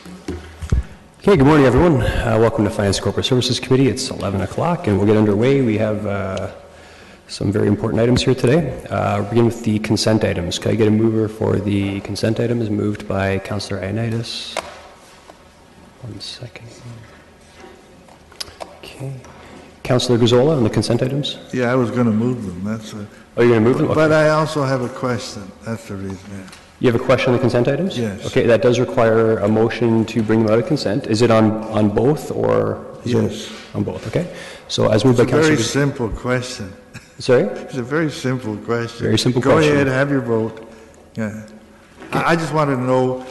Okay, good morning, everyone. Welcome to Finance and Corporate Services Committee. It's 11 o'clock, and we'll get underway. We have some very important items here today. We'll begin with the consent items. Can I get a mover for the consent items? Moved by Councillor Ioannidis. 1 second. Okay. Councillor Guzzola on the consent items? Yeah, I was going to move them. Oh, you're going to move them? Okay. But I also have a question. That's the reason. Yeah. You have a question on the consent items? Yes. Okay, that does require a motion to bring them out of consent. Is it on both or? Yes. On both, okay. So as moved by Councillor... It's a very simple question. Sorry? It's a very simple question. Very simple question. question. Go ahead, have your vote. Yeah. Okay. I just wanted to know,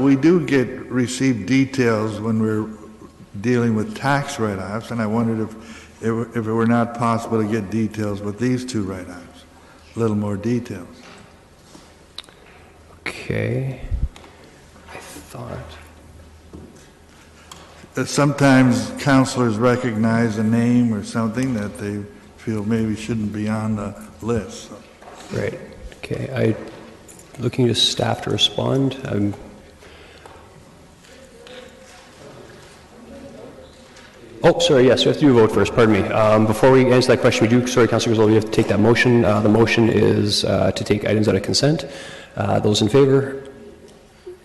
we do receive details when we're dealing with tax write-offs, and I wondered if it were not possible to get details with these two write-offs, a little more details. Okay. I thought... Sometimes councillors recognize a name or something that they feel maybe shouldn't be on the list. So. Right. Okay. Looking to staff to respond. Oh, sorry, yes, we have to do a vote first, pardon me. Before we answer that question, Councillor Guzzola, we have to take that motion. The motion is to take items out of consent. Those in favor?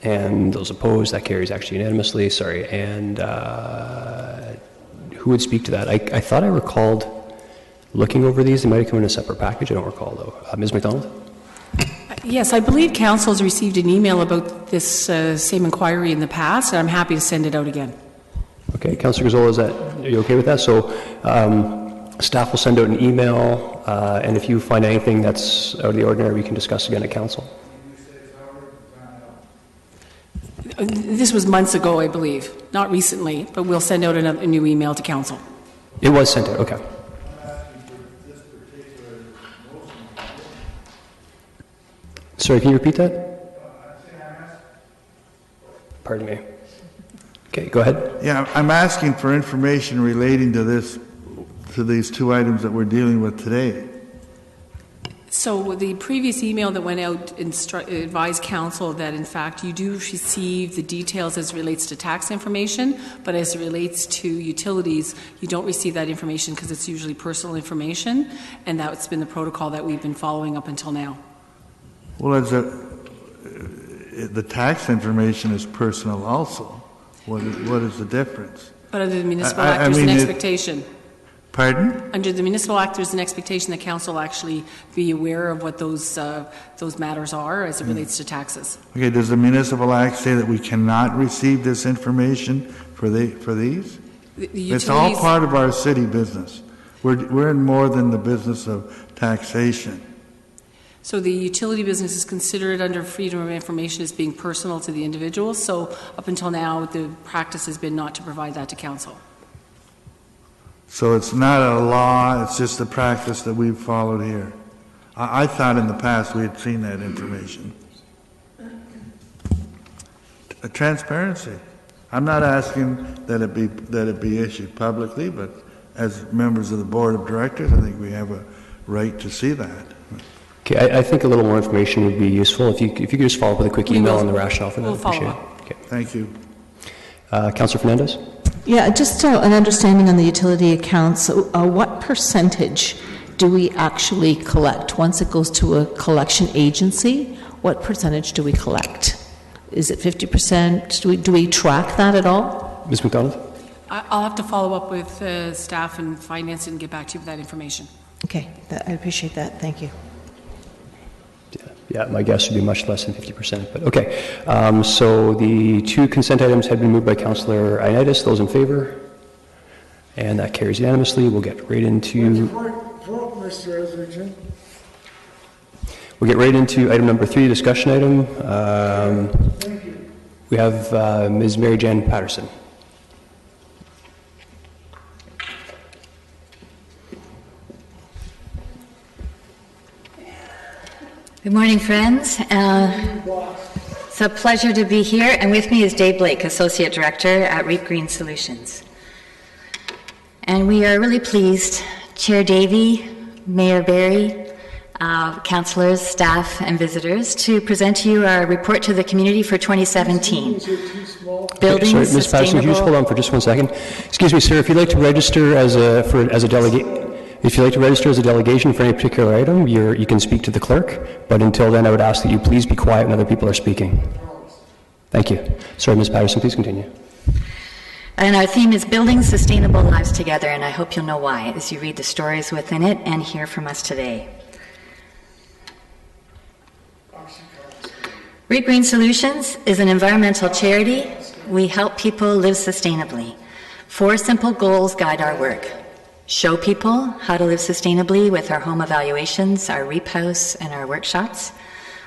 And those opposed? That carries actually unanimously, sorry. And who would speak to that? I thought I recalled looking over these. They might have come in a separate package. I don't recall, though. Ms. McDonald? Yes, I believe Council has received an email about this same inquiry in the past, and I'm happy to send it out again. Okay, Councillor Guzzola, are you okay with that? So staff will send out an email, and if you find anything that's out of the ordinary, we can discuss again at Council. This was months ago, I believe. Not recently, but we'll send out a new email to Council. It was sent out, okay. Sorry, can you repeat that? Pardon me. Okay, go ahead. Yeah, I'm asking for information relating to these two items that we're dealing with today. So the previous email that went out advised Council that in fact you do receive the details as it relates to tax information, but as it relates to utilities, you don't receive that information because it's usually personal information, and that's been the protocol that we've been following up until now. Well, the tax information is personal also. What is the difference? But under the Municipal Act, there's an expectation. Pardon? Under the Municipal Act, there's an expectation that Council actually be aware of what those matters are as it relates to taxes. Okay, does the Municipal Act say that we cannot receive this information for these? It's all part of our city business. We're in more than the business of taxation. So the utility business is considered under freedom of information as being personal to the individual. So up until now, the practice has been not to provide that to Council. So it's not a law, it's just a practice that we've followed here. I thought in the past we had seen that information. Transparency. I'm not asking that it be issued publicly, but as members of the Board of Directors, I think we have a right to see that. Okay, I think a little more information would be useful. If you could just follow up with a quick email on the rationale for that, we'll appreciate it. Okay. Thank you. Councillor Fernandez? Yeah, just an understanding on the utility accounts. What percentage do we actually collect? Once it goes to a collection agency, what percentage do we collect? Is it 50%? Do we track that at all? Ms. McDonald? I'll have to follow up with staff and finance and get back to you with that information. Okay, I appreciate that. Thank you. Yeah, my guess would be much less than 50%, but okay. So the two consent items had been moved by Councillor Ioannidis. Those in favor? And that carries unanimously. We'll get right into... Vote, Mr. Etherington. We'll get right into item number 3, discussion item. Thank you. We have Ms. Mary Jan Patterson. Good morning, friends. It's a pleasure to be here, and with me is Dave Blake, Associate Director at REAP Green Solutions. And we are really pleased, Chair Davey, Mayor Barry, councillors, staff, and visitors to present to you our report to the community for 2017. Building Sorry, Ms. Patterson, could you just hold sustainable. on for just one second? Excuse me, sir, if you'd like to register as a delegate, if you'd like to register as a delegation for any particular item, you can speak to the clerk, but until then, I would ask that you please be quiet when other people are speaking. Thank you. Sorry, Ms. Patterson, please continue. And our theme is Building Sustainable Lives Together, and I hope you'll know why as you read the stories within it and hear from us today. Reap Green Solutions is an environmental charity. We help people live sustainably. 4 simple goals guide our work. Show people how to live sustainably with our home evaluations, our Reap House, and our workshops.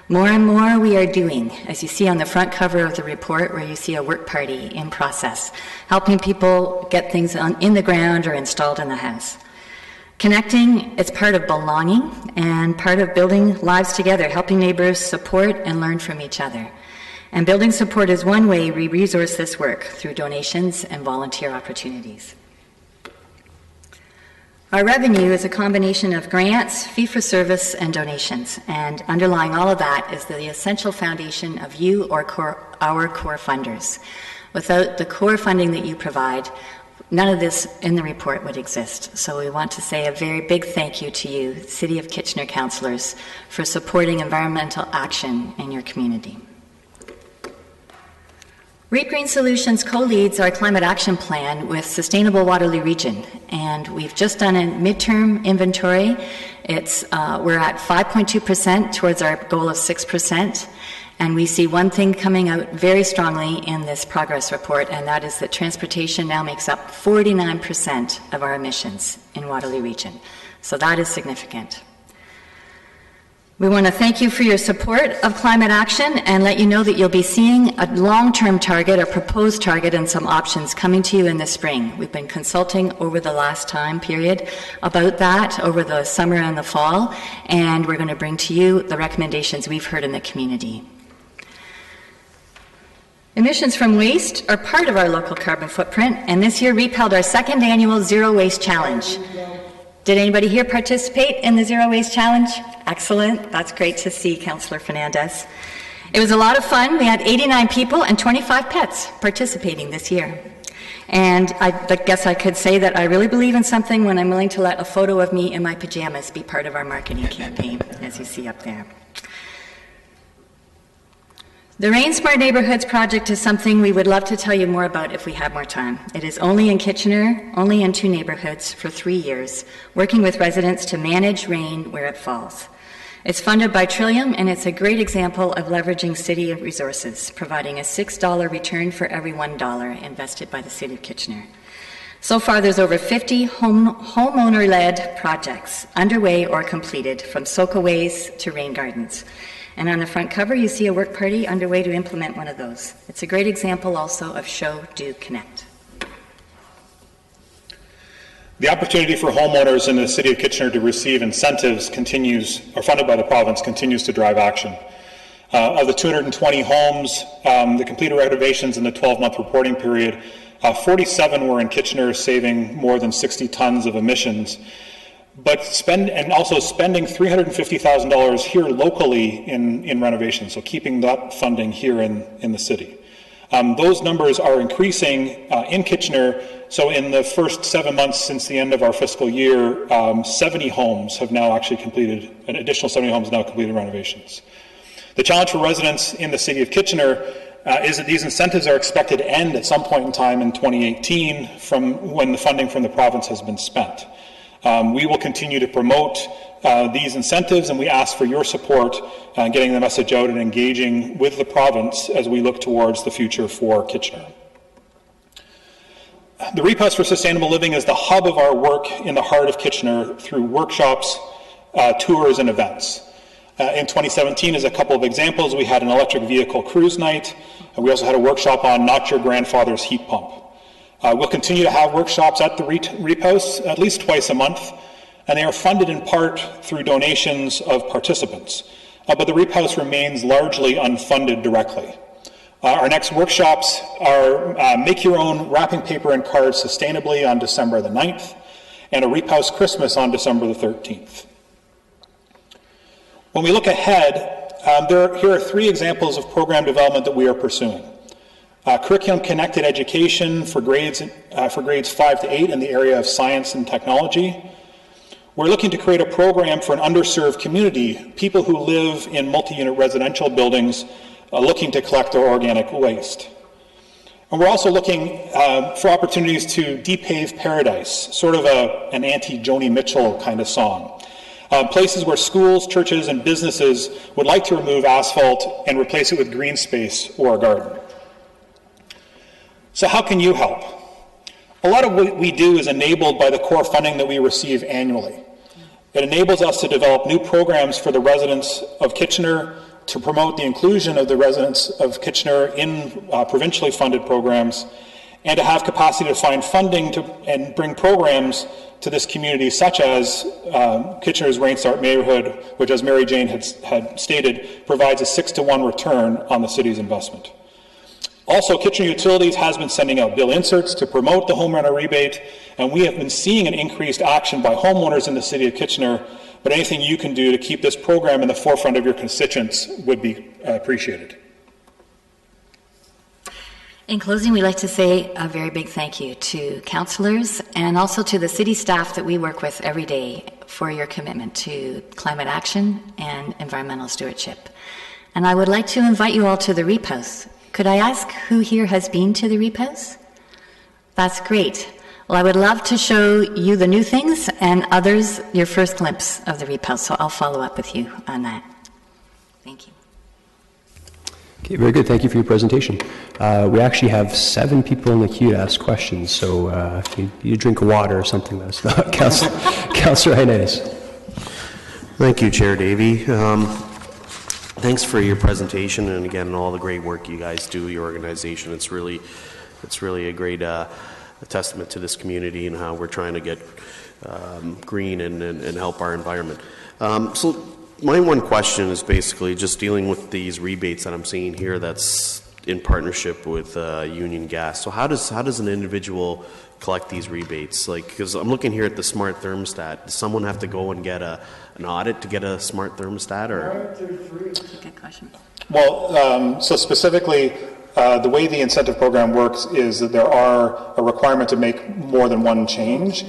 More and more we are doing, as you see on the front cover of the report where you see a work party in process, helping people get things in the ground or installed in the house. Connecting is part of belonging and part of building lives together, helping neighbors support and learn from each other. And building support is one way we resource this work through donations and volunteer opportunities. Our revenue is a combination of grants, fee-for-service, and donations. And underlying all of that is the essential foundation of you or our core funders. Without the core funding that you provide, none of this in the report would exist. So we want to say a very big thank you to you, City of Kitchener councillors, for supporting environmental action in your community. Reap Green Solutions co-leads our climate action plan with Sustainable Waterloo Region, and we've just done a midterm inventory. We're at 5.2% towards our goal of 6%, and we see one thing coming out very strongly in this progress report, and that is that transportation now makes up 49% of our emissions in Waterloo Region. So that is significant. We want to thank you for your support of climate action and let you know that you'll be seeing a long-term target, a proposed target, and some options coming to you in the spring. We've been consulting over the last time period about that over the summer and the fall, and we're going to bring to you the recommendations we've heard in the community. Emissions from waste are part of our local carbon footprint, and this year REAP held our 2nd annual Zero Waste Challenge. Did anybody here participate in the Zero Waste Challenge? Excellent. That's great to see, Councillor Fernandez. It was a lot of fun. We had 89 people and 25 pets participating this year. And I guess I could say that I really believe in something when I'm willing to let a photo of me in my pajamas be part of our marketing campaign, as you see up there. The Rain Smart Neighborhoods project is something we would love to tell you more about if we had more time. It is only in Kitchener, only in 2 neighborhoods for 3 years, working with residents to manage rain where it falls. It's funded by Trillium, and it's a great example of leveraging city resources, providing a $6 return for every $1 invested by the City of Kitchener. So far, there's over 50 homeowner-led projects underway or completed, from soakaways to rain gardens. And on the front cover, you see a work party underway to implement one of those. It's a great example also of Show, Do, Connect. The opportunity for homeowners in the City of Kitchener to receive incentives funded by the province continues to drive action. Of the 220 homes that completed renovations in the 12-month reporting period, 47 were in Kitchener, saving more than 60 tons of emissions. But spending $350,000 here locally in renovations, so keeping that funding here in the city. Those numbers are increasing in Kitchener. So in the first 7 months since the end of our fiscal year, 70 homes have now actually completed, an additional 70 homes now completed renovations. The challenge for residents in the City of Kitchener is that these incentives are expected to end at some point in time in 2018 from when the funding from the province has been spent. We will continue to promote these incentives, and we ask for your support in getting the message out and engaging with the province as we look towards the future for Kitchener. The REAP House for Sustainable Living is the hub of our work in the heart of Kitchener through workshops, tours, and events. In 2017, as a couple of examples, we had an electric vehicle cruise night, and we also had a workshop on Not Your Grandfather's Heat Pump. We'll continue to have workshops at the REAP House at least twice a month, and they are funded in part through donations of participants. But the REAP House remains largely unfunded directly. Our next workshops are Make Your Own Wrapping Paper and Cards Sustainably on December the 9th, and a REAP House Christmas on December the 13th. When we look ahead, here are 3 examples of program development that we are pursuing. Curriculum-connected education for grades 5 to 8 in the area of science and technology. We're looking to create a program for an underserved community, people who live in multi-unit residential buildings looking to collect their organic waste. And we're also looking for opportunities to depave paradise, sort of an anti-Joni Mitchell kind of song. Places where schools, churches, and businesses would like to remove asphalt and replace it with green space or a garden. So how can you help? A lot of what we do is enabled by the core funding that we receive annually. It enables us to develop new programs for the residents of Kitchener, to promote the inclusion of the residents of Kitchener in provincially funded programs, and to have capacity to find funding and bring programs to this community, such as Kitchener's Rain Start neighborhood, which, as Mary Jane had stated, provides a 6-to-1 return on the city's investment. Also, Kitchener Utilities has been sending out bill inserts to promote the home renter rebate, and we have been seeing an increased action by homeowners in the city of Kitchener, but anything you can do to keep this program in the forefront of your constituents would be appreciated. In closing, we'd like to say a very big thank you to councillors and also to the city staff that we work with every day for your commitment to climate action and environmental stewardship. And I would like to invite you all to the Reap House. Could I ask who here has been to the Reap House? That's great. Well, I would love to show you the new things and others your first glimpse of the Reap House, so I'll follow up with you on that. Thank you. Okay, very good. Thank you for your presentation. We actually have 7 people in the queue to ask questions, so if you need a drink of water or something, that's not Councillor Haines. Thank you, Chair Davey. Thanks for your presentation, and again, all the great work you guys do, your organization. It's really a great testament to this community and how we're trying to get green and help our environment. So my one question is basically just dealing with these rebates that I'm seeing here that's in partnership with Union Gas. So how does an individual collect these rebates? Like, because I'm looking here at the smart thermostat. Does someone have to go and get an audit to get a smart thermostat, or? That's a good question. Well, so specifically, the way the incentive program works is that there are a requirement to make more than one change.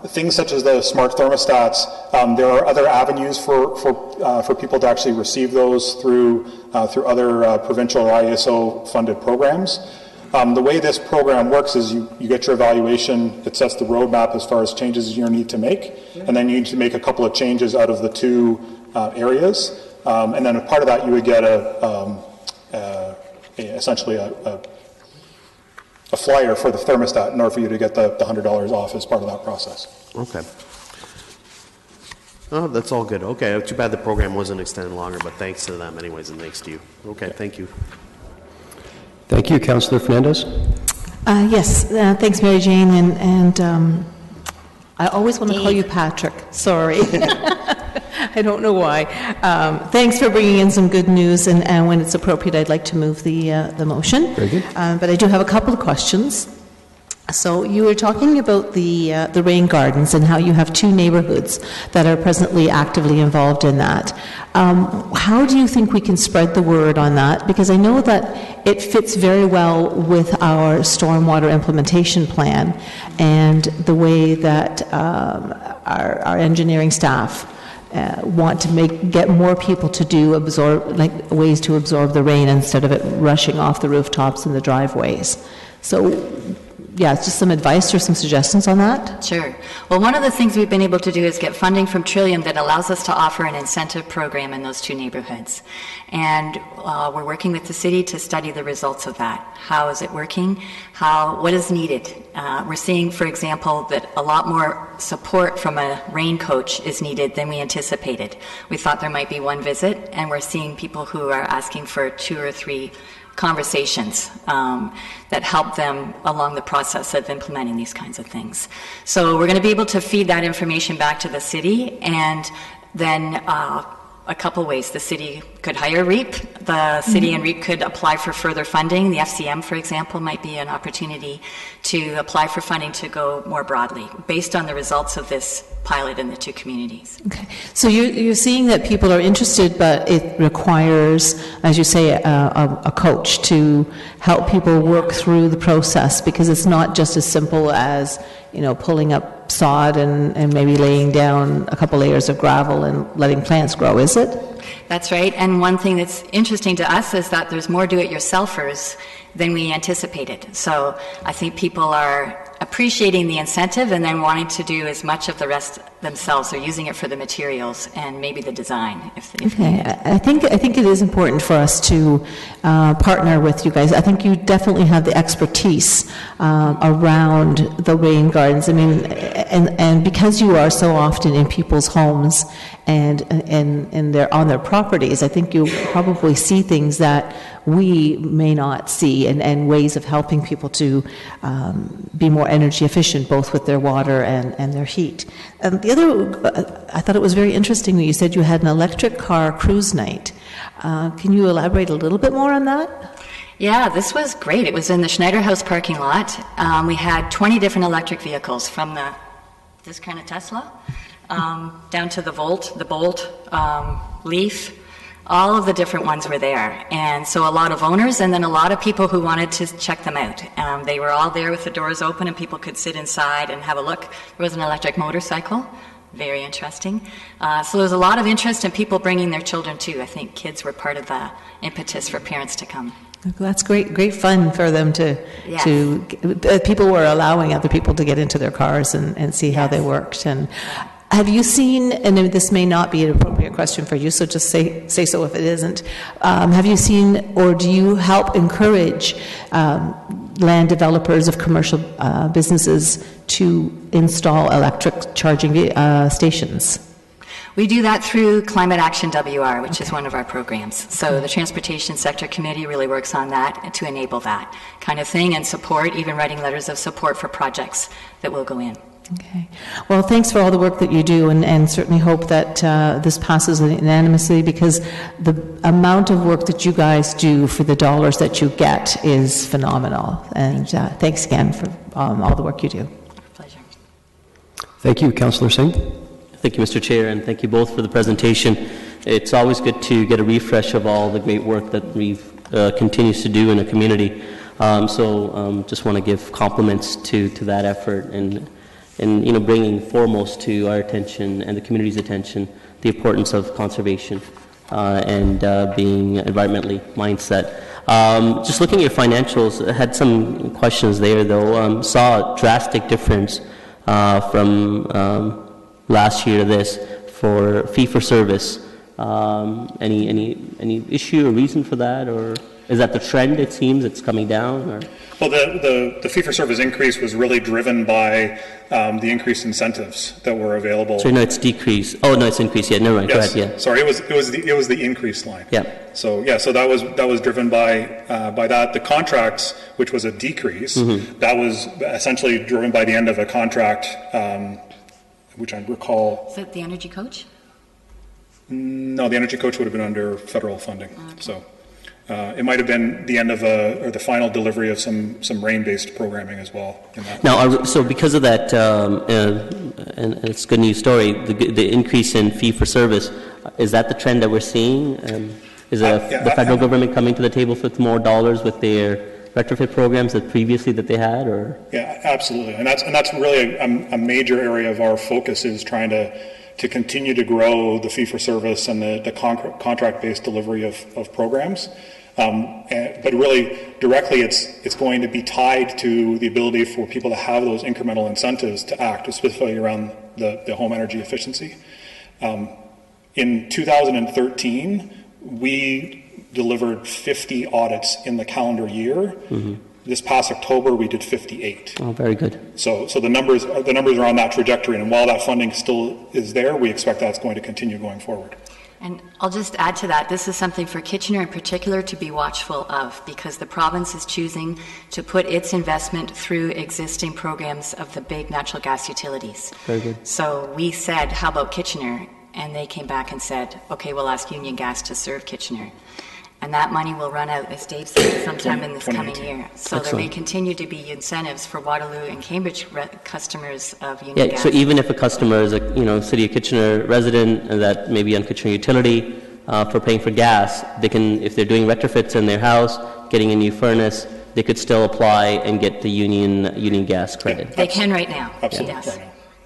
Things such as the smart thermostats, there are other avenues for people to actually receive those through other provincial or ISO funded programs. The way this program works is you get your evaluation, it sets the roadmap as far as changes you need to make, and then you need to make a couple of changes out of the 2 areas, and then a part of that you would get essentially a flyer for the thermostat in order for you to get the $100 off as part of that process. Okay. Oh, that's all good. Okay, too bad the program wasn't extended longer, but thanks to them anyways, and thanks to you. Okay, thank you. Thank you. Councillor Fernandez? Yes, thanks, Mary Jane, and I always want to call you Patrick. Sorry. I don't know why. Thanks for bringing in some good news, and when it's appropriate, I'd like to move the motion. Very good. But I do have a couple of questions. So you were talking about the rain gardens and how you have 2 neighborhoods that are presently actively involved in that. How do you think we can spread the word on that? Because I know that it fits very well with our stormwater implementation plan and the way that our engineering staff want to get more people to absorb ways to absorb the rain instead of it rushing off the rooftops and the driveways. So yeah, just some advice or some suggestions on that? Sure. Well, one of the things we've been able to do is get funding from Trillium that allows us to offer an incentive program in those 2 neighborhoods. And we're working with the city to study the results of that. How is it working? What is needed? We're seeing, for example, that a lot more support from a rain coach is needed than we anticipated. We thought there might be 1 visit, and we're seeing people who are asking for 2 or 3 conversations that help them along the process of implementing these kinds of things. So we're going to be able to feed that information back to the city, and then a couple ways. The city could hire REAP. The city and REAP could apply for further funding. The FCM, for example, might be an opportunity to apply for funding to go more broadly, based on the results of this pilot in the two communities. Okay. So you're seeing that people are interested, but it requires, as you say, a coach to help people work through the process, because it's not just as simple as, pulling up sod and maybe laying down a couple layers of gravel and letting plants grow, is it? That's right. And one thing that's interesting to us is that there's more do-it-yourselfers than we anticipated. So I think people are appreciating the incentive and then wanting to do as much of the rest themselves. They're using it for the materials and maybe the design. Okay, I think it is important for us to partner with you guys. I think you definitely have the expertise around the rain gardens. I mean, and because you are so often in people's homes and they're on their properties, I think you probably see things that we may not see, and ways of helping people to be more energy efficient, both with their water and their heat. The other, I thought it was very interesting that you said you had an electric car cruise night. Can you elaborate a little bit more on that? Yeah, this was great. It was in the Schneider House parking lot. We had 20 different electric vehicles, from this kind of Tesla down to the Bolt, Leaf. All of the different ones were there. And so a lot of owners and then a lot of people who wanted to check them out. They were all there with the doors open and people could sit inside and have a look. There was an electric motorcycle. Very interesting. So there was a lot of interest in people bringing their children too. I think kids were part of the impetus for parents to come. That's great fun for them to people were allowing other people to get into their cars and see how they worked. And have you seen, and this may not be an appropriate question for you, so just say so if it isn't, have you seen, or do you help encourage land developers of commercial businesses to install electric charging stations? We do that through Climate Action WR, which is one of our programs. So the Transportation Sector Committee really works on that to enable that kind of thing and support, even writing letters of support for projects that will go in. Okay. Well, thanks for all the work that you do, and certainly hope that this passes unanimously, because the amount of work that you guys do for the dollars that you get is phenomenal. And thanks again for all the work you do. Pleasure. Thank you. Councillor Singh. Thank you, Mr. Chair, and thank you both for the presentation. It's always good to get a refresh of all the great work that REEF continues to do in the community. Just want to give compliments to that effort and bringing foremost to our attention and the community's attention the importance of conservation and being environmentally mindset. Just looking at your financials, I had some questions there though. Saw a drastic difference from last year to this for fee-for-service. Any issue or reason for that, or is that the trend? It seems it's coming down. Or? Well, the fee-for-service increase was really driven by the increased incentives that were available. So no, it's decreased. Oh no, it's increased. Yeah, never mind. Yes. Go ahead. Yeah. Sorry, it was the increased line. Yeah. So that was driven by that. The contracts, which was a decrease, that was essentially driven by the end of a contract. Which I recall. Is that the Energy Coach? No, the Energy Coach would have been under federal funding. Okay. So it might have been the end of or the final delivery of some rain-based programming as well. In that now, so because of that, and it's a good news story, the increase in fee-for-service, is that the trend that we're seeing? Is the federal government coming to the table with more dollars with their retrofit programs that previously that they had, or? Yeah, absolutely, and that's really a major area of our focus, is trying to continue to grow the fee-for-service and the contract-based delivery of programs. But really, directly, it's going to be tied to the ability for people to have those incremental incentives to act, specifically around the home energy efficiency. In 2013, we delivered 50 audits in the calendar year. This past October, we did 58. Oh, very good. So the numbers are on that trajectory, and while that funding still is there, we expect that's going to continue going forward. And I'll just add to that, this is something for Kitchener in particular to be watchful of, because the province is choosing to put its investment through existing programs of the big natural gas utilities. Very good. So we said, how about Kitchener? and they came back and said, okay, we'll ask Union Gas to serve Kitchener. And that money will run out, as Dave said, sometime in this coming year. So there may continue to be incentives for Waterloo and Cambridge customers of Union Gas. So even if a customer is a, City of Kitchener resident that may be on Kitchener Utility for paying for gas, they can, if they're doing retrofits in their house, getting a new furnace, they could still apply and get the Union Gas credit. They can right now. Absolutely. Yes.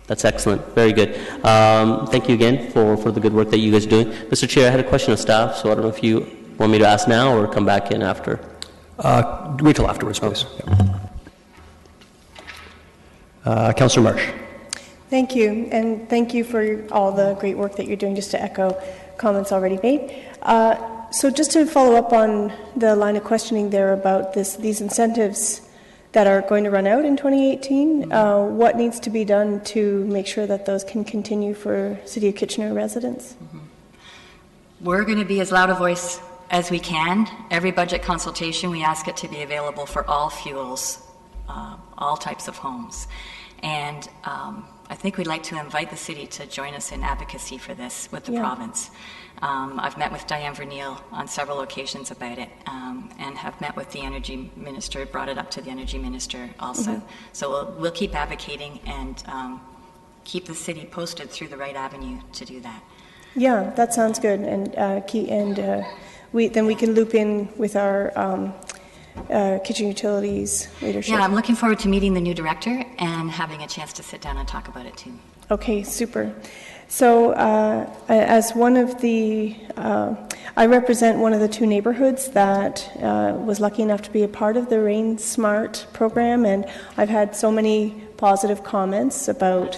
That's excellent. Very good. Thank you again for the good work that you guys are doing. Mr. Chair, I had a question of staff, so I don't know if you want me to ask now or come back in after. Wait till afterwards, please. Councillor Marsh. Thank you, and thank you for all the great work that you're doing, just to echo comments already made. So just to follow up on the line of questioning there about these incentives that are going to run out in 2018, what needs to be done to make sure that those can continue for City of Kitchener residents? We're going to be as loud a voice as we can. Every budget consultation, we ask it to be available for all fuels, all types of homes. And I think we'd like to invite the city to join us in advocacy for this with the province. I've met with Diane Vernile on several occasions about it, and have met with the Energy Minister, brought it up to the Energy Minister also. So we'll keep advocating and keep the city posted through the right avenue to do that. Yeah, that sounds good, and then we can loop in with our Kitchen Utilities leadership. Yeah, I'm looking forward to meeting the new director and having a chance to sit down and talk about it too. Okay, super. So as one of the, I represent one of the two neighborhoods that was lucky enough to be a part of the Rain Smart program, and I've had so many positive comments about,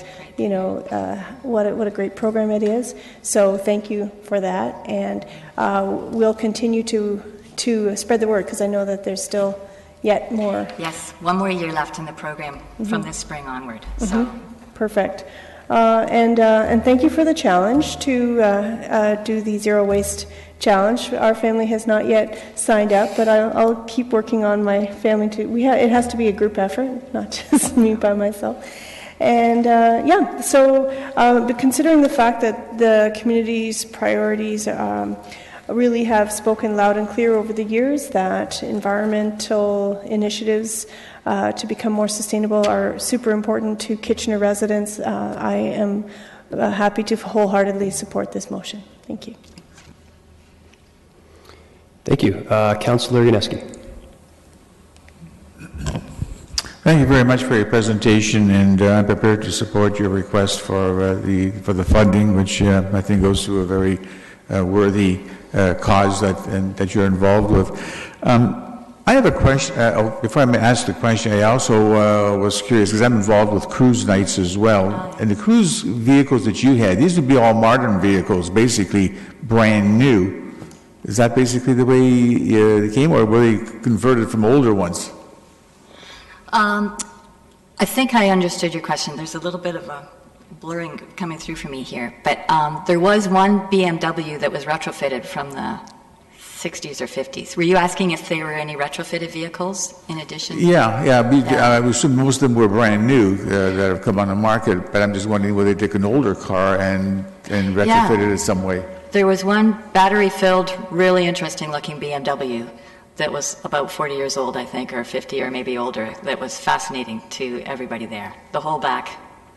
what a great program it is. So thank you for that, and we'll continue to spread the word, because I know that there's still yet more. Yes, one more year left in the program from this spring onward. So perfect. And thank you for the challenge to do the Zero Waste Challenge. Our family has not yet signed up, but I'll keep working on my family to. It has to be a group effort, not just me by myself. And but considering the fact that the community's priorities really have spoken loud and clear over the years, that environmental initiatives to become more sustainable are super important to Kitchener residents, I am happy to wholeheartedly support this motion. Thank you. Thank you. Councillor Yaneski. Thank you very much for your presentation, and I'm prepared to support your request for the funding, which I think goes to a very worthy cause that you're involved with. I have a question. Before I ask the question, I also was curious, because I'm involved with cruise nights as well. And the cruise vehicles that you had, these would be all modern vehicles, basically brand new. Is that basically the way they came, or were they converted from older ones? I think I understood your question. There's a little bit of a blurring coming through for me here. But there was one BMW that was retrofitted from the 60s or 50s. Were you asking if there were any retrofitted vehicles in addition? Yeah. I assume most of them were brand new that have come on the market, but I'm just wondering whether they took an older car and retrofitted it some way. There was one battery-filled, really interesting-looking BMW that was about 40 years old, I think, or 50 or maybe older, that was fascinating to everybody there. The whole back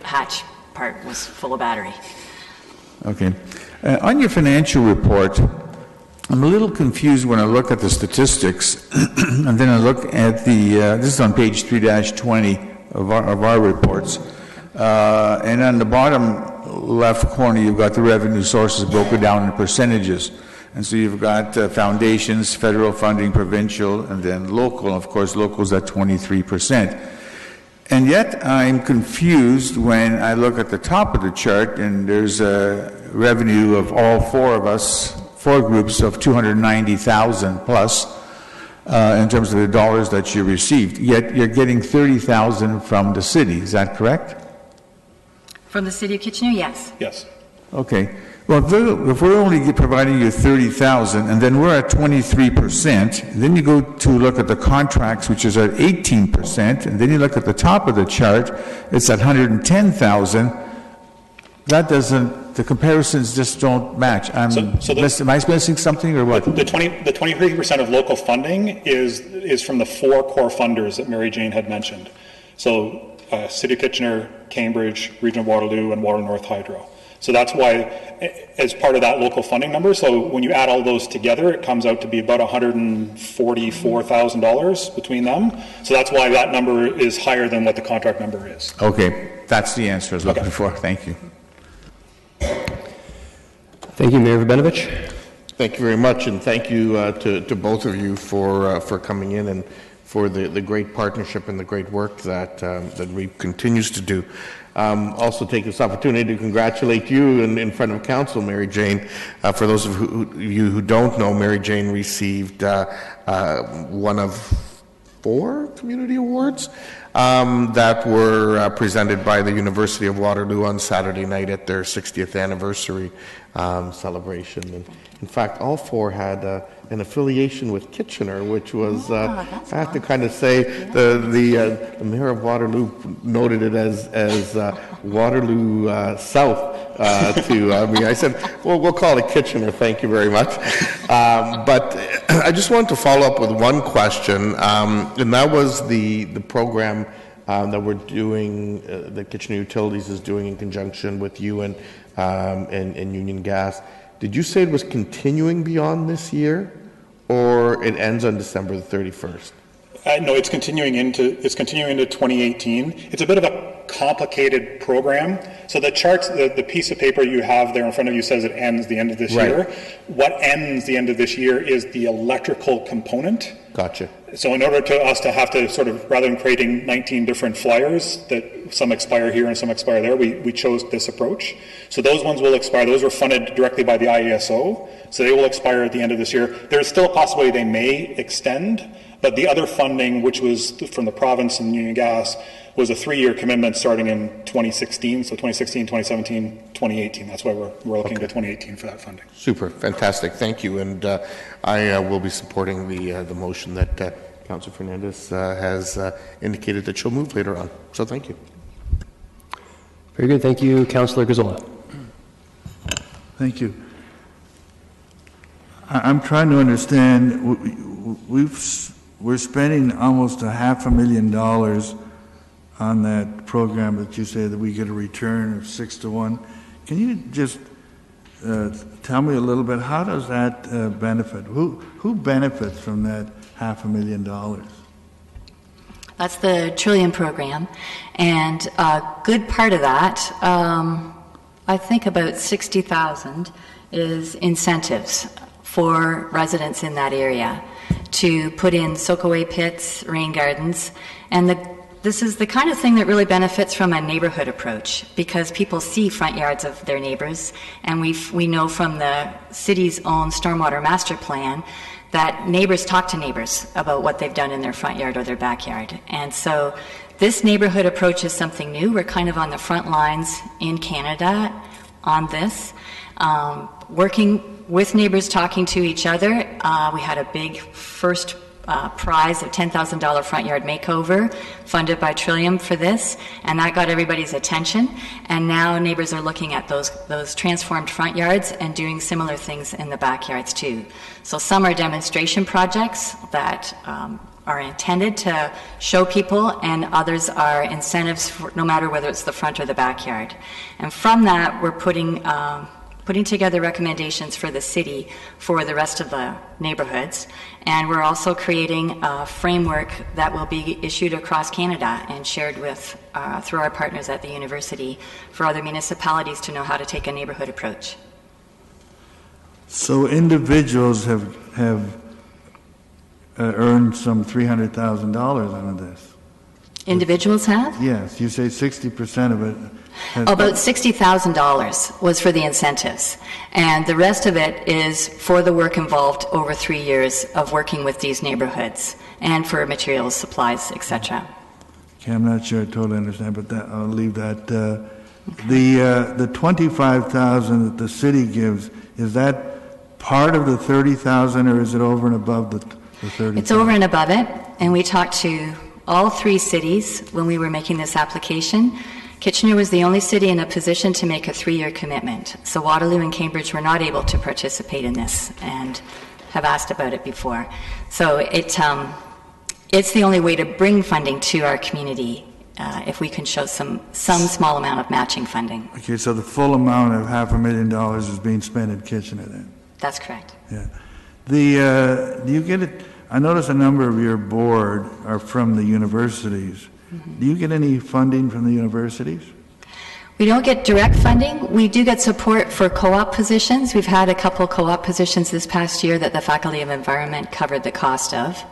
hatch part was full of battery. Okay. On your financial report, I'm a little confused when I look at the statistics, and then I look at this is on page 3-20 of our reports, and on the bottom left corner, you've got the revenue sources broken down in percentages. And so you've got foundations, federal funding, provincial, and then local. And of course, local's at 23%. And yet, I'm confused when I look at the top of the chart, and there's a revenue of all four groups of 290,000 plus in terms of the dollars that you received. Yet you're getting 30,000 from the city. Is that correct? From the City of Kitchener, yes. Yes. Okay. Well, if we're only providing you 30,000, and then we're at 23%, then you go to look at the contracts, which is at 18%, and then you look at the top of the chart, it's at 110,000. That doesn't the comparisons just don't match. Am I missing something or what? The 23% of local funding is from the 4 core funders that Mary Jane had mentioned. So City of Kitchener, Cambridge, Region of Waterloo, and Waterloo North Hydro. So that's why, as part of that local funding number, so when you add all those together, it comes out to be about $144,000 between them. So that's why that number is higher than what the contract number is. Okay, that's the answer I was looking for. Thank you. Thank you, Mayor Vabenovich. Thank you very much, and thank you to both of you for coming in and for the great partnership and the great work that REAP continues to do. Also take this opportunity to congratulate you in front of council, Mary Jane. For those of you who don't know, Mary Jane received one of 4 community awards that were presented by the University of Waterloo on Saturday night at their 60th anniversary celebration. And in fact, all 4 had an affiliation with Kitchener, which was, I have to kind of say, the Mayor of Waterloo noted it as Waterloo South to me. I said, well, we'll call it Kitchener, thank you very much. But I just wanted to follow up with one question, and that was the program that we're doing, that Kitchener Utilities is doing in conjunction with you and Union Gas. Did you say it was continuing beyond this year, or it ends on December the 31st? No, it's continuing into 2018. It's a bit of a complicated program. So the charts, the piece of paper you have there in front of you says it ends the end of this year. What ends the end of this year is the electrical component. Gotcha. So in order to us to have to sort of, rather than creating 19 different flyers that some expire here and some expire there, we chose this approach. So those ones will expire. Those were funded directly by the IESO. So they will expire at the end of this year. There's still a possibility they may extend, but the other funding, which was from the province and Union Gas, was a 3-year commitment starting in 2016. So 2016, 2017, 2018. That's why we're looking to 2018 for that funding. Super, fantastic. Thank you. And I will be supporting the motion that Councillor Fernandez has indicated that she'll move later on. So thank you. Very good. Thank you, Councillor Gazzola. Thank you. I'm trying to understand. We're spending almost $500,000 on that program that you say that we get a return of 6 to 1. Can you just tell me a little bit, how does that benefit? Who benefits from that $500,000? That's the Trillium program, and a good part of that, I think about 60,000, is incentives for residents in that area to put in soak-away pits, rain gardens, and this is the kind of thing that really benefits from a neighborhood approach, because people see front yards of their neighbors, and we know from the city's own stormwater master plan that neighbors talk to neighbors about what they've done in their front yard or their backyard. And so this neighborhood approach is something new. We're kind of on the front lines in Canada on this, working with neighbors, talking to each other. We had a big first prize of $10,000 front yard makeover funded by Trillium for this, and that got everybody's attention. And now neighbors are looking at those transformed front yards and doing similar things in the backyards too. So some are demonstration projects that are intended to show people, and others are incentives for no matter whether it's the front or the backyard. And from that, we're putting together recommendations for the city for the rest of the neighborhoods, and we're also creating a framework that will be issued across Canada and shared with through our partners at the university for other municipalities to know how to take a neighborhood approach. So individuals have earned some $300,000 out of this. Individuals have? Yes, you say 60% of it. About $60,000 was for the incentives, and the rest of it is for the work involved over 3 years of working with these neighborhoods and for materials, supplies, etc. Okay, I'm not sure I totally understand, but I'll leave that. The $25,000 that the city gives, is that part of the $30,000, or is it over and above the $30,000? It's over and above it, and we talked to all 3 cities when we were making this application Kitchener was the only city in a position to make a 3-year commitment. So Waterloo and Cambridge were not able to participate in this and have asked about it before. So it's the only way to bring funding to our community if we can show some small amount of matching funding. Okay, so the full amount of $500,000 is being spent in Kitchener then? That's correct. Yeah. Do you get it? I notice a number of your board are from the universities. Mm-hmm. Do you get any funding from the universities? We don't get direct funding. We do get support for co-op positions. We've had a couple co-op positions this past year that the Faculty of Environment covered the cost of.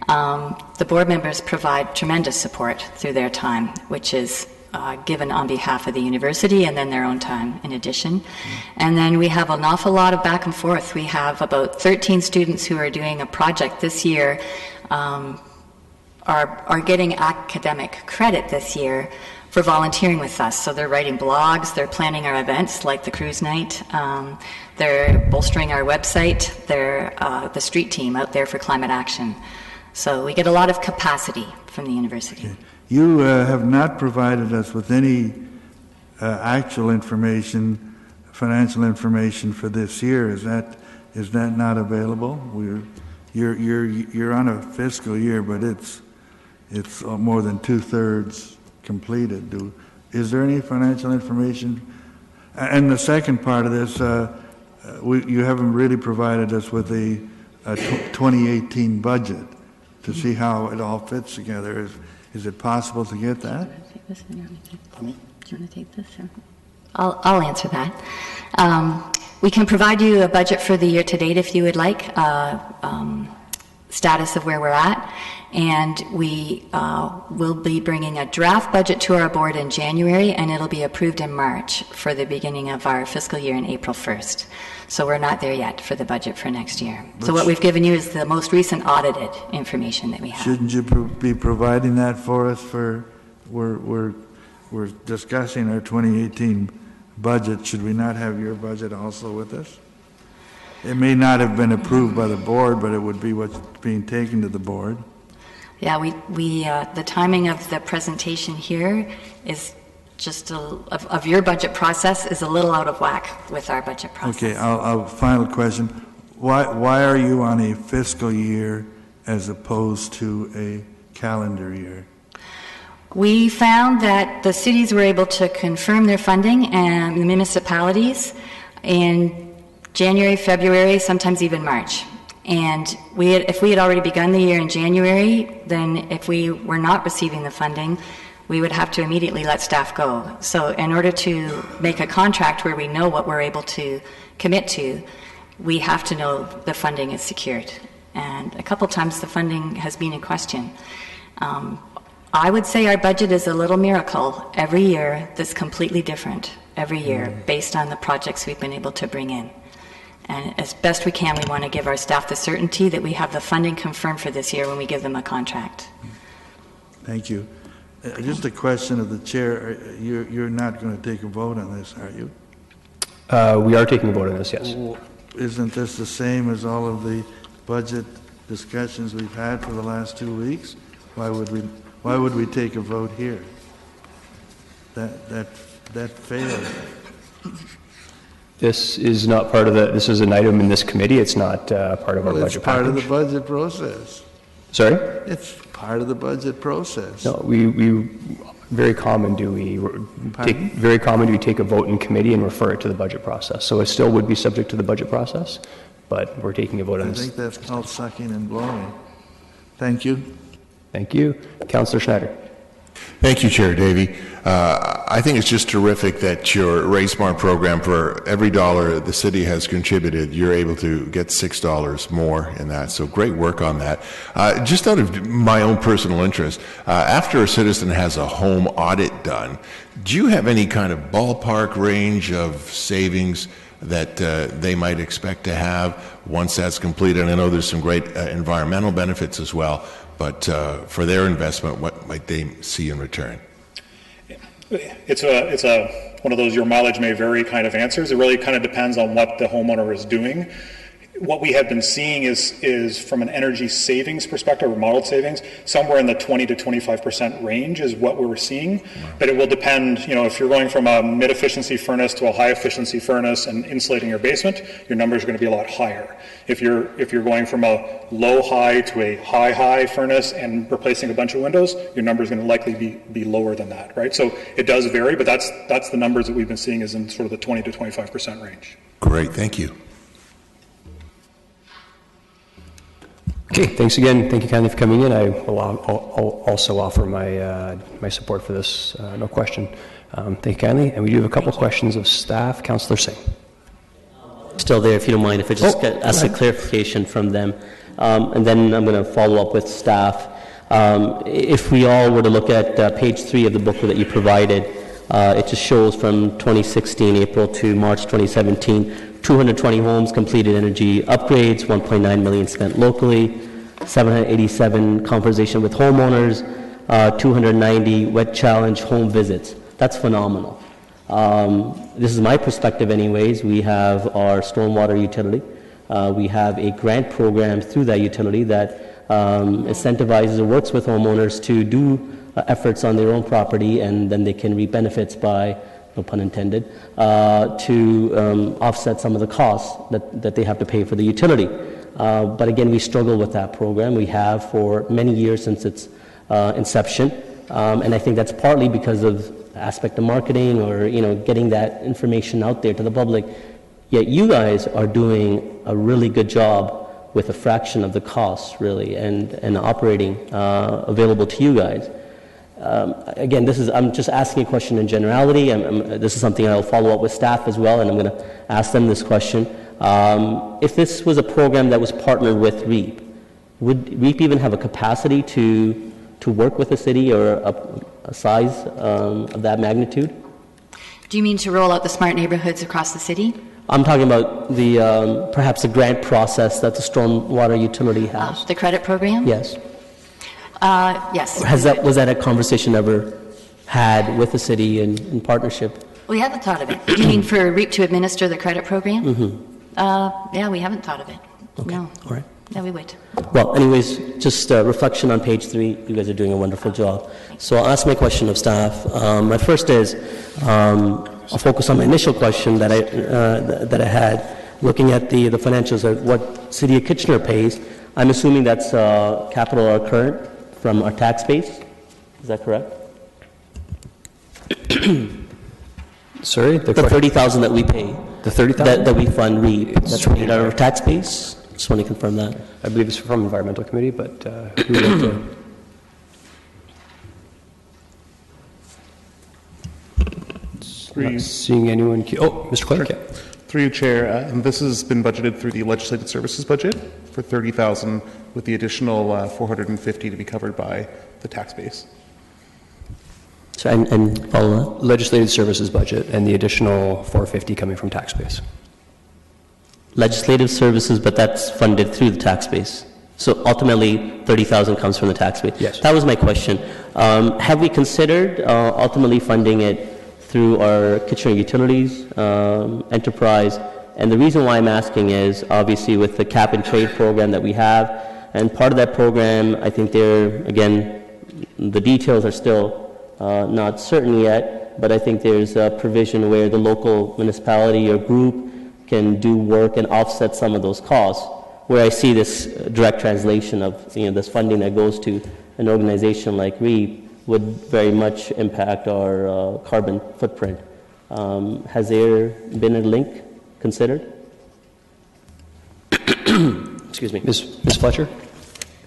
The board members provide tremendous support through their time, which is given on behalf of the university and then their own time in addition. And then we have an awful lot of back and forth. We have about 13 students who are doing a project this year, are getting academic credit this year for volunteering with us. So they're writing blogs, they're planning our events like the cruise night, they're bolstering our website, they're the street team out there for climate action. So we get a lot of capacity from the university. Okay. You have not provided us with any actual information, financial information for this year. Is that not available? You're on a fiscal year, but it's more than 2/3 completed. Is there any financial information? And the second part of this, you haven't really provided us with a 2018 budget to see how it all fits together. Is it possible to get that? Do you want to take this? I'll answer that. We can provide you a budget for the year to date if you would like, status of where we're at, and we will be bringing a draft budget to our board in January, and it'll be approved in March for the beginning of our fiscal year in April 1st. So we're not there yet for the budget for next year. So what we've given you is the most recent audited information that we have. Shouldn't you be providing that for us? We're discussing our 2018 budget. Should we not have your budget also with us? It may not have been approved by the board, but it would be what's being taken to the board. Yeah, the timing of the presentation here is just of your budget process is a little out of whack with our budget process. Okay, I'll final question. Why are you on a fiscal year as opposed to a calendar year? We found that the cities were able to confirm their funding and the municipalities in January, February, sometimes even March. And if we had already begun the year in January, then if we were not receiving the funding, we would have to immediately let staff go. So in order to make a contract where we know what we're able to commit to, we have to know the funding is secured. And a couple times the funding has been in question. I would say our budget is a little miracle every year that's completely different every year based on the projects we've been able to bring in. And as best we can, we want to give our staff the certainty that we have the funding confirmed for this year when we give them a contract. Thank you. Just a question of the chair. You're not going to take a vote on this, are you? We are taking a vote on this, yes. Isn't this the same as all of the budget discussions we've had for the last 2 weeks? Why would we take a vote here? That failed. This is not part of this is an item in this committee. It's not part of our budget package. It's part of the budget process. Sorry? It's part of the budget process. No, very common do we take a vote in committee and refer it to the budget process. So it still would be subject to the budget process, but we're taking a vote on this. I think that's called sucking and blowing. Thank you. Thank you. Councillor Schneider. Thank you, Chair Davey. I think it's just terrific that your Raise Smart program, for every dollar the city has contributed, you're able to get $6 more in that. So great work on that. Just out of my own personal interest, after a citizen has a home audit done, do you have any kind of ballpark range of savings that they might expect to have once that's completed? And I know there's some great environmental benefits as well, but for their investment, what might they see in return? It's one of those your mileage may vary kind of answers. It really kind of depends on what the homeowner is doing. what we have been seeing is from an energy savings perspective, or modeled savings, somewhere in the 20 to 25% range is what we're seeing. But it will depend, if you're going from a mid-efficiency furnace to a high-efficiency furnace and insulating your basement, your numbers are going to be a lot higher. If you're going from a low-high to a high furnace and replacing a bunch of windows, your number is going to likely be lower than that, right? So it does vary, but that's the numbers that we've been seeing is in sort of the 20 to 25% range. Great, thank you. Okay, thanks again. Thank you kindly for coming in. I will also offer my support for this, no question. Thank you kindly. And we do have a couple questions of staff. Councillor Singh. Still there, if you don't mind, if I just ask a clarification from them. And then I'm going to follow up with staff. If we all were to look at page 3 of the booklet that you provided, it just shows from 2016 April to March 2017, 220 homes completed energy upgrades, 1.9 million spent locally, 787 conversation with homeowners, 290 wet challenge home visits. That's phenomenal. This is my perspective anyways. We have our stormwater utility. We have a grant program through that utility that incentivizes or works with homeowners to do efforts on their own property, and then they can reap benefits by, no pun intended, to offset some of the costs that they have to pay for the utility. But again, we struggle with that program. We have for many years since its inception, and I think that's partly because of aspect of marketing or getting that information out there to the public. Yet you guys are doing a really good job with a fraction of the costs, really, and operating available to you guys. Again, I'm just asking a question in generality. This is something I'll follow up with staff as well, and I'm going to ask them this question. If this was a program that was partnered with REAP, would REAP even have a capacity to work with the city or a size of that magnitude? Do you mean to roll out the smart neighborhoods across the city? I'm talking about the perhaps a grant process that the stormwater utility has. The credit program? Yes. Yes. Was that a conversation ever had with the city in partnership? We haven't thought of it. Do you mean for REAP to administer the credit program? Mm-hmm. Yeah, we haven't thought of it. Okay. No. All right. Yeah, we would. Well, anyways, just reflection on page 3. You guys are doing a wonderful job. So I'll ask my question of staff. My first is, I'll focus on my initial question that I had, looking at the financials of what City of Kitchener pays. I'm assuming that's capital or current from our tax base. Is that correct? Sorry? The 30,000 that we pay. The 30,000? That we fund REAP. That's paid out of our tax base? Just want to confirm that. I believe it's from Environmental Committee, but who would like to... Not seeing anyone... Mr. Clark, yeah. Through you, Chair. This has been budgeted through the Legislative Services budget for $30,000 with the additional $450 to be covered by the tax base. So, and follow that? Legislative Services budget and the additional $450 coming from tax base. Legislative services, but that's funded through the tax base. So ultimately, 30,000 comes from the tax base. Yes. That was my question. Have we considered ultimately funding it through our Kitchener Utilities enterprise? And the reason why I'm asking is obviously with the cap and trade program that we have, and part of that program, I think again, the details are still not certain yet, but I think there's a provision where the local municipality or group can do work and offset some of those costs, where I see this direct translation of this funding that goes to an organization like REAP would very much impact our carbon footprint. Has there been a link considered? Excuse me. Ms. Fletcher?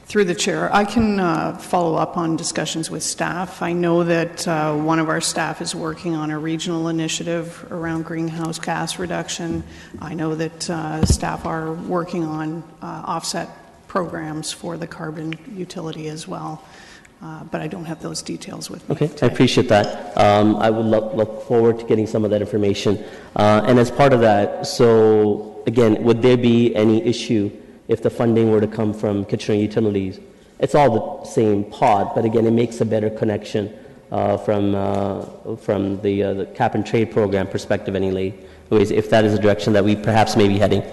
Through the chair, I can follow up on discussions with staff. I know that one of our staff is working on a regional initiative around greenhouse gas reduction. I know that staff are working on offset programs for the carbon utility as well, but I don't have those details with me. Okay, today. I appreciate that. I would look forward to getting some of that information. And as part of that, so again, would there be any issue if the funding were to come from Kitchener Utilities? It's all the same pot, but again, it makes a better connection from the cap and trade program perspective anyways, if that is a direction that we perhaps may be heading.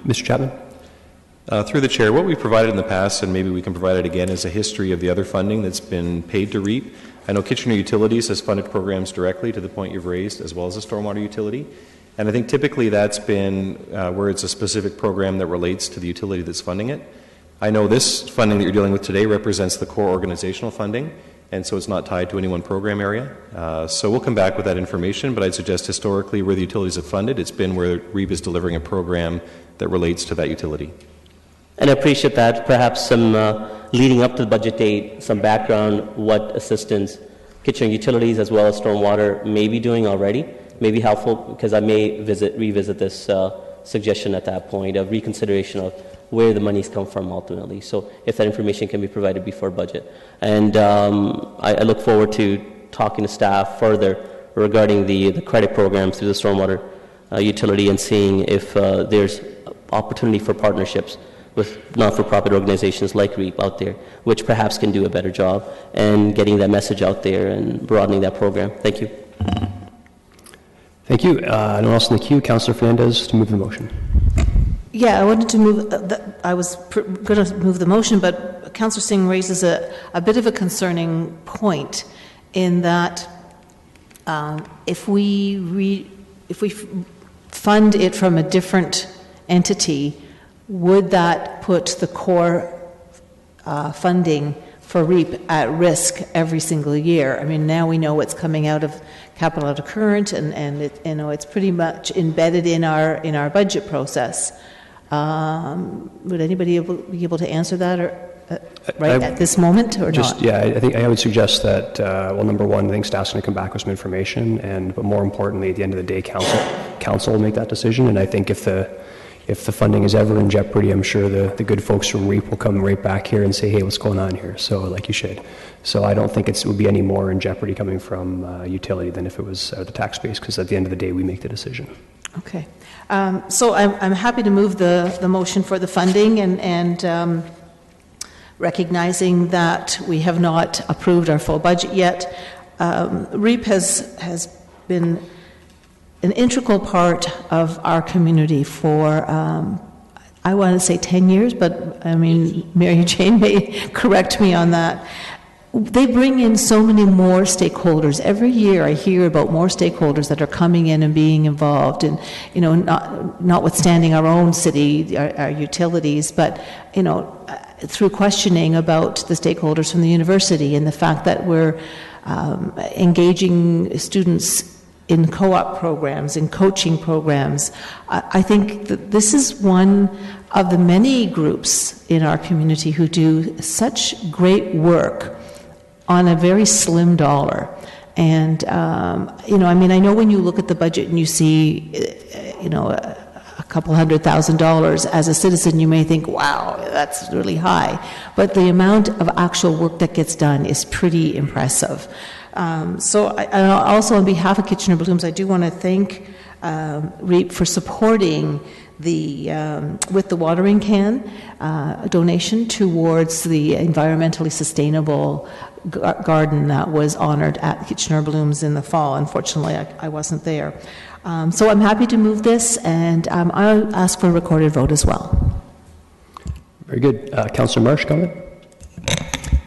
Mr. Chapman? Through the chair, what we provided in the past, and maybe we can provide it again, is a history of the other funding that's been paid to REAP. I know Kitchener Utilities has funded programs directly to the point you've raised, as well as the stormwater utility. And I think typically that's been where it's a specific program that relates to the utility that's funding it. I know this funding that you're dealing with today represents the core organizational funding, and so it's not tied to any one program area. So we'll come back with that information, but I'd suggest historically where the utilities have funded, it's been where REAP is delivering a program that relates to that utility. And I appreciate that. Perhaps some leading up to the budget date, some background, what assistance Kitchener Utilities as well as Stormwater may be doing already may be helpful, because I may revisit this suggestion at that point of reconsideration of where the monies come from ultimately. So if that information can be provided before budget. And I look forward to talking to staff further regarding the credit programs through the Stormwater utility and seeing if there's opportunity for partnerships with not-for-profit organizations like REAP out there, which perhaps can do a better job and getting that message out there and broadening that program. Thank you. Thank you. Anyone else in the queue? Councillor Fernandez to move the motion. Yeah, I wanted to move, I was going to move the motion, but Councillor Singh raises a bit of a concerning point in that if we fund it from a different entity, would that put the core funding for REAP at risk every single year? I mean, now we know what's coming out of capital out of current, and it, it's pretty much embedded in our budget process. Would anybody be able to answer that, or at this moment, or not? Yeah, I think I would suggest that. Well, number one, I think staff's going to come back with some information, but more importantly, at the end of the day, council will make that decision. And I think if the funding is ever in jeopardy, I'm sure the good folks from REAP will come right back here and say, hey, what's going on here? So, like you should. So I don't think it would be any more in jeopardy coming from utility than if it was the tax base, because at the end of the day, we make the decision. Okay. So I'm happy to move the motion for the funding, and recognizing that we have not approved our full budget yet. REAP has been an integral part of our community for, I want to say 10 years, but I mean, Mary Jane may correct me on that. They bring in so many more stakeholders. Every year I hear about more stakeholders that are coming in and being involved, and, notwithstanding our own city, our utilities, but, through questioning about the stakeholders from the university and the fact that we're engaging students in co-op programs, in coaching programs. I think that this is one of the many groups in our community who do such great work on a very slim dollar. And, I know when you look at the budget and you see, a couple $100,000, as a citizen you may think, wow, that's really high. But the amount of actual work that gets done is pretty impressive. So I also, on behalf of Kitchener Blooms, I do want to thank REAP for supporting with the watering can donation towards the environmentally sustainable garden that was honored at Kitchener Blooms in the fall. Unfortunately, I wasn't there. So I'm happy to move this, and I'll ask for a recorded vote as well. Very good. Councillor Marsh, comment?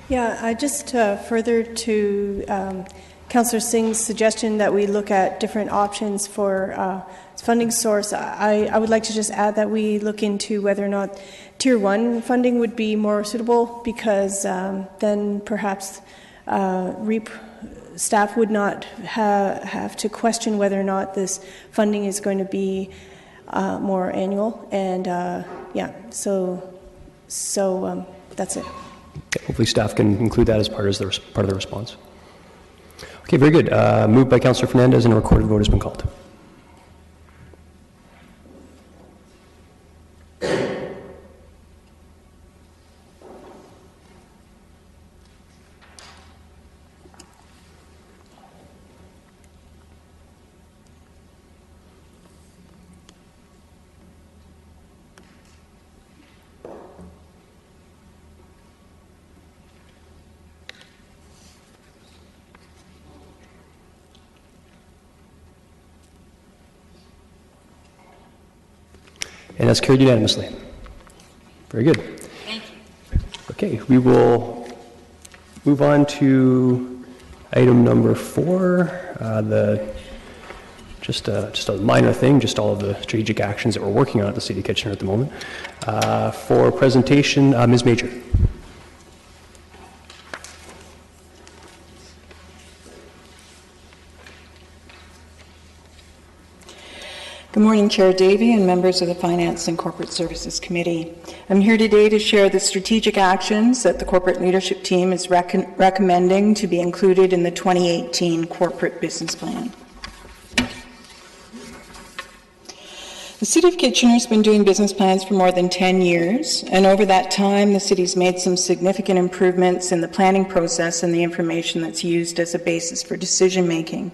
Yeah, just further to Councillor Singh's suggestion that we look at different options for funding source, I would like to just add that we look into whether or not Tier 1 funding would be more suitable, because then perhaps REAP staff would not have to question whether or not this funding is going to be more annual. And so that's it. Okay, hopefully staff can include that as part of the response. Okay, very good. Moved by Councillor Fernandez, and a recorded vote has been called. And that's carried unanimously. Very good. Thank you. Okay, we will move on to item number 4, just a minor thing, just all of the strategic actions that we're working on at the City of Kitchener at the moment. For presentation, Ms. Major. Good morning, Chair Davey and members of the Finance and Corporate Services Committee. I'm here today to share the strategic actions that the corporate leadership team is recommending to be included in the 2018 Corporate Business Plan. The City of Kitchener has been doing business plans for more than 10 years, and over that time, the City's made some significant improvements in the planning process and the information that's used as a basis for decision-making.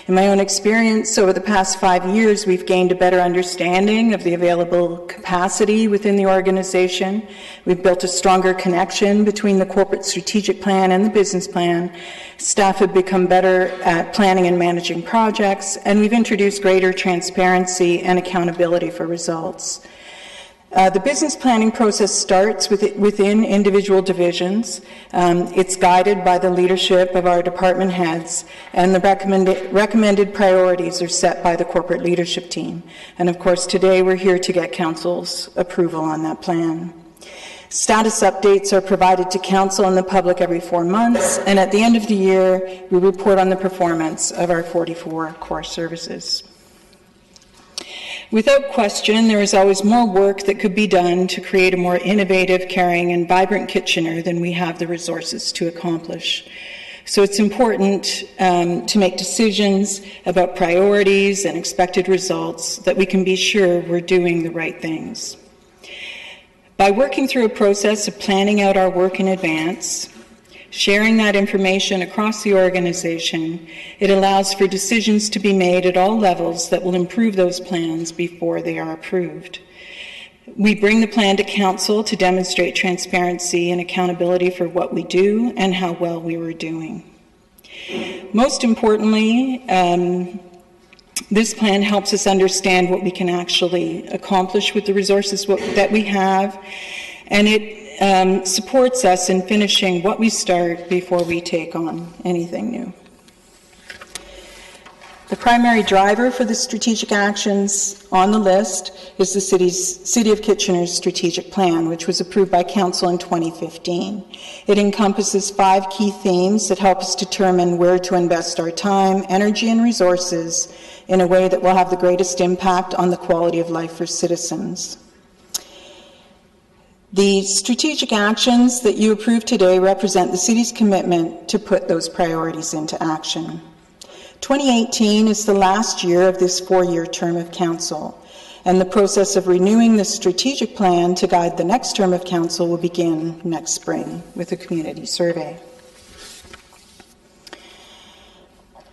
In my own experience, over the past 5 years, we've gained a better understanding of the available capacity within the organization. We've built a stronger connection between the corporate strategic plan and the business plan. Staff have become better at planning and managing projects, and we've introduced greater transparency and accountability for results. The business planning process starts within individual divisions. It's guided by the leadership of our department heads, and the recommended priorities are set by the corporate leadership team. And of course, today we're here to get Council's approval on that plan. Status updates are provided to Council and the public every 4 months, and at the end of the year, we report on the performance of our 44 core services. Without question, there is always more work that could be done to create a more innovative, caring, and vibrant Kitchener than we have the resources to accomplish. So it's important to make decisions about priorities and expected results that we can be sure we're doing the right things. By working through a process of planning out our work in advance, sharing that information across the organization, it allows for decisions to be made at all levels that will improve those plans before they are approved. We bring the plan to Council to demonstrate transparency and accountability for what we do and how well we were doing. Most importantly, this plan helps us understand what we can actually accomplish with the resources that we have, and it supports us in finishing what we start before we take on anything new. The primary driver for the strategic actions on the list is the City of Kitchener's strategic plan, which was approved by Council in 2015. It encompasses 5 key themes that help us determine where to invest our time, energy, and resources in a way that will have the greatest impact on the quality of life for citizens. The strategic actions that you approve today represent the City's commitment to put those priorities into action. 2018 is the last year of this 4-year term of Council, and the process of renewing the strategic plan to guide the next term of Council will begin next spring with a community survey.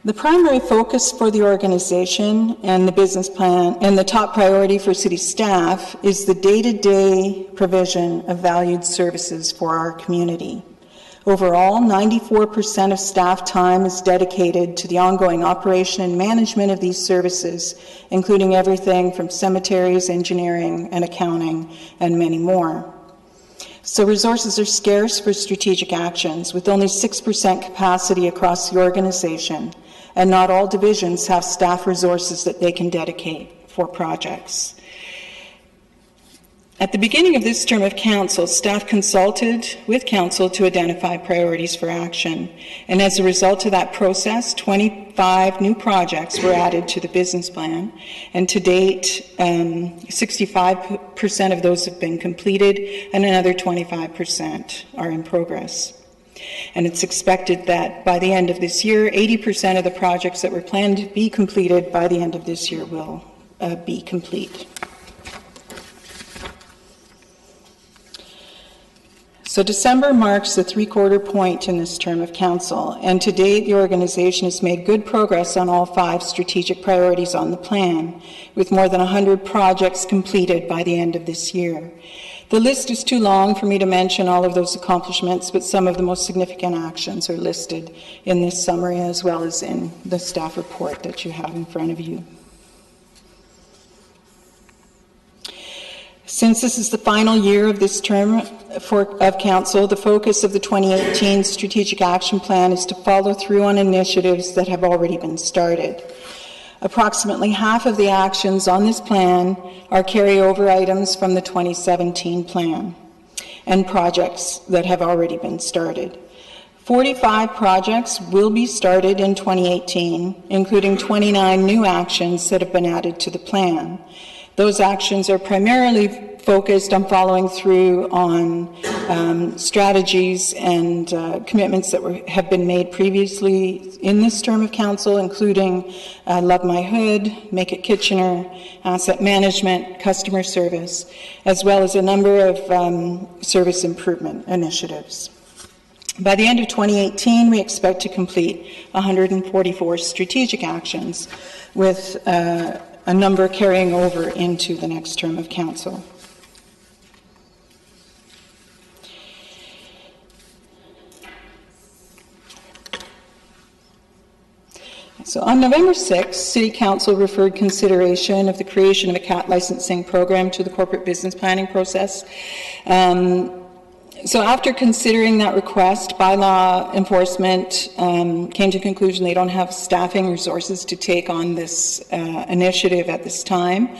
The primary focus for the organization and the business plan and the top priority for City staff is the day-to-day provision of valued services for our community. Overall, 94% of staff time is dedicated to the ongoing operation and management of these services, including everything from cemeteries, engineering, and accounting, and many more. So resources are scarce for strategic actions, with only 6% capacity across the organization, and not all divisions have staff resources that they can dedicate for projects. At the beginning of this term of Council, staff consulted with Council to identify priorities for action, and as a result of that process, 25 new projects were added to the business plan, and to date, 65% of those have been completed, and another 25% are in progress. And it's expected that by the end of this year, 80% of the projects that were planned to be completed by the end of this year will be complete. So December marks the 3/4 point in this term of Council, and to date the organization has made good progress on all 5 strategic priorities on the plan, with more than 100 projects completed by the end of this year. The list is too long for me to mention all of those accomplishments, but some of the most significant actions are listed in this summary as well as in the staff report that you have in front of you. Since this is the final year of this term of Council, the focus of the 2018 Strategic Action Plan is to follow through on initiatives that have already been started. Approximately half of the actions on this plan are carryover items from the 2017 plan and projects that have already been started. 45 projects will be started in 2018, including 29 new actions that have been added to the plan. Those actions are primarily focused on following through on strategies and commitments that have been made previously in this term of council, including Love My Hood, Make It Kitchener, asset management, customer service, as well as a number of service improvement initiatives. By the end of 2018, we expect to complete 144 strategic actions, with a number carrying over into the next term of council. So on November 6th, City Council referred consideration of the creation of a CAT licensing program to the corporate business planning process. So after considering that request, bylaw enforcement came to the conclusion they don't have staffing resources to take on this initiative at this time.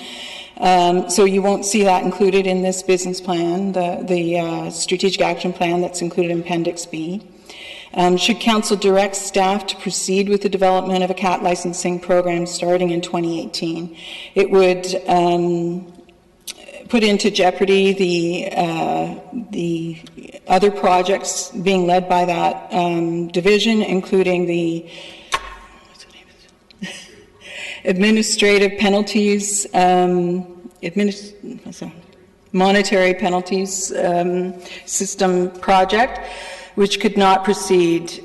So you won't see that included in this business plan, the strategic action plan that's included in Appendix B. Should Council direct staff to proceed with the development of a CAT licensing program starting in 2018, it would put into jeopardy the other projects being led by that division, including the administrative penalties, monetary penalties system project, which could not proceed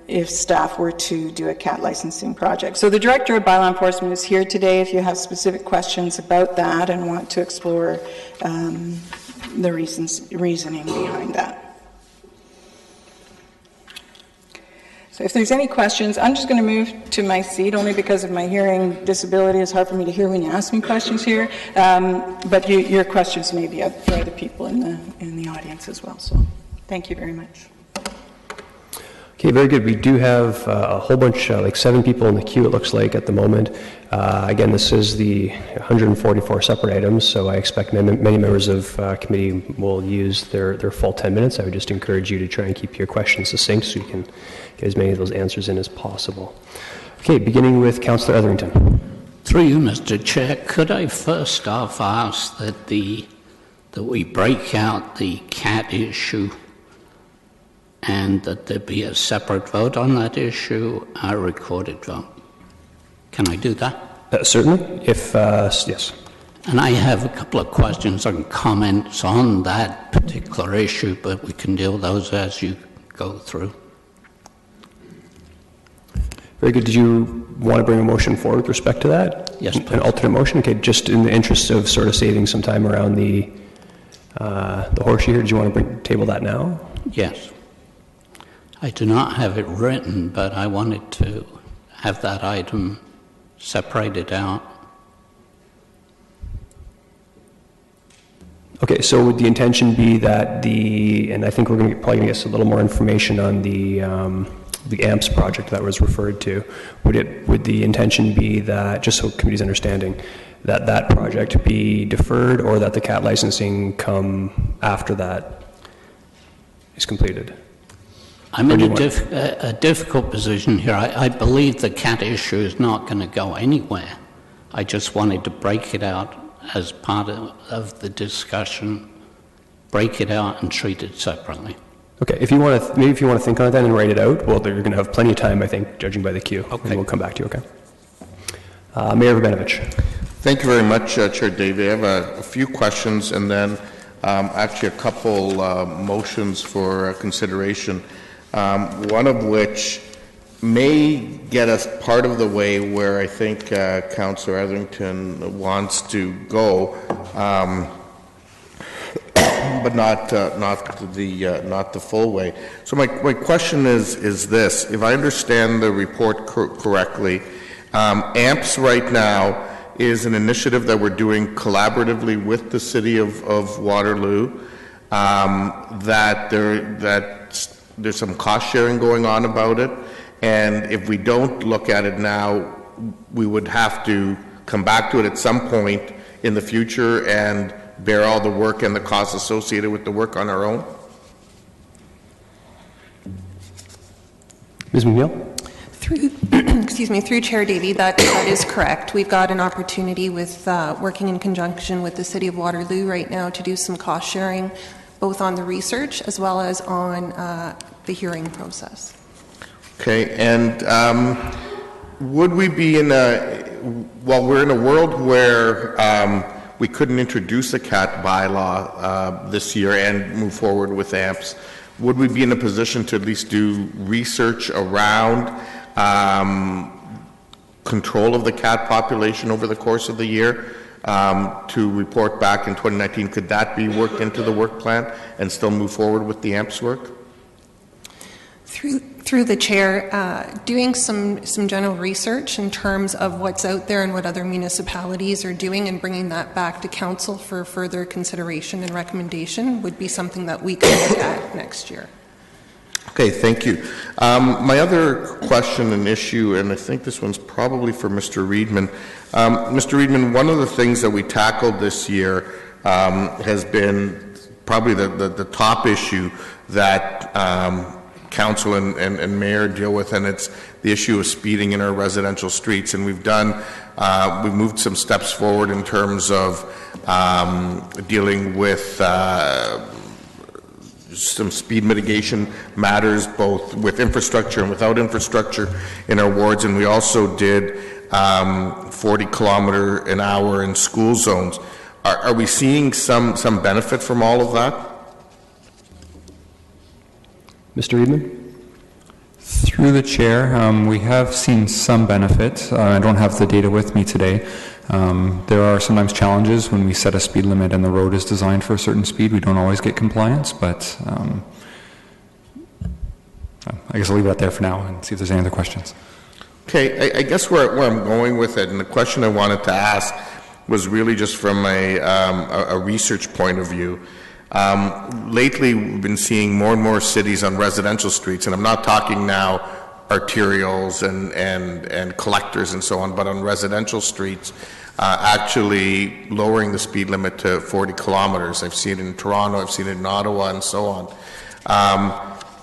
if staff were to do a CAT licensing project. So the Director of Bylaw Enforcement is here today if you have specific questions about that and want to explore the reasoning behind that. So if there's any questions, I'm just going to move to my seat, only because of my hearing disability. It's hard for me to hear when you ask me questions here, but your questions may be up for other people in the audience as well. So thank you very much. Okay, very good. We do have a whole bunch, like 7 people in the queue, it looks like, at the moment. Again, this is the 144 separate items, so I expect many members of committee will use their full 10 minutes. I would just encourage you to try and keep your questions succinct so you can get as many of those answers in as possible. Okay, beginning with Councillor Etherington. Through you, Mr. Chair, could I first off ask that we break out the CAT issue and that there be a separate vote on that issue, a recorded vote? Can I do that? Certainly, if, yes. And I have a couple of questions and comments on that particular issue, but we can deal with those as you go through. Very good. Did you want to bring a motion forward with respect to that? Yes, please. An alternate motion? Okay, just in the interest of sort of saving some time around the horseshoe here, do you want to table that now? Yes. I do not have it written, but I wanted to have that item separated out. Okay, so would the intention be that and I think we're going to probably get a little more information on the AMPS project that was referred to. Would the intention be that, just so committee's understanding, that project be deferred, or that the CAT licensing come after that is completed? I'm in a difficult position here. I believe the CAT issue is not going to go anywhere. I just wanted to break it out as part of the discussion, break it out and treat it separately. Okay, if you want to, maybe if you want to think on it then and write it out, well, you're going to have plenty of time, I think, judging by the queue. Okay. And we'll come back to you, okay? Mayor Rabinovich. Thank you very much, Chair Davey. I have a few questions and then actually a couple motions for consideration. One of which may get us part of the way where I think Councillor Etherington wants to go, but not the full way. So my question is this: if I understand the report correctly, AMPS right now is an initiative that we're doing collaboratively with the city of Waterloo, that there's some cost sharing going on about it, and if we don't look at it now, we would have to come back to it at some point in the future and bear all the work and the costs associated with the work on our own. Ms. McNeil? Through Chair Davey, that is correct. We've got an opportunity with working in conjunction with the City of Waterloo right now to do some cost sharing, both on the research as well as on the hearing process. Okay, and would we be we're in a world where we couldn't introduce a CAT bylaw this year and move forward with AMPS, would we be in a position to at least do research around control of the cat population over the course of the year to report back in 2019? Could that be worked into the work plan and still move forward with the AMPS work? Through the Chair, doing some general research in terms of what's out there and what other municipalities are doing and bringing that back to Council for further consideration and recommendation would be something that we could look at next year. Okay, thank you. My other question and issue, and I think this one's probably for Mr. Reedman. Mr. Reedman, one of the things that we tackled this year has been probably the top issue that Council and Mayor deal with, and it's the issue of speeding in our residential streets. And we've moved some steps forward in terms of dealing with some speed mitigation matters, both with infrastructure and without infrastructure in our wards, and we also did 40 kilometer an hour in school zones. Are we seeing some benefit from all of that? Mr. Reedman? Through the chair, we have seen some benefit. I don't have the data with me today. There are sometimes challenges when we set a speed limit and the road is designed for a certain speed. We don't always get compliance, but I guess I'll leave it out there for now and see if there's any other questions. Okay, I guess where I'm going with it, and the question I wanted to ask was really just from a research point of view. Lately, we've been seeing more and more cities on residential streets, and I'm not talking now arterials and collectors and so on, but on residential streets, actually lowering the speed limit to 40 kilometers. I've seen it in Toronto, I've seen it in Ottawa, and so on.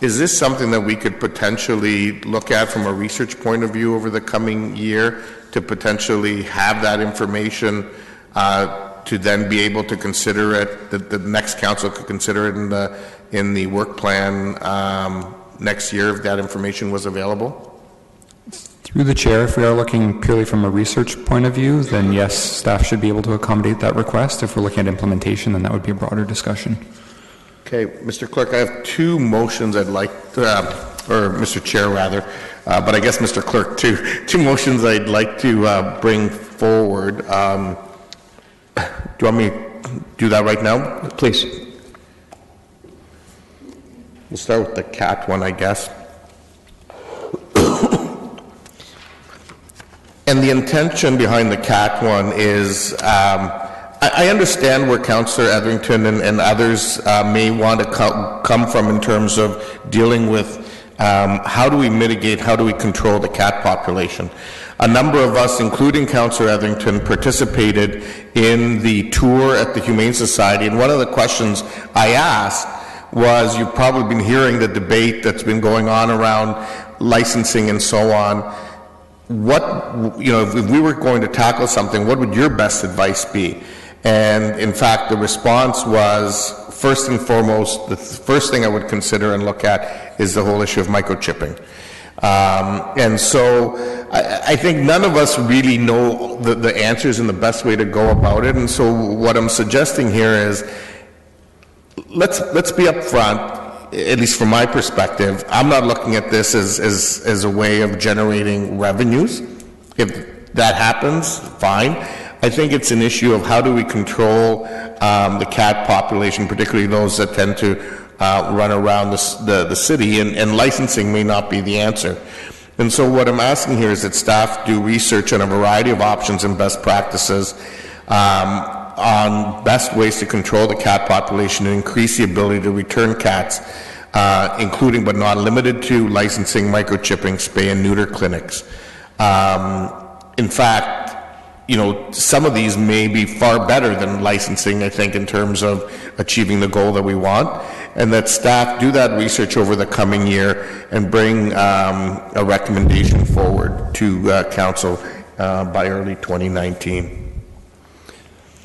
Is this something that we could potentially look at from a research point of view over the coming year to potentially have that information to then be able to consider it, that the next council could consider it in the work plan next year if that information was available? Through the chair, if we are looking purely from a research point of view, then yes, staff should be able to accommodate that request. If we're looking at implementation, then that would be a broader discussion. Okay, Mr. Clerk, I have two motions I'd like to, or Mr. Chair rather, but I guess Mr. Clerk, two motions I'd like to bring forward. Do you want me to do that right now? Please. We'll start with the CAT one, I guess. And the intention behind the CAT one is, I understand where Councillor Etherington and others may want to come from in terms of dealing with how do we mitigate, how do we control the cat population. A number of us, including Councillor Etherington, participated in the tour at the Humane Society, and one of the questions I asked was, you've probably been hearing the debate that's been going on around licensing and so on. What, if we were going to tackle something, what would your best advice be? And in fact, the response was, first and foremost, the first thing I would consider and look at is the whole issue of microchipping. And so I think none of us really know the answers and the best way to go about it. And so what I'm suggesting here is, let's be up front, at least from my perspective. I'm not looking at this as a way of generating revenues. If that happens, fine. I think it's an issue of how do we control the cat population, particularly those that tend to run around the city, and licensing may not be the answer. And so what I'm asking here is that staff do research on a variety of options and best practices on best ways to control the cat population and increase the ability to return cats, including but not limited to licensing, microchipping, spay and neuter clinics. In fact, you know, some of these may be far better than licensing, I think, in terms of achieving the goal that we want, and that staff do that research over the coming year and bring a recommendation forward to council by early 2019.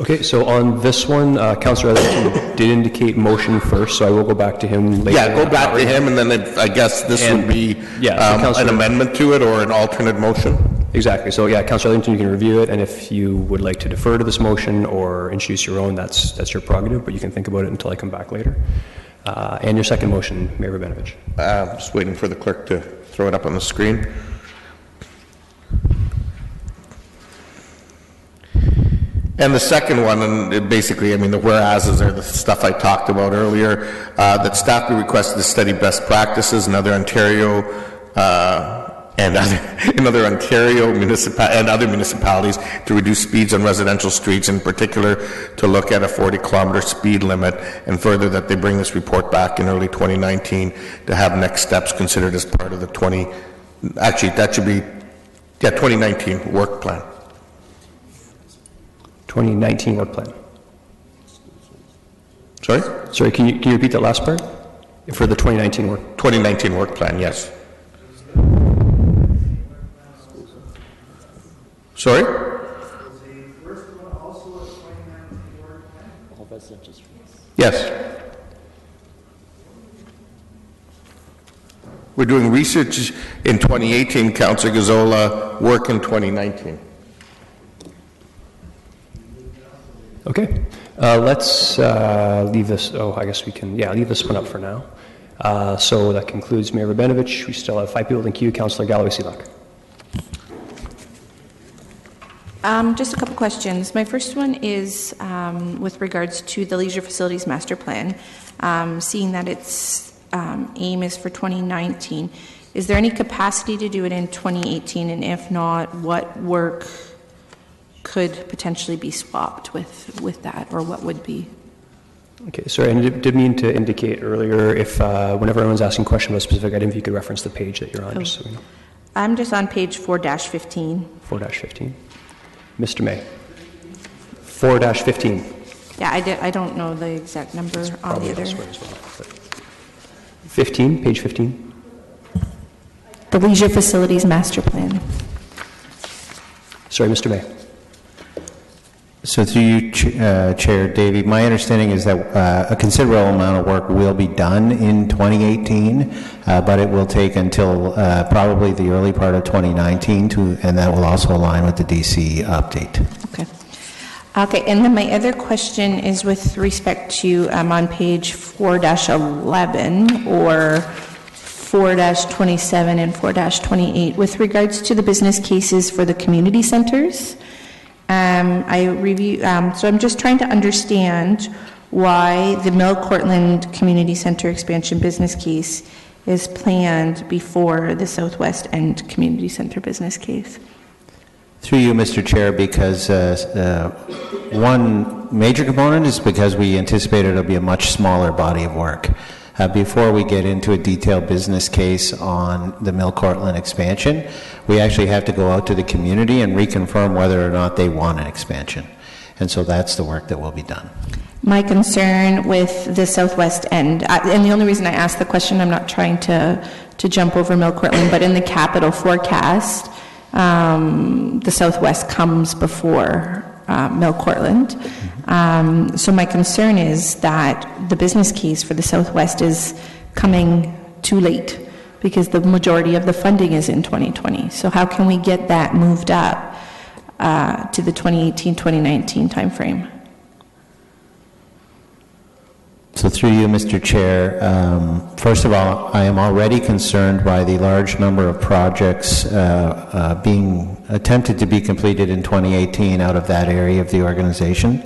Okay, so on this one, Councillor Etherington did indicate motion first, so I will go back to him later. Yeah, go back to him, and then I guess this would be an amendment to it or an alternate motion? Exactly. So yeah, Councillor Etherington, you can review it, and if you would like to defer to this motion or introduce your own, that's your prerogative, but you can think about it until I come back later. And your second motion, Mayor Rabinovich. Just waiting for the clerk to throw it up on the screen. And the second one, and it basically, I mean, the whereases are the stuff I talked about earlier, that staff be requested to study best practices in other Ontario and other municipalities to reduce speeds on residential streets, in particular to look at a 40-kilometer speed limit, and further that they bring this report back in early 2019 to have next steps considered as part of the 2019 work plan. 2019 work plan. Sorry? Sorry, can you repeat that last part? For the 2019 work? 2019 work plan, yes. Sorry? Yes. We're doing research in 2018, Councillor Gazzola, work in 2019. Okay, let's leave this, I guess we can, leave this one up for now. So that concludes Mayor Rabinovich. We still have 5 people in queue. Councillor Galloway-Seelock. Just a couple questions. My first one is with regards to the Leisure Facilities Master Plan. Seeing that its aim is for 2019, is there any capacity to do it in 2018? And if not, what work could potentially be swapped with that, or what would be? Okay, sorry, and I did mean to indicate earlier if whenever everyone's asking a question about a specific item, if you could reference the page that you're on, just so we know. I'm just on page 4-15. 4-15. Mr. May. 4-15. Yeah, I don't know the exact number on the other. As well, 15, page 15. The Leisure Facilities Master Plan. Sorry, Mr. May. So through you, Chair Davey, my understanding is that a considerable amount of work will be done in 2018, but it will take until probably the early part of 2019 and that will also align with the DC update. Okay, and then my other question is with respect to on page 4-11 or 4-27 and 4-28 with regards to the business cases for the community centers. So I'm just trying to understand why the Mill Cortland Community Center expansion business case is planned before the Southwest End Community Center business case. Through you, Mr. Chair, because one major component is because we anticipate it'll be a much smaller body of work. Before we get into a detailed business case on the Mill Cortland expansion, we actually have to go out to the community and reconfirm whether or not they want an expansion. And so that's the work that will be done. My concern with the Southwest End, and the only reason I asked the question, I'm not trying to jump over Mill Cortland, but in the capital forecast, the Southwest comes before Mill Cortland. So my concern is that the business case for the Southwest is coming too late because the majority of the funding is in 2020. So how can we get that moved up to the 2018-2019 timeframe? So through you, Mr. Chair, first of all, I am already concerned by the large number of projects being attempted to be completed in 2018 out of that area of the organization.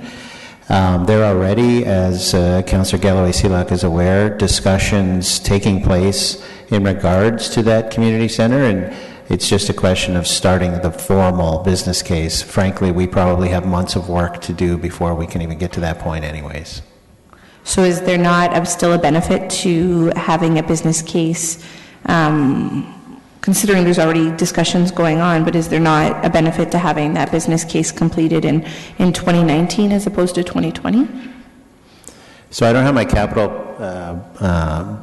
There are already, as Councillor Galloway-Seelock is aware, discussions taking place in regards to that community center, and It's just a question of starting the formal business case. Frankly, we probably have months of work to do before we can even get to that point anyways. So is there not still a benefit to having a business case, considering there's already discussions going on, but is there not a benefit to having that business case completed in 2019 as opposed to 2020? So I don't have my capital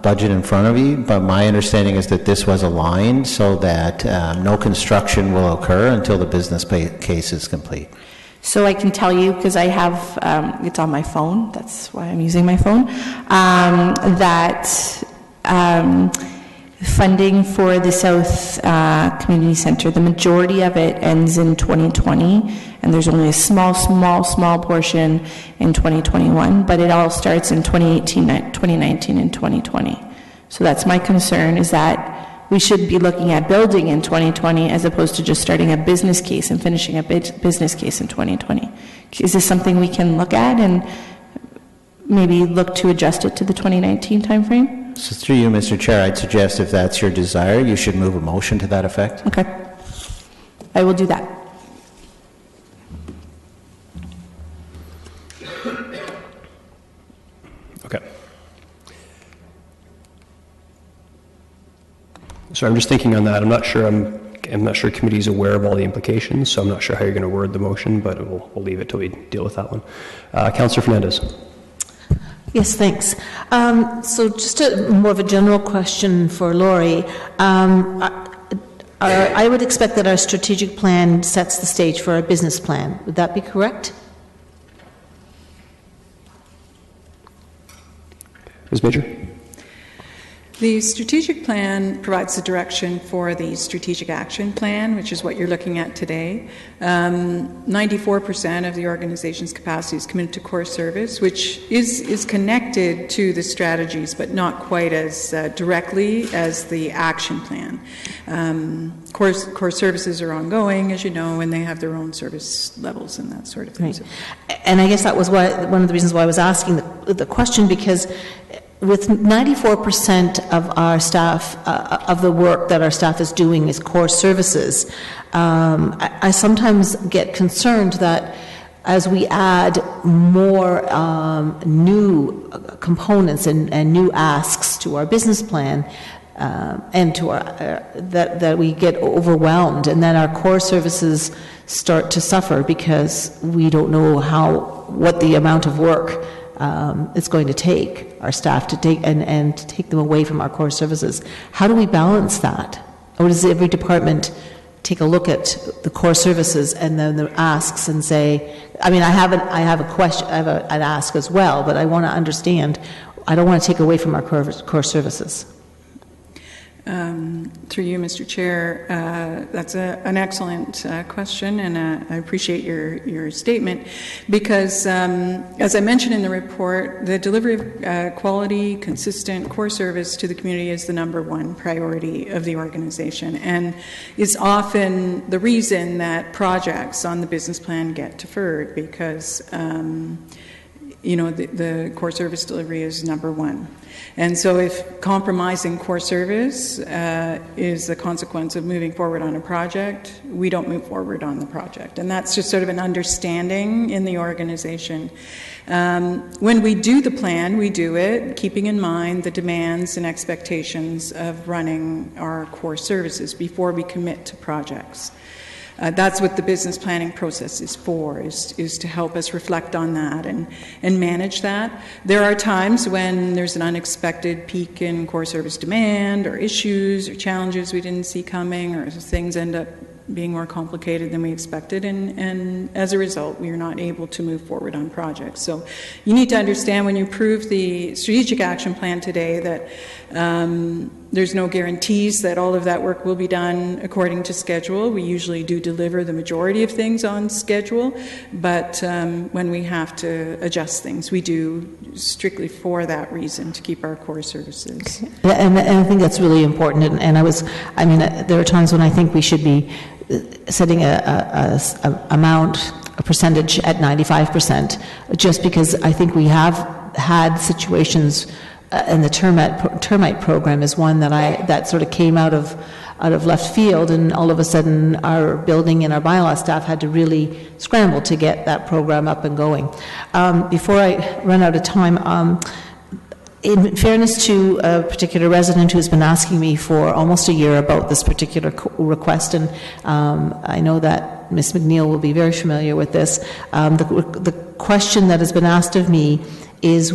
budget in front of you, but my understanding is that this was aligned so that no construction will occur until the business case is complete. So I can tell you, because I have, it's on my phone, that's why I'm using my phone, that funding for the South Community Center, the majority of it ends in 2020, and there's only a small portion in 2021, but it all starts in 2018, 2019, and 2020. So that's my concern, is that we should be looking at building in 2020 as opposed to just starting a business case and finishing a business case in 2020. Is this something we can look at and maybe look to adjust it to the 2019 timeframe? So through you, Mr. Chair, I'd suggest if that's your desire, you should move a motion to that effect. Okay. I will do that. Okay. So I'm just thinking on that. I'm not sure committee is aware of all the implications, so I'm not sure how you're going to word the motion, but we'll leave it till we deal with that one. Councillor Fernandez. Yes, thanks. So just more of a general question for Lori. I would expect that our strategic plan sets the stage for our business plan. Would that be correct? Ms. Major? The strategic plan provides the direction for the strategic action plan, which is what you're looking at today. 94% of the organization's capacity is committed to core service, which is connected to the strategies, but not quite as directly as the action plan. Core services are ongoing, as you know, and they have their own service levels and that sort of thing. Right. And I guess that was one of the reasons why I was asking the question, because with 94% of our staff, of the work that our staff is doing is core services, I sometimes get concerned that as we add more new components and new asks to our business plan, and to our, that we get overwhelmed, and then our core services start to suffer because we don't know what the amount of work it's going to take our staff to take and to take them away from our core services. How do we balance that? Or does every department take a look at the core services and then the asks and say, I mean, I have a question, I have an ask as well, but I want to understand, I don't want to take away from our core services. Through you, Mr. Chair, that's an excellent question, and I appreciate your statement, because as I mentioned in the report, the delivery of quality, consistent core service to the community is the number one priority of the organization, and is often the reason that projects on the business plan get deferred, because the core service delivery is number one. And so if compromising core service is a consequence of moving forward on a project, we don't move forward on the project. And that's just sort of an understanding in the organization. When we do the plan, we do it keeping in mind the demands and expectations of running our core services before we commit to projects. That's what the business planning process is for, is to help us reflect on that and manage that. There are times when there's an unexpected peak in core service demand, or issues or challenges we didn't see coming, or things end up being more complicated than we expected, and as a result, we are not able to move forward on projects. So you need to understand, when you approve the strategic action plan today, that there's no guarantees that all of that work will be done according to schedule. We usually do deliver the majority of things on schedule, but when we have to adjust things, we do strictly for that reason, to keep our core services. And I think that's really important. And there are times when I think we should be setting a percentage at 95%, just because I think we have had situations, and the termite program is one that sort of came out of of left field, and all of a sudden our building and our bylaw staff had to really scramble to get that program up and going. Before I run out of time, in fairness to a particular resident who's been asking me for almost a year about this particular request, and I know that Ms. McNeil will be very familiar with this, the question that has been asked of me is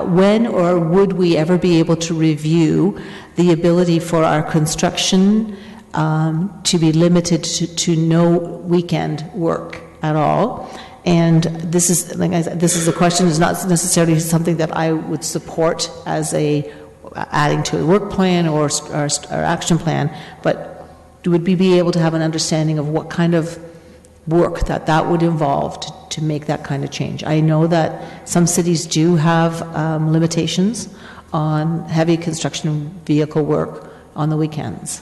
when or would we ever be able to review the ability for our construction to be limited to no weekend work at all? And this is, like I said, this is a question, is not necessarily something that I would support as adding to a work plan or action plan, but would we be able to have an understanding of what kind of work that would involve to make that kind of change? I know that some cities do have limitations on heavy construction vehicle work on the weekends.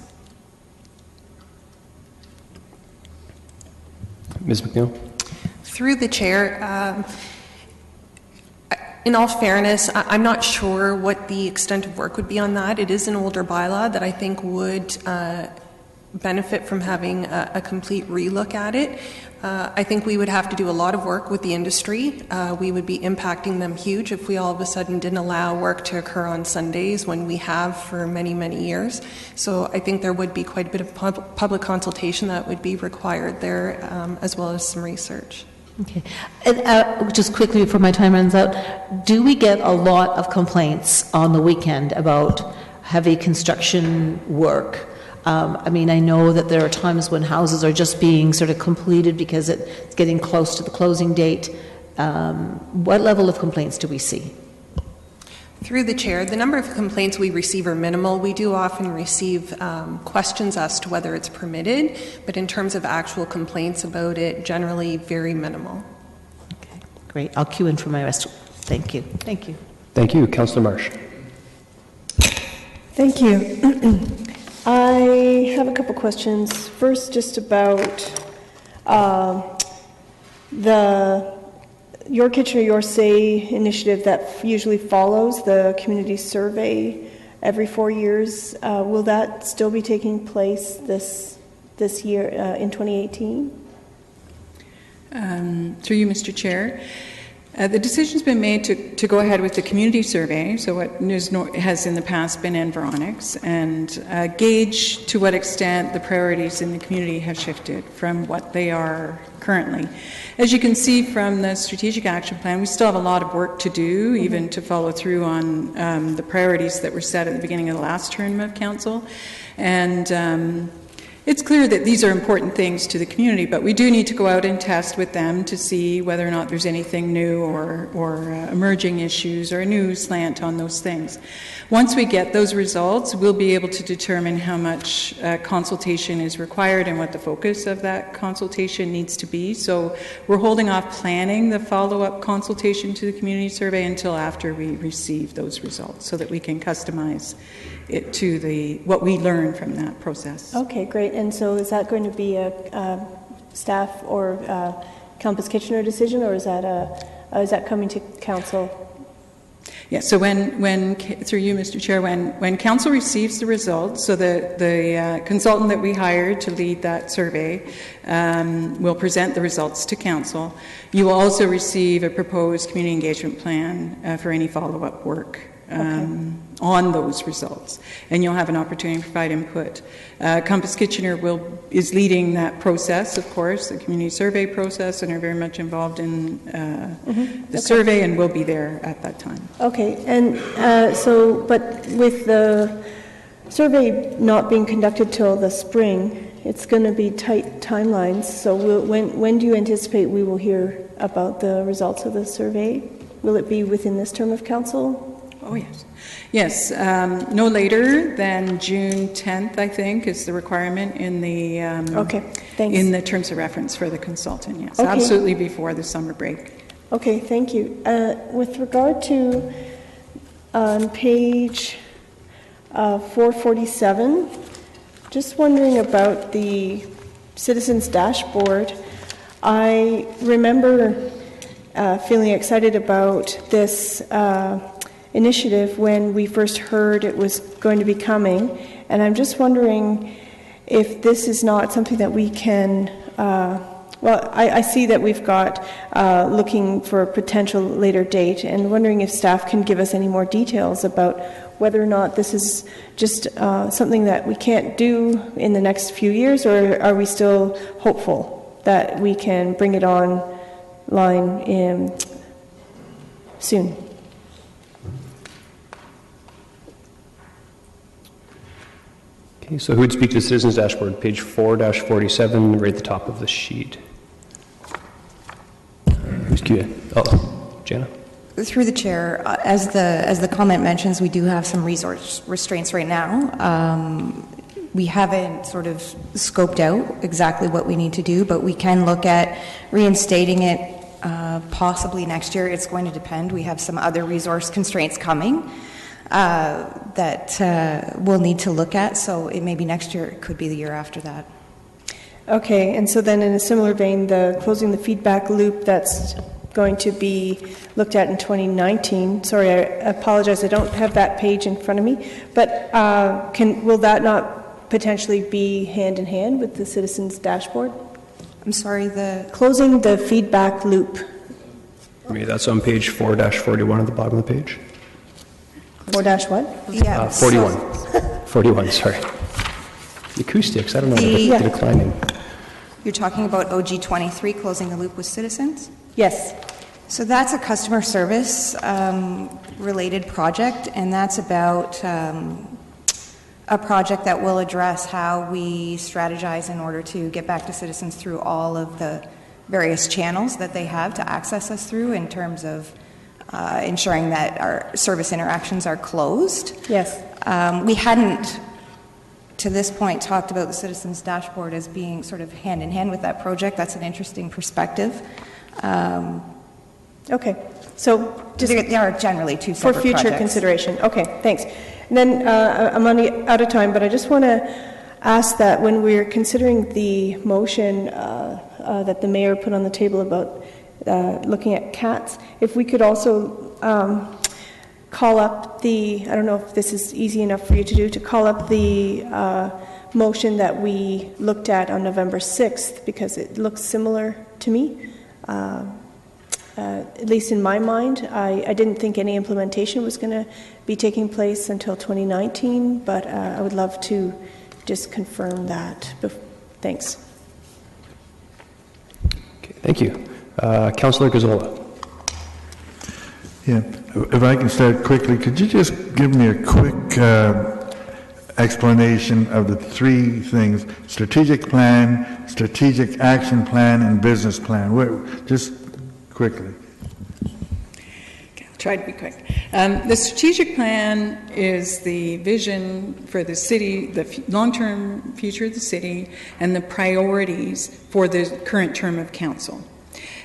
Ms. McNeil? Through the chair, in all fairness, I'm not sure what the extent of work would be on that. It is an older bylaw that I think would benefit from having a complete relook at it. I think we would have to do a lot of work with the industry. We would be impacting them huge if we all of a sudden didn't allow work to occur on Sundays when we have for many, many years. So I think there would be quite a bit of public consultation that would be required there, as well as some research. Okay. And just quickly before my time runs out, do we get a lot of complaints on the weekend about heavy construction work? I mean, I know that there are times when houses are just being sort of completed because it's getting close to the closing date. What level of complaints do we see? Through the chair, the number of complaints we receive are minimal. We do often receive questions as to whether it's permitted, but in terms of actual complaints about it, generally very minimal. Okay, great. I'll queue in for my rest. Thank you. Thank you. Thank you. Councillor Marsh. Thank you. I have a couple questions. First, just about the Your Kitchener, Your Say initiative that usually follows the community survey every 4 years. Will that still be taking place this year in 2018? Through you, Mr. Chair. The decision's been made to go ahead with the community survey, so what has in the past been Environics, and gauge to what extent the priorities in the community have shifted from what they are currently. As you can see from the strategic action plan, we still have a lot of work to do, even to follow through on the priorities that were set at the beginning of the last term of council. And it's clear that these are important things to the community, but we do need to go out and test with them to see whether or not there's anything new or emerging issues or a new slant on those things. Once we get those results, we'll be able to determine how much consultation is required and what the focus of that consultation needs to be. So we're holding off planning the follow-up consultation to the community survey until after we receive those results so that we can customize it to what we learn from that process. Okay, great. And so is that going to be a staff or Compass Kitchener decision, or is that coming to council? Yeah, so when through you, Mr. Chair, when council receives the results, so the consultant that we hired to lead that survey will present the results to council. You will also receive a proposed community engagement plan for any follow-up work on those results, and you'll have an opportunity to provide input. Compass Kitchener is leading that process, of course, the community survey process, and are very much involved in the survey, and will be there at that time. Okay, and but with the survey not being conducted till the spring, it's going to be tight timelines. So when do you anticipate we will hear about the results of the survey? Will it be within this term of council? Oh, yes. Yes, no later than June 10th, I think, is the requirement in the in the terms of reference for the consultant. Yes, okay. Absolutely before the summer break. Okay, thank you. With regard to page 447, just wondering about the citizens dashboard. I remember feeling excited about this initiative when we first heard it was going to be coming, and I'm just wondering if this is not something that we can, well, I see that we've got looking for a potential later date, and wondering if staff can give us any more details about whether or not this is just something that we can't do in the next few years, or are we still hopeful that we can bring it online soon? Okay, so who would speak to the Citizens Dashboard, page 4-47, right at the top of the sheet? Who's queued? Oh, Jana. Through the chair, as the comment mentions, we do have some resource restraints right now. We haven't sort of scoped out exactly what we need to do, but we can look at reinstating it possibly next year. It's going to depend. We have some other resource constraints coming that we'll need to look at, so it may be next year, it could be the year after that. Okay, and so then in a similar vein, the closing the feedback loop that's going to be looked at in 2019. Sorry, I apologize, I don't have that page in front of me, but will that not potentially be hand in hand with the Citizens Dashboard? I'm sorry, closing the feedback loop. Maybe that's on page 4-41 at the bottom of the page. 4- what? Yeah. 41. 41, sorry. The acoustics, I don't know, they're declining. You're talking about OG 23, closing the loop with citizens? Yes. So that's a customer service related project, and that's about a project that will address how we strategize in order to get back to citizens through all of the various channels that they have to access us through in terms of ensuring that our service interactions are closed. Yes. We hadn't, to this point, talked about the Citizens Dashboard as being sort of hand in hand with that project. That's an interesting perspective. Okay, so just they are generally two separate for future projects. consideration. Okay, thanks. And then I'm out of time, but I just want to ask that when we're considering the motion that the mayor put on the table about looking at cats, if we could also call up the, I don't know if this is easy enough for you to do, to call up the motion that we looked at on November 6th, because it looks similar to me. At least in my mind, I didn't think any implementation was going to be taking place until 2019, but I would love to just confirm that. Thanks. Okay, thank you. Councillor Gazzola. Yeah, if I can start quickly, could you just give me a quick explanation of the three things: strategic plan, strategic action plan, and business plan? Just quickly. Okay, I'll try to be quick. The strategic plan is the vision for the city, the long-term future of the city, and the priorities for the current term of council.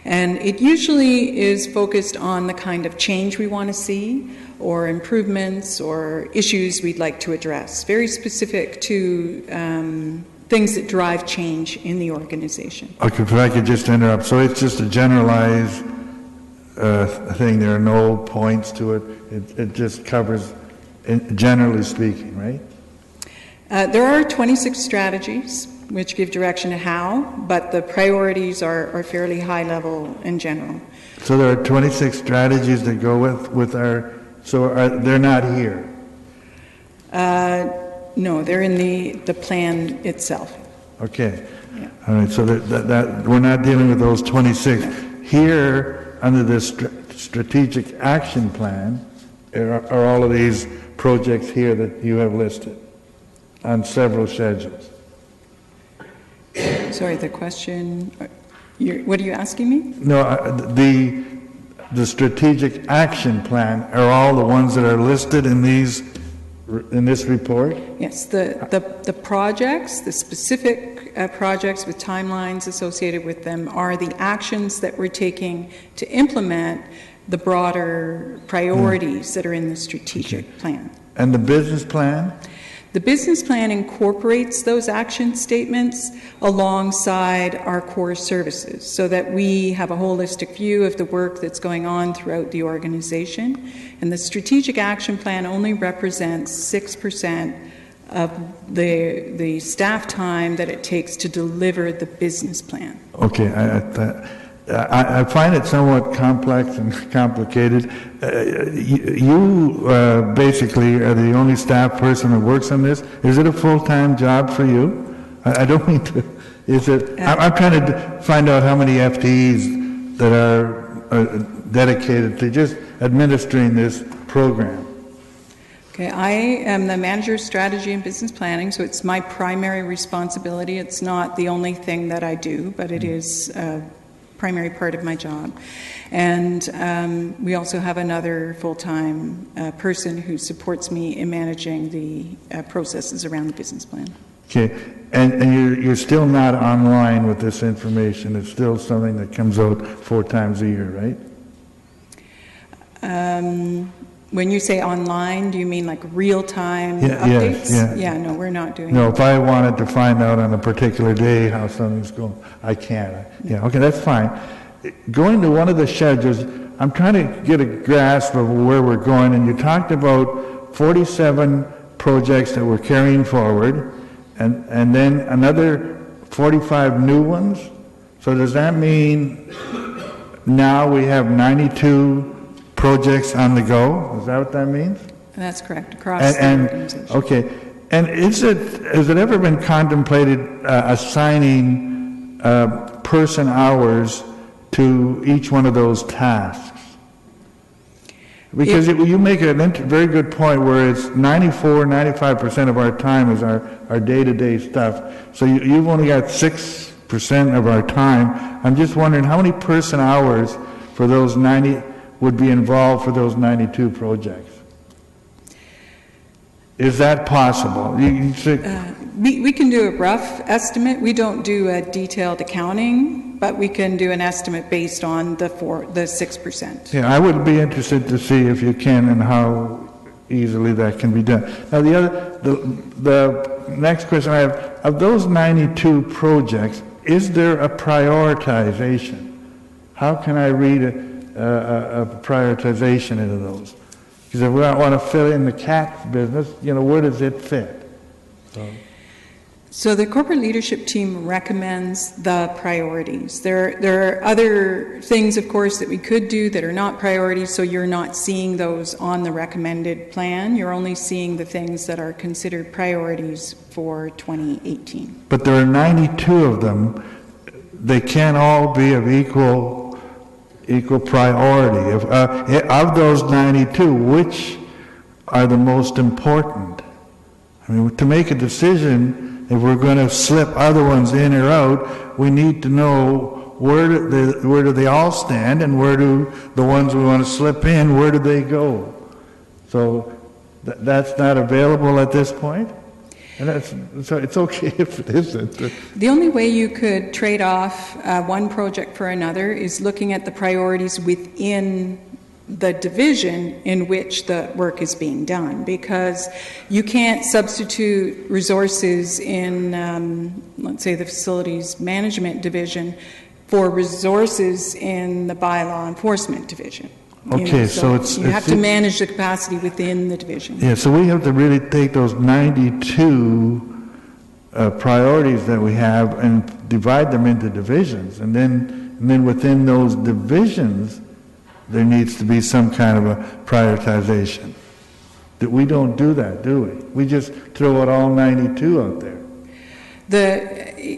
And it usually is focused on the kind of change we want to see, or improvements, or issues we'd like to address, very specific to things that drive change in the organization. Okay, if I could just interrupt. So it's just a generalized thing. There are no points to it. It just covers, generally speaking, right? There are 26 strategies which give direction to how, but the priorities are fairly high level in general. So there are 26 strategies that go with our, they're not here? No, they're in the plan itself. Okay. Yeah. All right, so that we're not dealing with those 26. Here, under this strategic action plan, are all of these projects here that you have listed on several schedules. Sorry, the question, what are you asking me? No, the strategic action plan are all the ones that are listed in this report? Yes, the projects, the specific projects with timelines associated with them are the actions that we're taking to implement the broader priorities that are in the strategic plan. And the business plan? The business plan incorporates those action statements alongside our core services so that we have a holistic view of the work that's going on throughout the organization. And the strategic action plan only represents 6% of the staff time that it takes to deliver the business plan. Okay, I find it somewhat complex and complicated. You basically are the only staff person that works on this. Is it a full-time job for you? I don't mean to. Is it? I'm trying to find out how many FTEs that are dedicated to just administering this program. Okay, I am the manager of strategy and business planning, so it's my primary responsibility. It's not the only thing that I do, but it is a primary part of my job. And we also have another full-time person who supports me in managing the processes around the business plan. Okay, and you're still not online with this information. It's still something that comes out 4 times a year, right? When you say online, do you mean like real-time updates? Yes, yeah, no, we're not doing No, that. if I wanted to find out on a particular day how something's going, I can't. Yeah, okay, that's fine. Going to one of the schedules, I'm trying to get a grasp of where we're going, and you talked about 47 projects that we're carrying forward, and then another 45 new ones. So does that mean now we have 92 projects on the go? Is that what that means? That's correct, across the organization. Okay, and has it ever been contemplated assigning person hours to each one of those tasks? Because you make a very good point where it's 95% of our time is our day-to-day stuff. So you've only got 6% of our time. I'm just wondering how many person hours for those 90 would be involved for those 92 projects. Is that possible? We can do a rough estimate. We don't do a detailed accounting, but we can do an estimate based on the 6%. Yeah, I would be interested to see if you can and how easily that can be done. Now, the next question I have, of those 92 projects, is there a prioritization? How can I read a prioritization into those? Because if we want to fill in the cat business, where does it fit? So the corporate leadership team recommends the priorities. There are other things, of course, that we could do that are not priorities, so you're not seeing those on the recommended plan. You're only seeing the things that are considered priorities for 2018. But there are 92 of them. They can't all be of equal priority. Of those 92, which are the most important? I mean, to make a decision, if we're going to slip other ones in or out, we need to know where do they all stand, and where do the ones we want to slip in, where do they go? So that's not available at this point? And so it's okay if it isn't. The only way you could trade off one project for another is looking at the priorities within the division in which the work is being done, because you can't substitute resources in, let's say, the facilities management division for resources in the bylaw enforcement division. Okay, so you have to manage the capacity within the division. Yeah, so we have to really take those 92 priorities that we have and divide them into divisions, and then within those divisions, there needs to be some kind of a prioritization. That we don't do that, do we? We just throw out all 92 out there.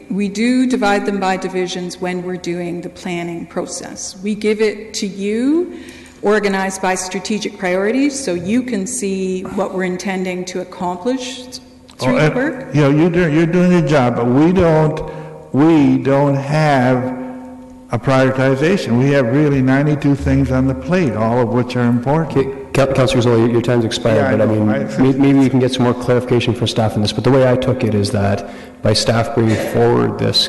We do divide them by divisions when we're doing the planning process. We give it to you, organized by strategic priorities, so you can see what we're intending to accomplish through the work. You're doing your job, but we don't have a prioritization. We have really 92 things on the plate, all of which are important. Okay, Councillor Zola, your time's expired, but maybe we can get some more clarification from staff on this. But the way I took it is that by staff bringing forward this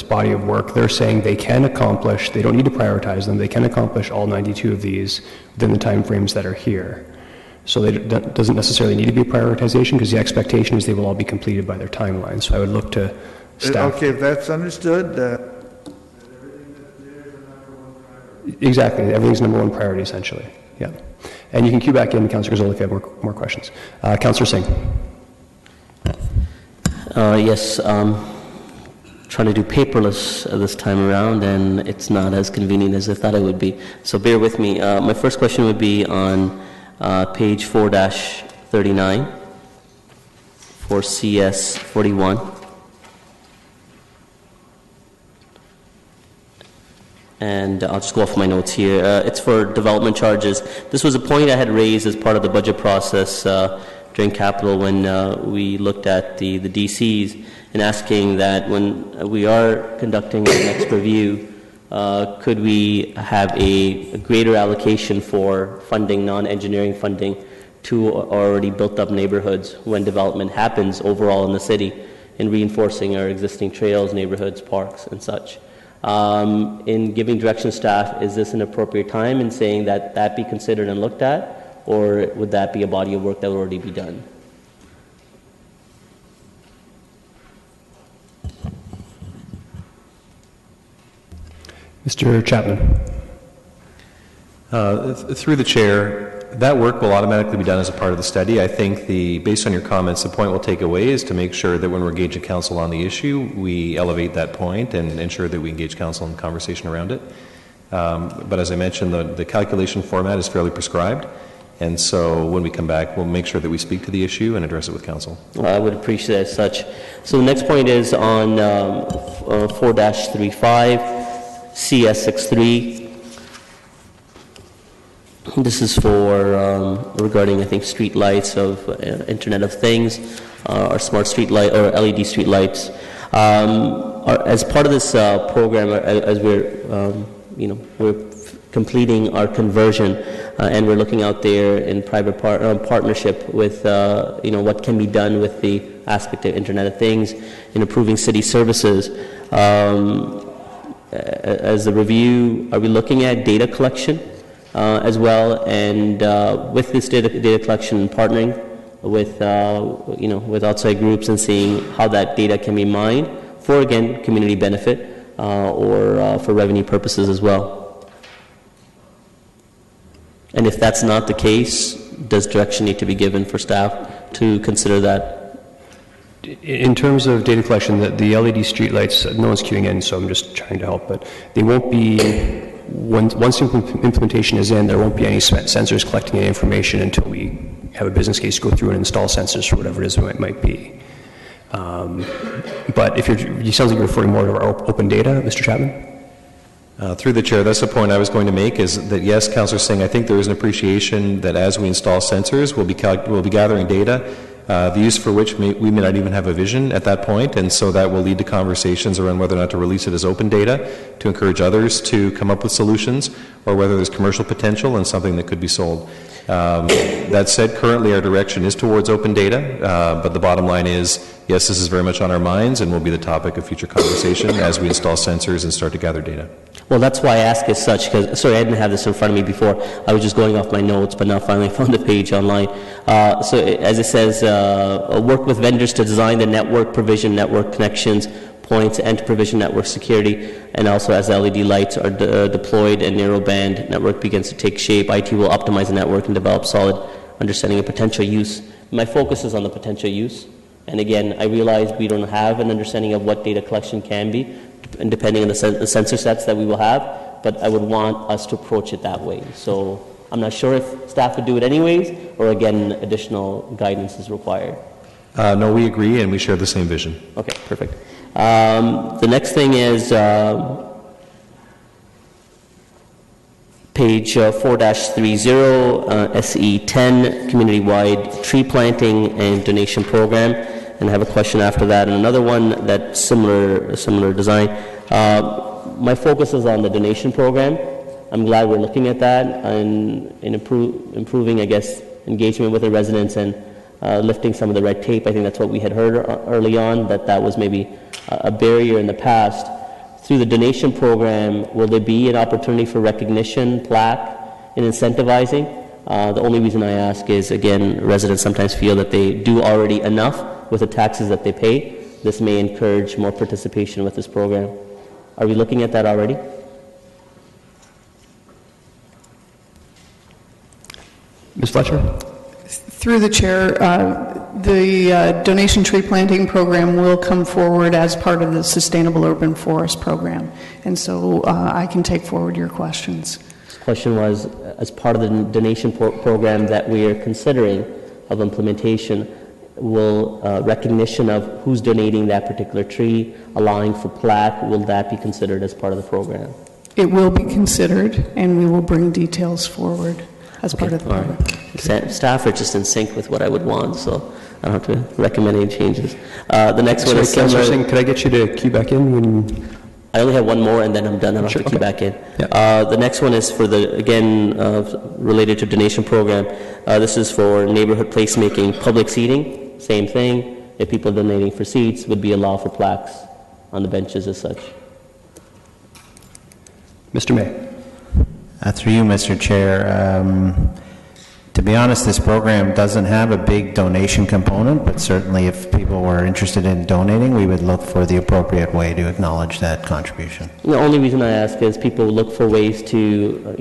body of work, they're saying they can accomplish, they don't need to prioritize them, they can accomplish all 92 of these within the timeframes that are here. So that doesn't necessarily need to be a prioritization because the expectation is they will all be completed by their timeline. So I would look to staff. Okay, if that's understood, Exactly. Everything's number one priority, essentially. Yeah. And you can queue back in, Councillor Gazzola, if you have more questions. Councillor Singh. Yes. Trying to do paperless this time around, and it's not as convenient as I thought it would be. So bear with me. My first question would be on page 4-39 for CS 41. And I'll just go off my notes here. It's for development charges. This was a point I had raised as part of the budget process during capital when we looked at the DCs and asking that when we are conducting the next review, could we have a greater allocation for funding, non-engineering funding, to already built-up neighborhoods when development happens overall in the city, in reinforcing our existing trails, neighborhoods, parks, and such. In giving direction to staff, is this an appropriate time in saying that that be considered and looked at, or would that be a body of work that would already be done? Mr. Chapman. Through the chair, that work will automatically be done as a part of the study. I think based on your comments, the point we'll take away is to make sure that when we're engaging council on the issue, we elevate that point and ensure that we engage council in the conversation around it. But as I mentioned, the calculation format is fairly prescribed. And so when we come back, we'll make sure that we speak to the issue and address it with council. I would appreciate it as such. So the next point is on 4-35, CS63. This is for regarding, I think, street lights of Internet of Things, or smart street light or LED street lights. As part of this program, as we're completing our conversion, and we're looking out there in private partnership with what can be done with the aspect of Internet of Things in improving city services. As the review, are we looking at data collection as well, and with this data collection and partnering with with outside groups and seeing how that data can be mined for, again, community benefit or for revenue purposes as well? And if that's not the case, does direction need to be given for staff to consider that? In terms of data collection, the LED streetlights, no one's queuing in, so I'm just trying to help, but they won't be, once implementation is in, there won't be any sensors collecting any information until we have a business case go through and install sensors for whatever it is it might be. But if you sounds like you're referring more to our open data, Mr. Chapman? Through the chair, that's the point I was going to make, is that yes, Councillor Singh, I think there is an appreciation that as we install sensors, we'll be gathering data, the use for which we may not even have a vision at that point, and so that will lead to conversations around whether or not to release it as open data to encourage others to come up with solutions, or whether there's commercial potential and something that could be sold. That said, currently our direction is towards open data, but the bottom line is, yes, this is very much on our minds and will be the topic of future conversation as we install sensors and start to gather data. Well, that's why I ask as such, because, sorry, I didn't have this in front of me before. I was just going off my notes, but now finally found the page online. So as it says, work with vendors to design the network, provision network connections, points, and to provision network security. And also as LED lights are deployed and narrowband network begins to take shape, IT will optimize the network and develop solid understanding of potential use. My focus is on the potential use. And again, I realize we don't have an understanding of what data collection can be, and depending on the sensor sets that we will have, but I would want us to approach it that way. So I'm not sure if staff would do it anyways, or again, additional guidance is required. No, we agree, and we share the same vision. Okay, perfect. The next thing is page 4-30, SE10, community-wide tree planting and donation program. And I have a question after that, and another one that's similar design. My focus is on the donation program. I'm glad we're looking at that and improving, I guess, engagement with the residents and lifting some of the red tape. I think that's what we had heard early on, that was maybe a barrier in the past. Through the donation program, will there be an opportunity for recognition, plaque, and incentivizing The only reason I ask is, again, residents sometimes feel that they do already enough with the taxes that they pay. This may encourage more participation with this program. Are we looking at that already? Ms. Fletcher? Through the chair, the donation tree planting program will come forward as part of the Sustainable Urban Forest program. And so I can take forward your questions. This question was, as part of the donation program that we are considering of implementation, will recognition of who's donating that particular tree, allowing for plaque, will that be considered as part of the program? It will be considered, and we will bring details forward as part of the program. Right. Staff are just in sync with what I would want, so I don't have to recommend any changes. The next one is Councillor Singh, could I get you to queue back in when... I only have one more and then I'm done. I don't have to queue back in. Yeah. The next one is for the, again, related to donation program. This is for neighborhood placemaking, public seating, same thing. If people are donating for seats, would be allowed for plaques on the benches as such. Mr. May. Through you, Mr. Chair. To be honest, this program doesn't have a big donation component, but certainly if people were interested in donating, we would look for the appropriate way to acknowledge that contribution. The only reason I ask is people look for ways to,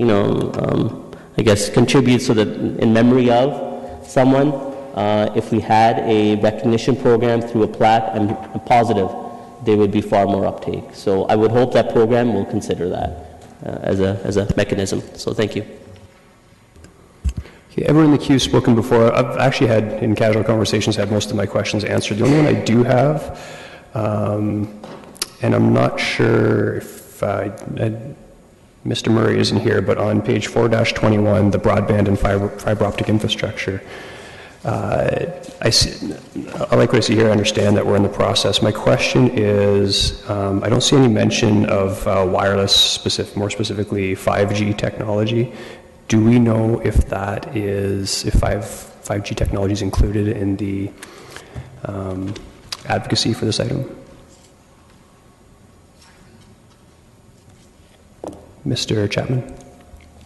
I guess, contribute so that in memory of someone, if we had a recognition program through a plaque, I'm positive there would be far more uptake. So I would hope that program will consider that as a mechanism. So thank you. Okay, everyone in the queue has spoken before. I've actually had, in casual conversations, had most of my questions answered. The only one I do have, and I'm not sure if Mr. Murray isn't here, but on page 4-21, the broadband and fiber optic infrastructure, I like what I see here. I understand that we're in the process. My question is, I don't see any mention of wireless, more specifically 5G technology. Do we know if that is, if 5G technology is included in the advocacy for this item? Mr. Chapman?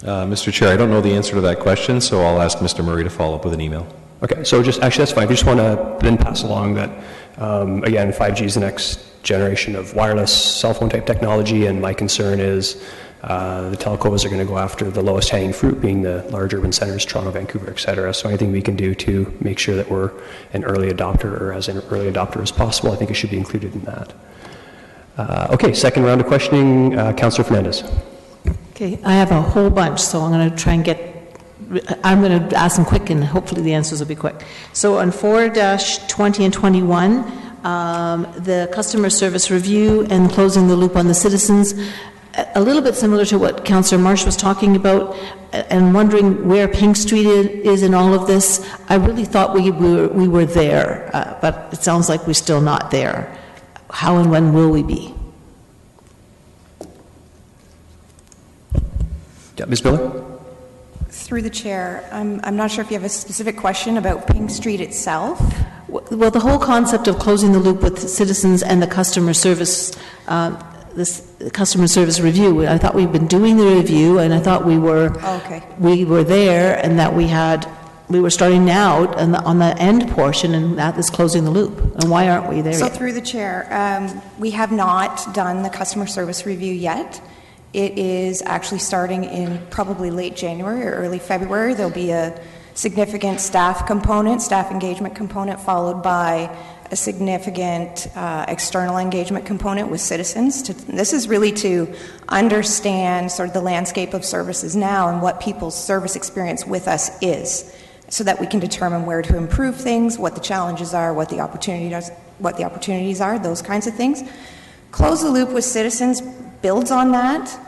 Mr. Chair, I don't know the answer to that question, so I'll ask Mr. Murray to follow up with an email. Okay, so actually that's fine. I just want to then pass along that, again, 5G is the next generation of wireless cell phone type technology, and my concern is the telcos are going to go after the lowest hanging fruit, being the large urban centers, Toronto, Vancouver, et cetera. So anything we can do to make sure that we're an early adopter, or as an early adopter as possible, I think it should be included in that. Okay, second round of questioning, Councillor Fernandez. Okay, I have a whole bunch, so I'm going to try and I'm going to ask them quick, and hopefully the answers will be quick. So on 4-20 and 21, the customer service review and closing the loop on the citizens, a little bit similar to what Councillor Marsh was talking about, and wondering where Pink Street is in all of this. I really thought we were there, but it sounds like we're still not there. How and when will we be? Yeah, Ms. Miller? Through the chair, I'm not sure if you have a specific question about Pink Street itself. Well, the whole concept of closing the loop with citizens and the customer service, this customer service review. I thought we'd been doing the review, and I thought we were there, and that we were starting now on the end portion, and that is closing the loop. And why aren't we there yet? So through the chair, we have not done the customer service review yet. It is actually starting in probably late January or early February. There'll be a significant staff engagement component, followed by a significant external engagement component with citizens. This is really to understand sort of the landscape of services now and what people's service experience with us is, so that we can determine where to improve things, what the challenges are, what the opportunities are, those kinds of things. Close the loop with citizens builds on that.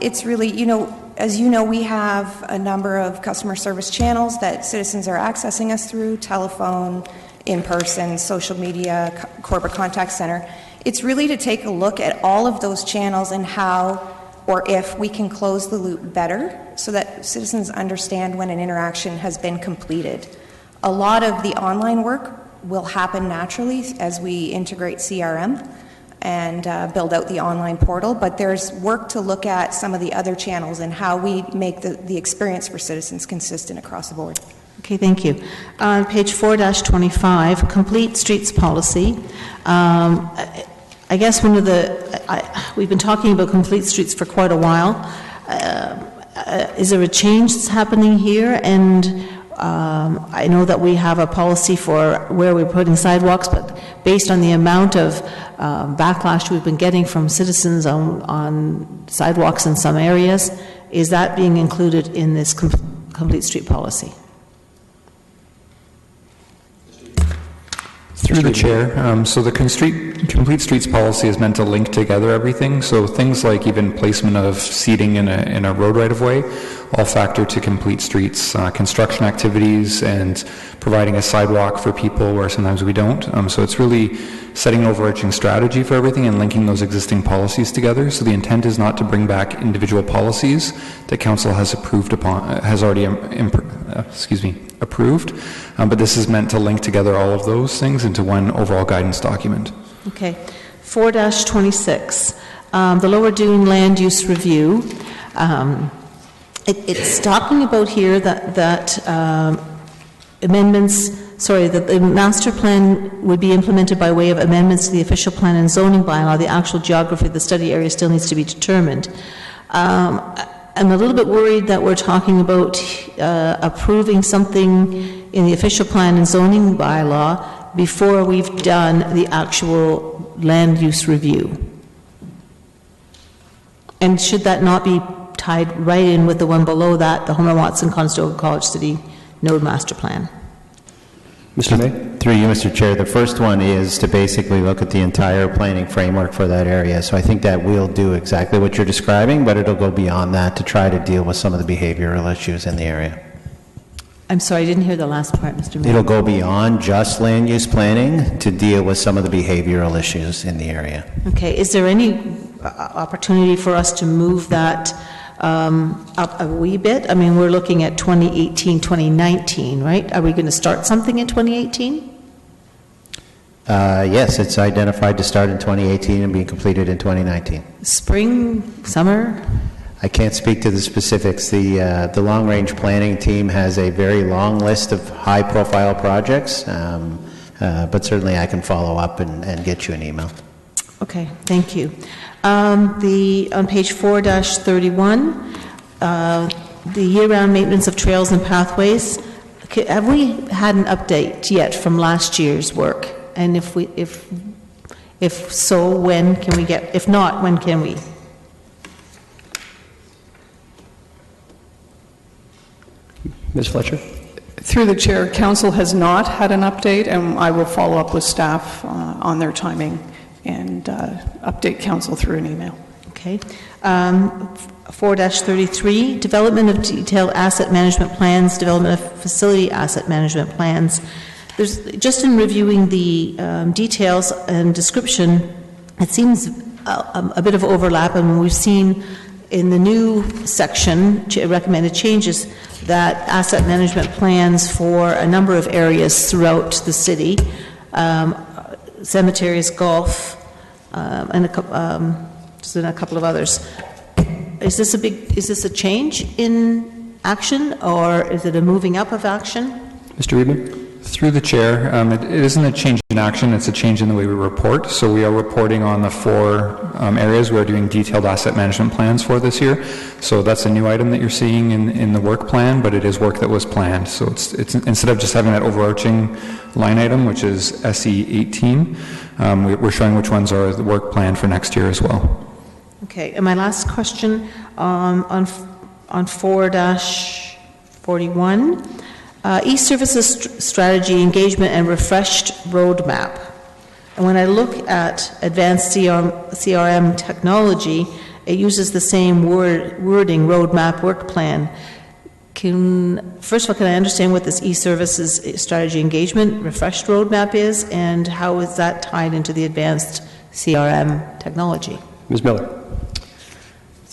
It's really, as you know, we have a number of customer service channels that citizens are accessing us through: telephone, in-person, social media, corporate contact center. It's really to take a look at all of those channels and how or if we can close the loop better so that citizens understand when an interaction has been completed. A lot of the online work will happen naturally as we integrate CRM, and build out the online portal, but there's work to look at some of the other channels and how we make the experience for citizens consistent across the board. Okay, thank you. On page 4-25, complete streets policy. I guess one of we've been talking about complete streets for quite a while. Is there a change that's happening here? And I know that we have a policy for where we're putting sidewalks, but based on the amount of backlash we've been getting from citizens on sidewalks in some areas, is that being included in this complete street policy? Through the chair, so the complete streets policy is meant to link together everything. So things like even placement of seating in a road right of way all factor to complete streets. Construction activities and providing a sidewalk for people where sometimes we don't. So it's really setting an overarching strategy for everything and linking those existing policies together. So the intent is not to bring back individual policies that council has already approved, but this is meant to link together all of those things into one overall guidance document. Okay. 4-26, the Lower Dune Land Use Review. It's talking about here that that the master plan would be implemented by way of amendments to the official plan and zoning bylaw. The actual geography of the study area still needs to be determined. I'm a little bit worried that we're talking about approving something in the official plan and zoning bylaw before we've done the actual land use review. And should that not be tied right in with the one below that, the Homer-Watson Conestoga College City Node Master Plan? Mr. May? Through you, Mr. Chair, the first one is to basically look at the entire planning framework for that area. So I think that will do exactly what you're describing, but it'll go beyond that to try to deal with some of the behavioral issues in the area. I'm sorry, I didn't hear the last part, Mr. Mayor. It'll go beyond just land use planning to deal with some of the behavioral issues in the area. Okay, is there any opportunity for us to move that up a wee bit? I mean, we're looking at 2018, 2019, right? Are we going to start something in 2018? Yes, it's identified to start in 2018 and be completed in 2019. Spring, summer? I can't speak to the specifics. The long-range planning team has a very long list of high-profile projects, but certainly I can follow up and get you an email. Okay, thank you. On page 4-31, the year-round maintenance of trails and pathways. Have we had an update yet from last year's work? And if so, when can we get? If not, when can we? Ms. Fletcher? Through the chair, council has not had an update, and I will follow up with staff on their timing and update council through an email. Okay. 4-33, development of detailed asset management plans, development of facility asset management plans. There's, just in reviewing the details and description, it seems a bit of overlap, and we've seen in the new section, recommended changes, that asset management plans for a number of areas throughout the city, cemeteries, golf, and a couple of others. Is this a change in action, or is it a moving up of action? Mr. Riedman? Through the chair, it isn't a change in action, it's a change in the way we report. So we are reporting on the 4 areas we are doing detailed asset management plans for this year. So that's a new item that you're seeing in the work plan, but it is work that was planned. So it's instead of just having that overarching line item, which is SE 18, we're showing which ones are the work plan for next year as well. Okay, and my last question on 4-41. E-services strategy, engagement, and refreshed roadmap. And when I look at advanced CRM technology, it uses the same wording, roadmap, work plan. First of all, can I understand what this e-services strategy, engagement, refreshed roadmap is, and how is that tied into the advanced CRM technology? Ms. Miller.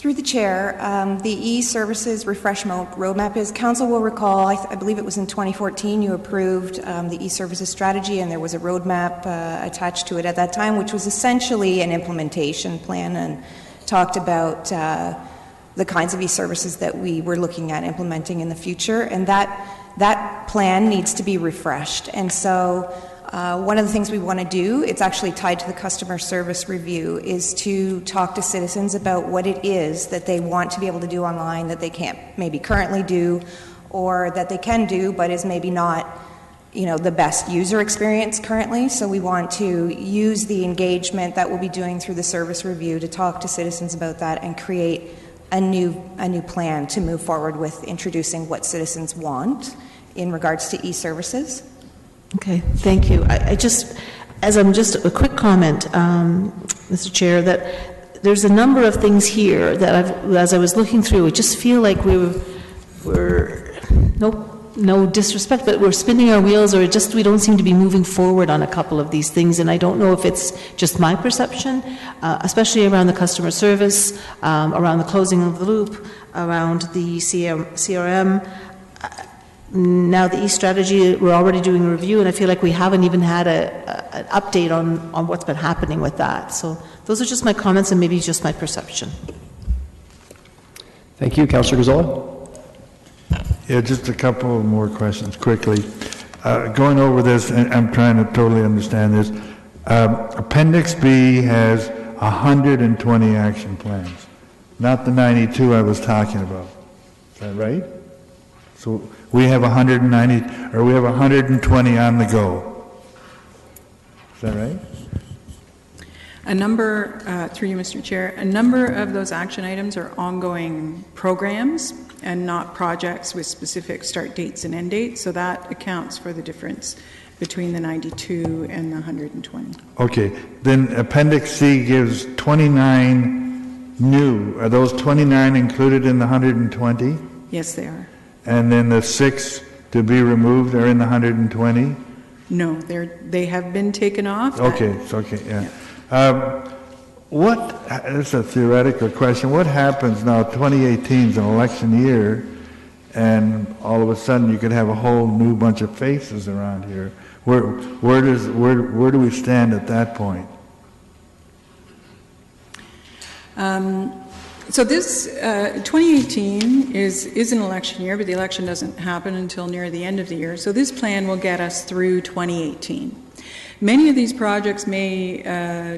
Through the chair, the e-services refreshment roadmap is, council will recall, I believe it was in 2014, you approved the e-services strategy, and there was a roadmap attached to it at that time, which was essentially an implementation plan and talked about the kinds of e-services that we were looking at implementing in the future, and that plan needs to be refreshed. And so one of the things we want to do, it's actually tied to the customer service review, is to talk to citizens about what it is that they want to be able to do online that they can't maybe currently do, or that they can do but is maybe not, you know, the best user experience currently. So we want to use the engagement that we'll be doing through the service review to talk to citizens about that and create a new plan to move forward with introducing what citizens want in regards to e-services. Okay, thank you. I just, a quick comment, Mr. Chair, that there's a number of things here that as I was looking through, it just feel like we're no disrespect, but we're spinning our wheels, or we don't seem to be moving forward on a couple of these things, and I don't know if it's just my perception, especially around the customer service, around the closing of the loop, around the CRM. Now the e-strategy, we're already doing a review, and I feel like we haven't even had an update on what's been happening with that. So those are just my comments and maybe just my perception. Thank you. Councillor Gazzola? Yeah, just a couple more questions quickly. Going over this, and I'm trying to totally understand this. Appendix B has 120 action plans, not the 92 I was talking about. Is that right? So we have 190, or we have 120 on the go. Is that right? A number, through you, Mr. Chair, a number of those action items are ongoing programs and not projects with specific start dates and end dates, so that accounts for the difference between the 92 and the 120. Okay, then Appendix C gives 29 new. Are those 29 included in the 120? Yes, they are. And then the 6 to be removed are in the 120? No, they have been taken off. Okay, it's okay, yeah. This is a theoretical question. What happens now, 2018 is an election year, and all of a sudden you could have a whole new bunch of faces around here. Where do we stand at that point? So this 2018 is an election year, but the election doesn't happen until near the end of the year. So this plan will get us through 2018. Many of these projects may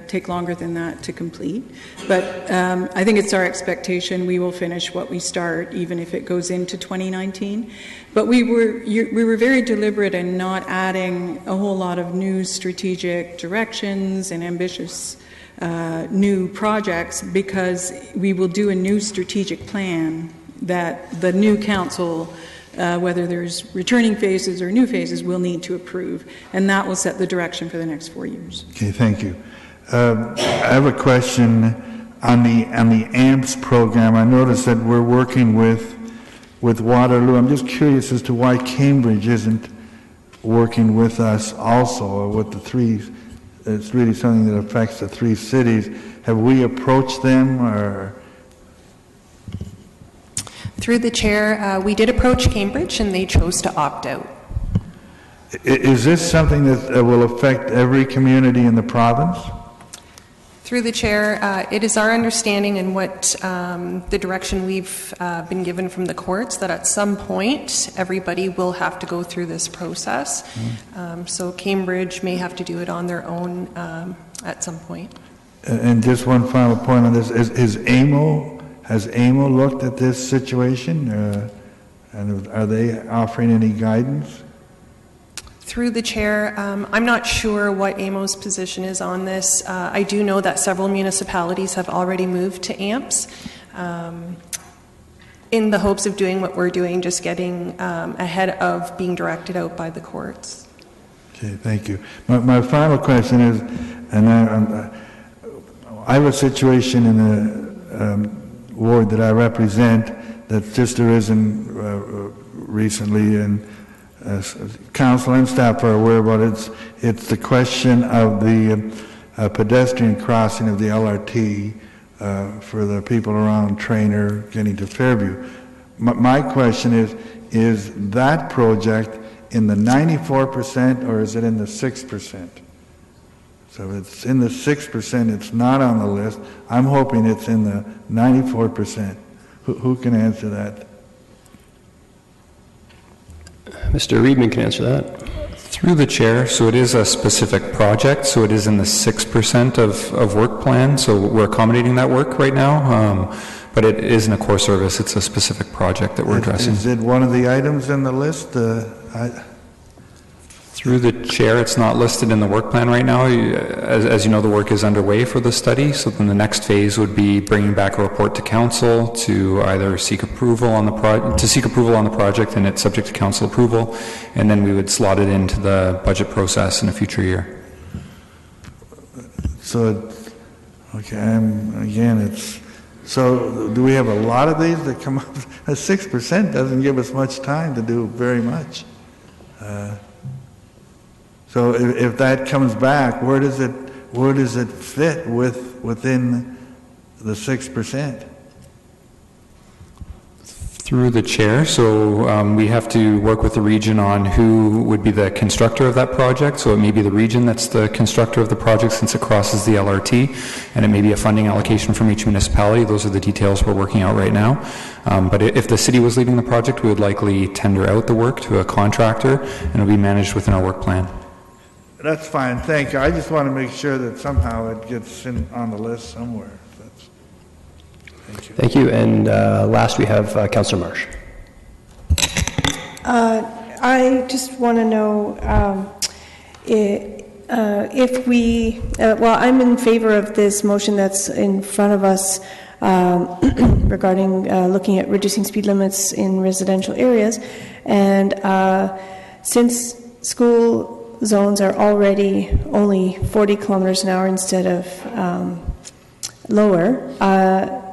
take longer than that to complete, but I think it's our expectation we will finish what we start, even if it goes into 2019. But we were very deliberate in not adding a whole lot of new strategic directions and ambitious new projects, because we will do a new strategic plan that the new council, whether there's returning phases or new phases, will need to approve, and that will set the direction for the next 4 years. Okay, thank you. I have a question on the AMPS program. I noticed that we're working with Waterloo. I'm just curious as to why Cambridge isn't working with us also, or with the three. It's really something that affects the 3 cities. Have we approached them, or? Through the chair, we did approach Cambridge, and they chose to opt out. Is this something that will affect every community in the province? Through the chair, it is our understanding and what the direction we've been given from the courts, that at some point everybody will have to go through this process. So Cambridge may have to do it on their own at some point. And just one final point on this: has AMO looked at this situation, and are they offering any guidance? Through the chair, I'm not sure what AMO's position is on this. I do know that several municipalities have already moved to AMPS in the hopes of doing what we're doing, just getting ahead of being directed out by the courts. Okay, thank you. My final question is, and I have a situation in the ward that I represent that's just arisen recently, and council and staff are aware about it. It's the question of the pedestrian crossing of the LRT for the people around Trainer getting to Fairview. My question is that project in the 94% or is it in the 6%? So if it's in the 6%, it's not on the list. I'm hoping it's in the 94%. Who can answer that? Mr. Reedman can answer that. Through the chair, so it is a specific project, so it is in the 6% of work plan, so we're accommodating that work right now, but it isn't a core service, it's a specific project that we're addressing. Is it one of the items in the list? Through the chair, it's not listed in the work plan right now. As you know, the work is underway for the study, so then the next phase would be bringing back a report to council to either seek approval on the project, and it's subject to council approval, and then we would slot it into the budget process in a future year. So, okay, so do we have a lot of these that come up? 6% doesn't give us much time to do very much. So if that comes back, where does it fit within the 6%? Through the chair, so we have to work with the region on who would be the constructor of that project. So it may be the region that's the constructor of the project since it crosses the LRT, and it may be a funding allocation from each municipality. Those are the details we're working out right now. But if the city was leading the project, we would likely tender out the work to a contractor, and it will be managed within our work plan. That's fine, thank you. I just want to make sure that somehow it gets on the list somewhere. Thank you. Thank you. And last we have Councillor Marsh. I just want to know if we, I'm in favor of this motion that's in front of us regarding looking at reducing speed limits in residential areas. And since school zones are already only 40 kilometers an hour instead of lower,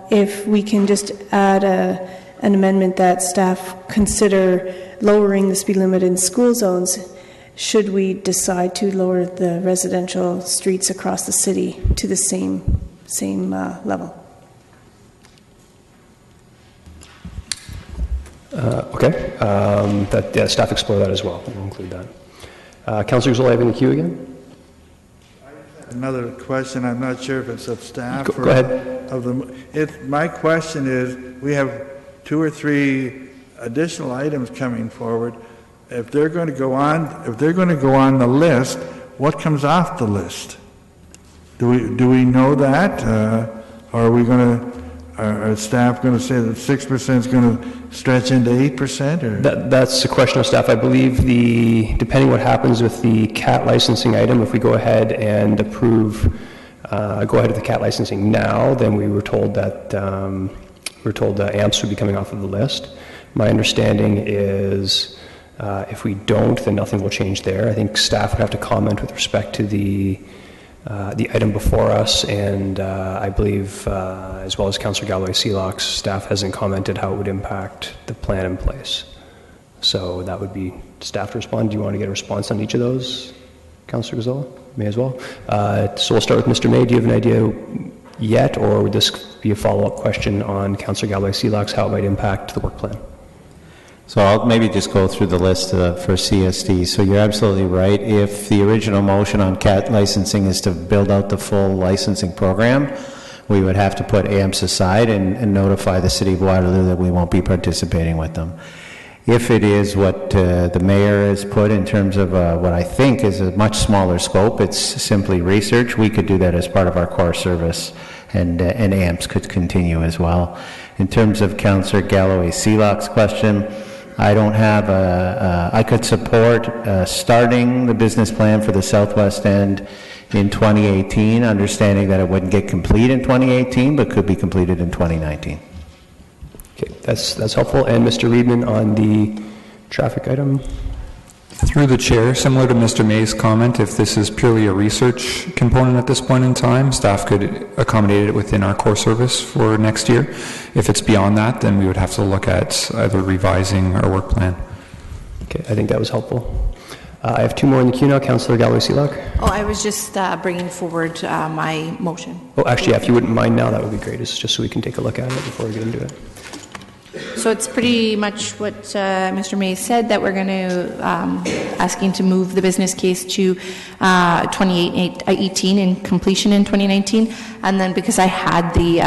if we can just add an amendment that staff consider lowering the speed limit in school zones should we decide to lower the residential streets across the city to the same level. Okay, staff explore that as well. We'll include that. Councillor Gazzola, have in the queue again? Another question, I'm not sure if it's of staff Go ahead. My question is, we have 2 or 3 additional items coming forward. If they're going to go on the list, what comes off the list? Do we know that? Are staff going to say that 6% is going to stretch into 8%? Or? That's a question of staff. I believe depending what happens with the CAT licensing item, if we go ahead and approve, go ahead with the CAT licensing now, then we were told that AMPS would be coming off of the list. My understanding is if we don't, then nothing will change there. I think staff would have to comment with respect to the item before us, and I believe, as well as Councillor Galloway-Seelock's staff hasn't commented how it would impact the plan in place. So that would be staff to respond. Do you want to get a response on each of those, Councillor Gazzola? May as well. So we'll start with Mr. May. Do you have an idea yet, or would this be a follow-up question on Councillor Galloway-Seelock's, how it might impact the work plan? So I'll maybe just go through the list for CSD. So you're absolutely right. If the original motion on CAT licensing is to build out the full licensing program, we would have to put AMPS aside and notify the City of Waterloo that we won't be participating with them. If it is what the mayor has put in terms of what I think is a much smaller scope, it's simply research, we could do that as part of our core service, and AMPS could continue as well. In terms of Councillor Galloway-Seelock's question, I don't have I could support starting the business plan for the Southwest End in 2018, understanding that it wouldn't get complete in 2018, but could be completed in 2019. Okay, that's helpful. And Mr. Reedman on the traffic item? Through the chair, similar to Mr. May's comment, if this is purely a research component at this point in time, staff could accommodate it within our core service for next year. If it's beyond that, then we would have to look at either revising our work plan. Okay, I think that was helpful. I have two more in the queue now. Councillor Galway-Seelock. Oh, I was just bringing forward my motion. Oh, actually, yeah, if you wouldn't mind now, that would be great. It's just so we can take a look at it before we get into it. So it's pretty much what Mr. May said, that we're going to asking to move the business case to 2018 and completion in 2019. And then because I had the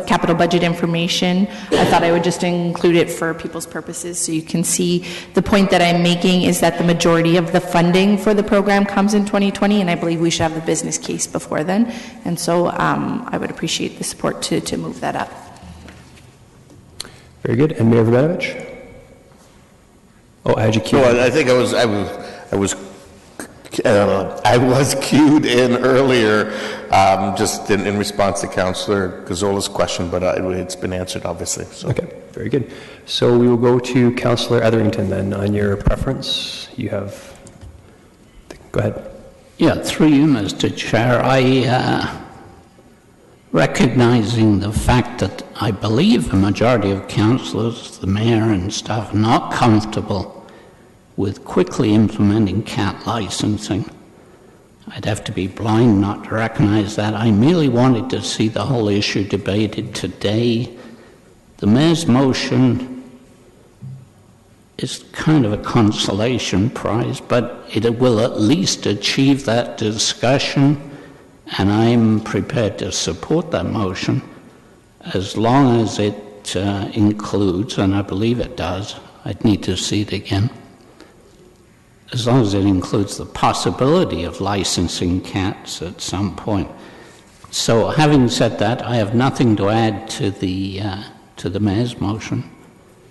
capital budget information, I thought I would just include it for people's purposes, so you can see the point that I'm making is that the majority of the funding for the program comes in 2020, and I believe we should have the business case before then. And so I would appreciate the support to move that up. Very good. And Mayor Vrbetovich? Oh, I had you queued. No, I think I was queued in earlier, just in response to Councillor Gazzola's question, but it's been answered, obviously. So. Okay, very good. So we will go to Councillor Etherington then on your preference. You have, go ahead. Yeah, through you, Mr. Chair, recognizing the fact that I believe a majority of councillors, the mayor and staff, are not comfortable with quickly implementing cat licensing. I'd have to be blind not to recognize that. I merely wanted to see the whole issue debated today. The mayor's motion is kind of a consolation prize, but it will at least achieve that discussion. And I'm prepared to support that motion as long as it includes, and I believe it does, I'd need to see it again, as long as it includes the possibility of licensing cats at some point. So having said that, I have nothing to add to the mayor's motion,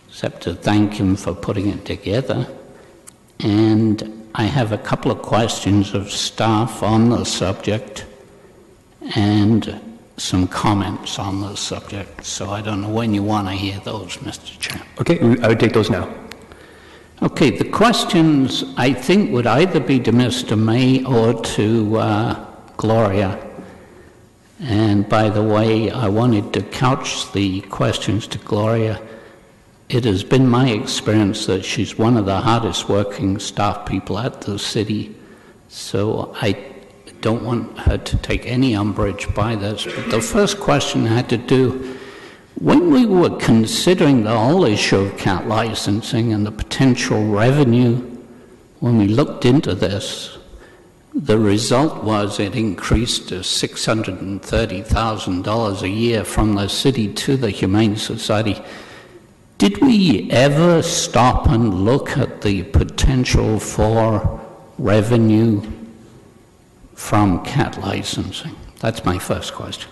except to thank him for putting it together. And I have a couple of questions of staff on the subject and some comments on the subject. So I don't know when you want to hear those, Mr. Chair. Okay, I would take those now. Okay, the questions I think would either be to Mr. May or to Gloria. And by the way, I wanted to couch the questions to Gloria. It has been my experience that she's one of the hardest working staff people at the city. So I don't want her to take any umbrage by this, but the first question had to do, when we were considering the whole issue of cat licensing and the potential revenue, when we looked into this, the result was it increased to $630,000 a year from the city to the Humane Society. Did we ever stop and look at the potential for revenue from cat licensing? That's my first question.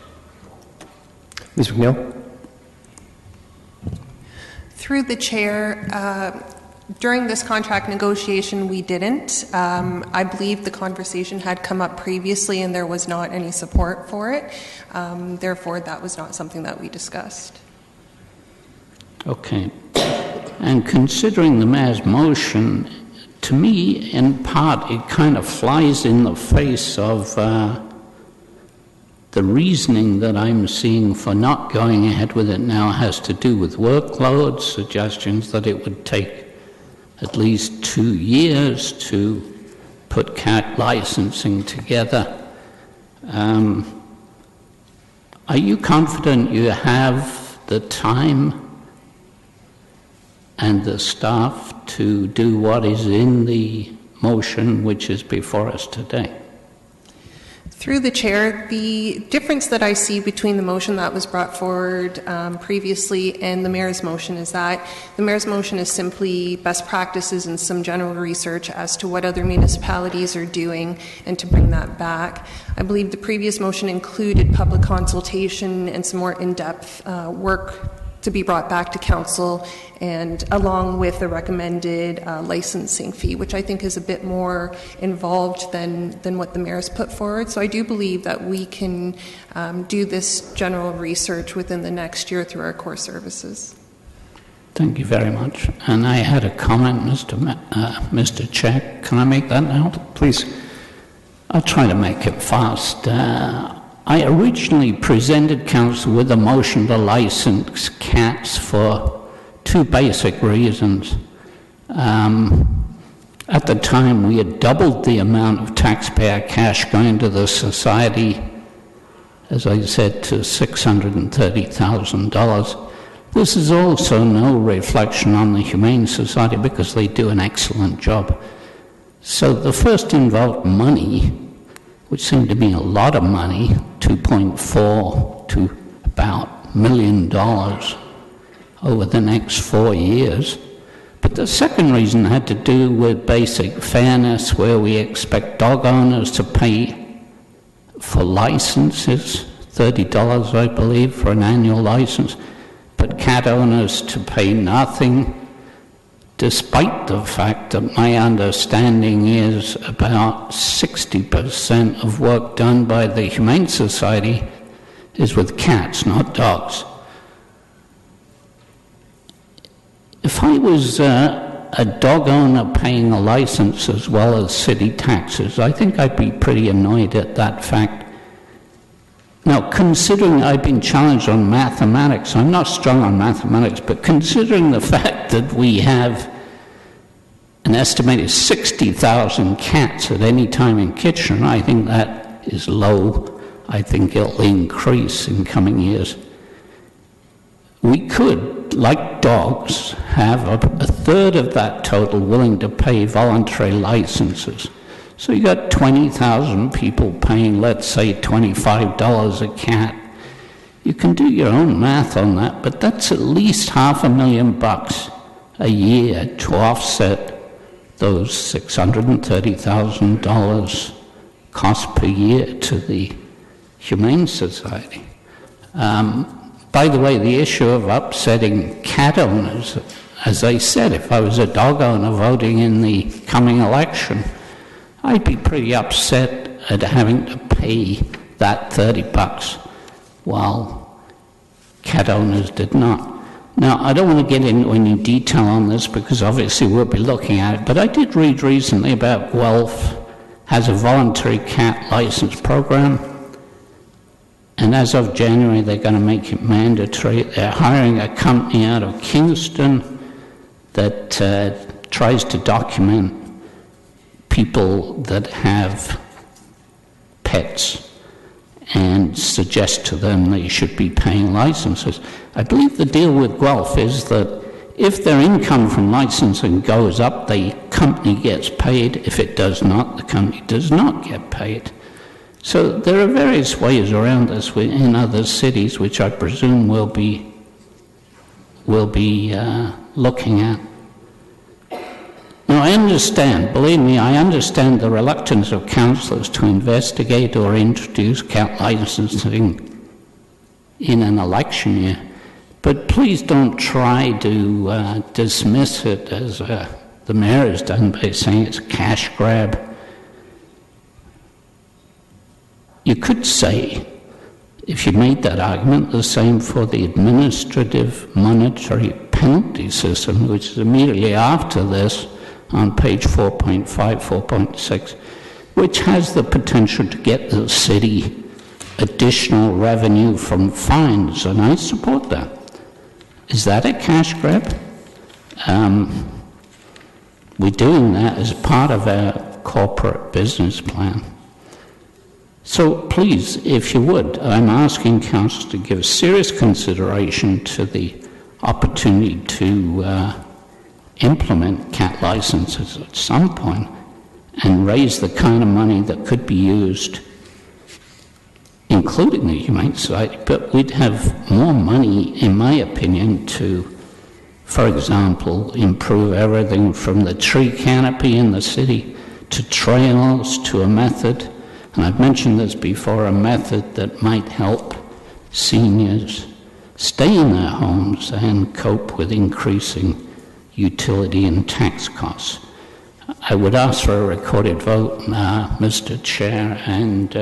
Ms. McNeil? Through the chair, during this contract negotiation, we didn't. I believe the conversation had come up previously and there was not any support for it. Therefore, that was not something that we discussed. Okay. And considering the mayor's motion, to me, in part, it kind of flies in the face of the reasoning that I'm seeing for not going ahead with it now has to do with workload, suggestions that it would take at least 2 years to put cat licensing together. Are you confident you have the time and the staff to do what is in the motion which is before us today? Through the chair, the difference that I see between the motion that was brought forward previously and the mayor's motion is that the mayor's motion is simply best practices and some general research as to what other municipalities are doing and to bring that back. I believe the previous motion included public consultation and some more in-depth work to be brought back to council, and along with the recommended licensing fee, which I think is a bit more involved than what the mayor's put forward. So I do believe that we can do this general research within the next year through our core services. Thank you very much. And I had a comment, Mr. Chair. Can I make that now? Please. I'll try to make it fast. I originally presented council with a motion to license cats for two basic reasons. At the time, we had doubled the amount of taxpayer cash going to the society, as I said, to $630,000. This is also no reflection on the Humane Society because they do an excellent job. So the first involved money, which seemed to be a lot of money, $2.4 to about $1 million over the next 4 years. But the second reason had to do with basic fairness, where we expect dog owners to pay for licenses, $30, I believe, for an annual license, but cat owners to pay nothing, despite the fact that my understanding is about 60% of work done by the Humane Society is with cats, not dogs. If I was a dog owner paying a license as well as city taxes, I think I'd be pretty annoyed at that fact. Now, considering I've been challenged on mathematics, I'm not strong on mathematics, but considering the fact that we have an estimated 60,000 cats at any time in Kitchener, I think that is low. I think it'll increase in coming years. We could, like dogs, have a third of that total willing to pay voluntary licenses. So you got 20,000 people paying, let's say, $25 a cat. You can do your own math on that, but that's at least $500,000 a year to offset those $630,000 cost per year to the Humane Society. By the way, the issue of upsetting cat owners, as I said, if I was a dog owner voting in the coming election, I'd be pretty upset at having to pay that $30 while cat owners did not. Now, I don't want to get into any detail on this because obviously we'll be looking at it, but I did read recently about Guelph has a voluntary cat license program, and as of January they're going to make it mandatory. They're hiring a company out of Kingston that tries to document people that have pets and suggest to them they should be paying licenses. I believe the deal with Guelph is that if their income from licensing goes up, the company gets paid. If it does not, the company does not get paid. So there are various ways around this in other cities, which I presume we'll be looking at. Now, I understand, believe me, I understand the reluctance of councillors to investigate or introduce cat licensing in an election year, but please don't try to dismiss it as the mayor has done by saying it's a cash grab. You could say, if you made that argument, the same for the administrative monetary penalty system, which is immediately after this, on page 4.5, 4.6, which has the potential to get the city additional revenue from fines, and I support that. Is that a cash grab? We're doing that as part of our corporate business plan. So please, if you would, I'm asking council to give serious consideration to the opportunity to implement cat licenses at some point and raise the kind of money that could be used, including the Humane Society, but we'd have more money, in my opinion, to, for example, improve everything from the tree canopy in the city to trails to a method, and I've mentioned this before, a method that might help seniors stay in their homes and cope with increasing utility and tax costs. I would ask for a recorded vote, Mr. Chair, and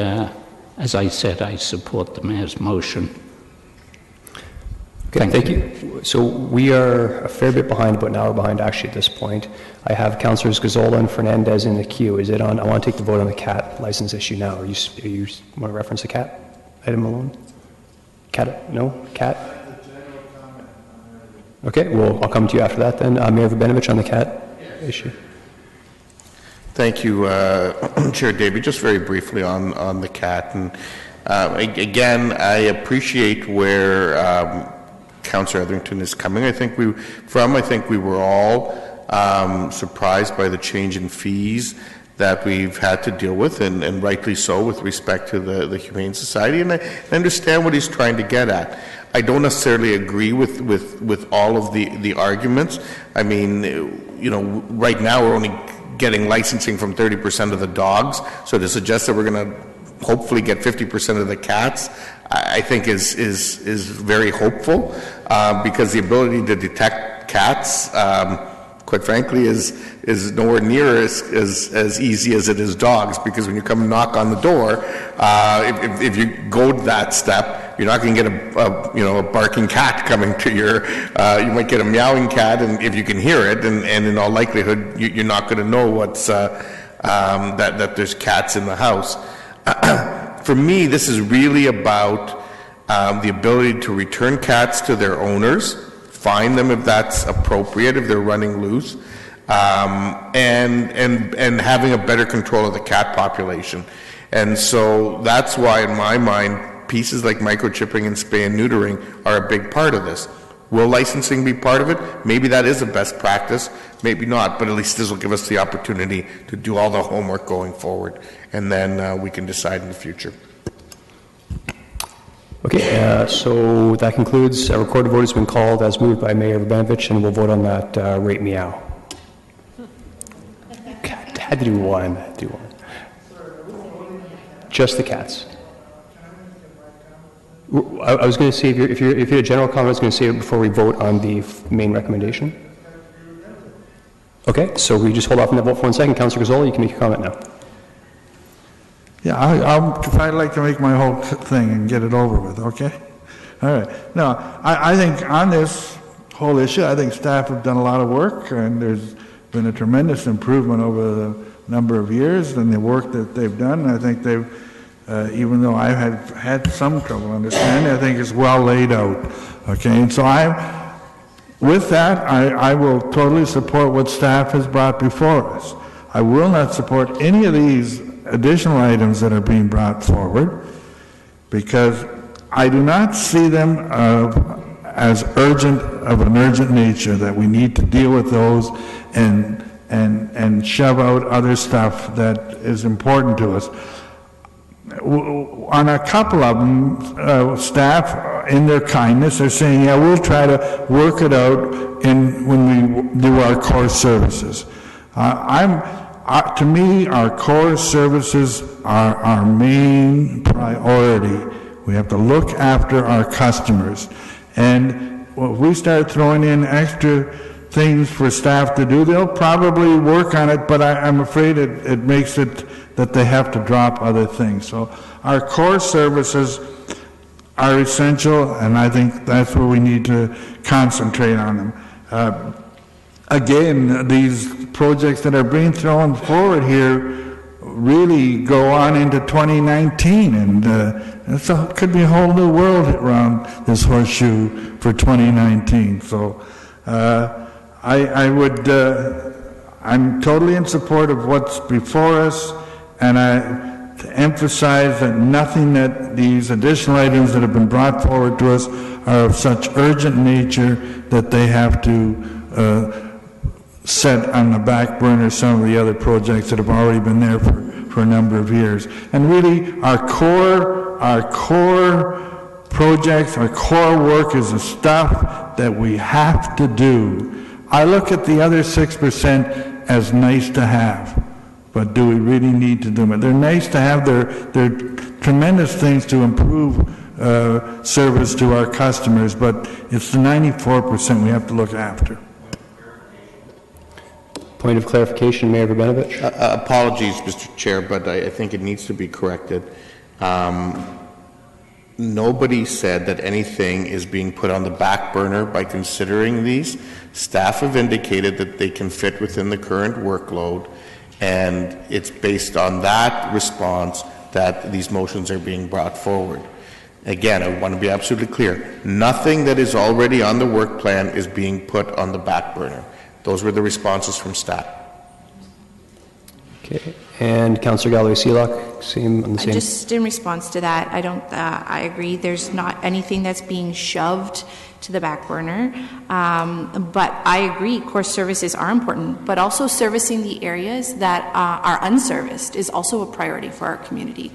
as I said, I support the mayor's motion. Okay, thank you. So we are a fair bit behind, about an hour behind actually at this point. I have Councillors Gazzola and Fernandez in the queue. Is it on? I want to take the vote on the cat license issue now. Are you want to reference the cat item alone? Cat? No? Cat? Okay, well, I'll come to you after that then. Mayor Vabenovich on the cat issue. Thank you, Chair Davey. Just very briefly on the CAT. And again, I appreciate where Councillor Etherington is coming. I think we were all surprised by the change in fees that we've had to deal with, and rightly so, with respect to the Humane Society. And I understand what he's trying to get at. I don't necessarily agree with all of the arguments. I mean, you know, right now we're only getting licensing from 30% of the dogs, so to suggest that we're going to hopefully get 50% of the cats, I think is very hopeful, because the ability to detect cats, quite frankly, is nowhere near as easy as it is dogs, because when you come and knock on the door, if you go to that step, you're not going to get a barking cat coming to your, you might get a meowing cat, and if you can hear it, and in all likelihood, you're not going to know what's, that there's cats in the house. For me, this is really about the ability to return cats to their owners, find them if that's appropriate, if they're running loose, and having a better control of the cat population. And so that's why, in my mind, pieces like microchipping and spay and neutering are a big part of this. Will licensing be part of it? Maybe that is a best practice, maybe not, but at least this will give us the opportunity to do all the homework going forward, and then we can decide in the future. Okay, so that concludes. A recorded vote has been called as moved by Mayor Urbanovich, and we'll vote on that rate meow. Had to do one. Just the cats. I was going to say, if you had a general comment, I was going to say it before we vote on the main recommendation. Okay, so we just hold off on that vote for 1 second. Councillor Gazzola, you can make your comment now. Yeah, I'd like to make my whole thing and get it over with, okay? All right. Now, I think on this whole issue, I think staff have done a lot of work, and there's been a tremendous improvement over the number of years and the work that they've done. I think they've, even though I have had some trouble understanding, I think it's well laid out, okay? And so with that, I will totally support what staff has brought before us. I will not support any of these additional items that are being brought forward, because I do not see them as of an urgent nature, that we need to deal with those and shove out other stuff that is important to us. On a couple of them, staff, in their kindness, are saying, yeah, we'll try to work it out when we do our core services. To me, our core services are our main priority. We have to look after our customers. And if we start throwing in extra things for staff to do, they'll probably work on it, but I'm afraid it makes it that they have to drop other things. So our core services are essential, and I think that's where we need to concentrate on them. Again, these projects that are being thrown forward here really go on into 2019, and it could be a whole new world around this horseshoe for 2019. So I'm totally in support of what's before us, and to emphasize that nothing that these additional items that have been brought forward to us are of such urgent nature that they have to set on the back burner some of the other projects that have already been there for a number of years. And really, our core projects, our core work is the stuff that we have to do. I look at the other 6% as nice to have, but do we really need to do them? They're nice to have. They're tremendous things to improve service to our customers, but it's the 94% we have to look after. Point of clarification, Mayor Urbanovich. Apologies, Mr. Chair, but I think it needs to be corrected. Nobody said that anything is being put on the back burner by considering these. Staff have indicated that they can fit within the current workload, and it's based on that response that these motions are being brought forward. Again, I want to be absolutely clear. Nothing that is already on the work plan is being put on the back burner. Those were the responses from staff. Okay, and Councillor Galloway-Seelock, same on the same. Just in response to that, I agree, there's not anything that's being shoved to the back burner, but I agree, core services are important, but also servicing the areas that are unserviced is also a priority for our community.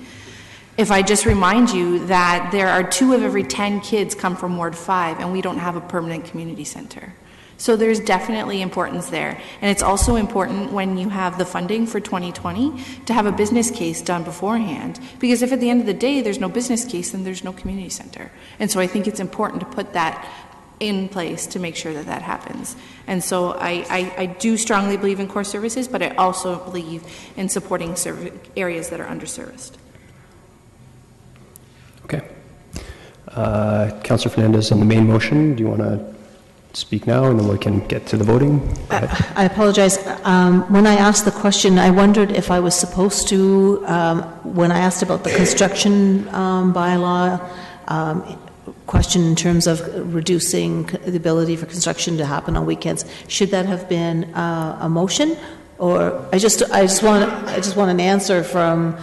If I just remind you that there are 2 of every 10 kids come from Ward 5, and we don't have a permanent community center. So there's definitely importance there. And it's also important when you have the funding for 2020 to have a business case done beforehand. Because if at the end of the day there's no business case, then there's no community center. And so I think it's important to put that in place to make sure that that happens. And so I do strongly believe in core services, but I also believe in supporting areas that are underserviced. Okay. Councillor Fernandez, on the main motion, do you want to speak now and then we can get to the voting? I apologize. When I asked the question, I wondered if I was supposed to, when I asked about the construction bylaw, question in terms of reducing the ability for construction to happen on weekends, should that have been a motion? Or I just want an answer from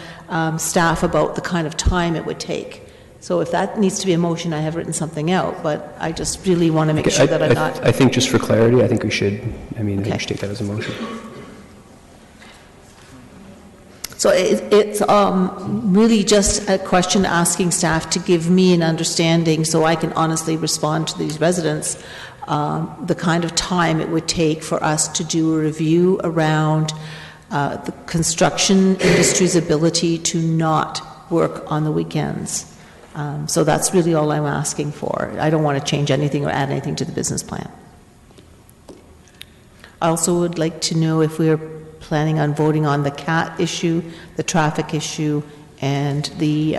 staff about the kind of time it would take. So if that needs to be a motion, I have written something out, but I just really want to make sure that I'm not... I think just for clarity, I think we should, I think we should take that as a motion. So it's really just a question asking staff to give me an understanding so I can honestly respond to these residents, the kind of time it would take for us to do a review around the construction industry's ability to not work on the weekends. So that's really all I'm asking for. I don't want to change anything or add anything to the business plan. I also would like to know if we are planning on voting on the CAT issue, the traffic issue, and the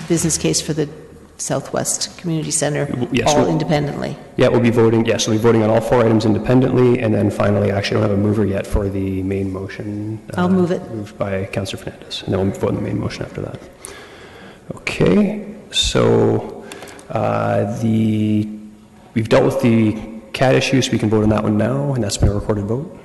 business case for the Southwest Community Center, yes, all independently. Yeah, we'll be voting. Yes, we'll be voting on all 4 items independently, and then finally, actually, I don't have a mover yet for the main motion. I'll move it. Moved by Councillor Fernandez, and then we'll vote on the main motion after that. Okay, so we've dealt with the CAT issue, so we can vote on that one now, and that's been a recorded vote.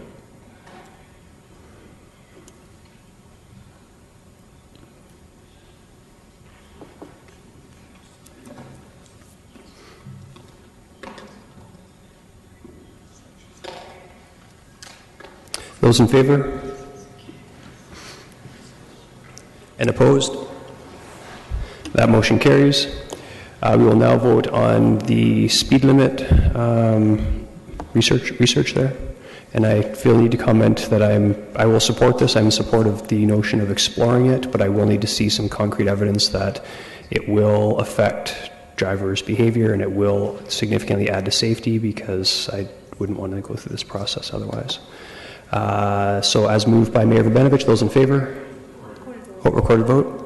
Those in favor? And opposed? That motion carries. We will now vote on the speed limit research there. And I feel the need to comment that I will support this. I'm in support of the notion of exploring it, but I will need to see some concrete evidence that it will affect drivers' behavior and it will significantly add to safety, because I wouldn't want to go through this process otherwise. So as moved by Mayor Verbenovich, those in favor? Recorded vote.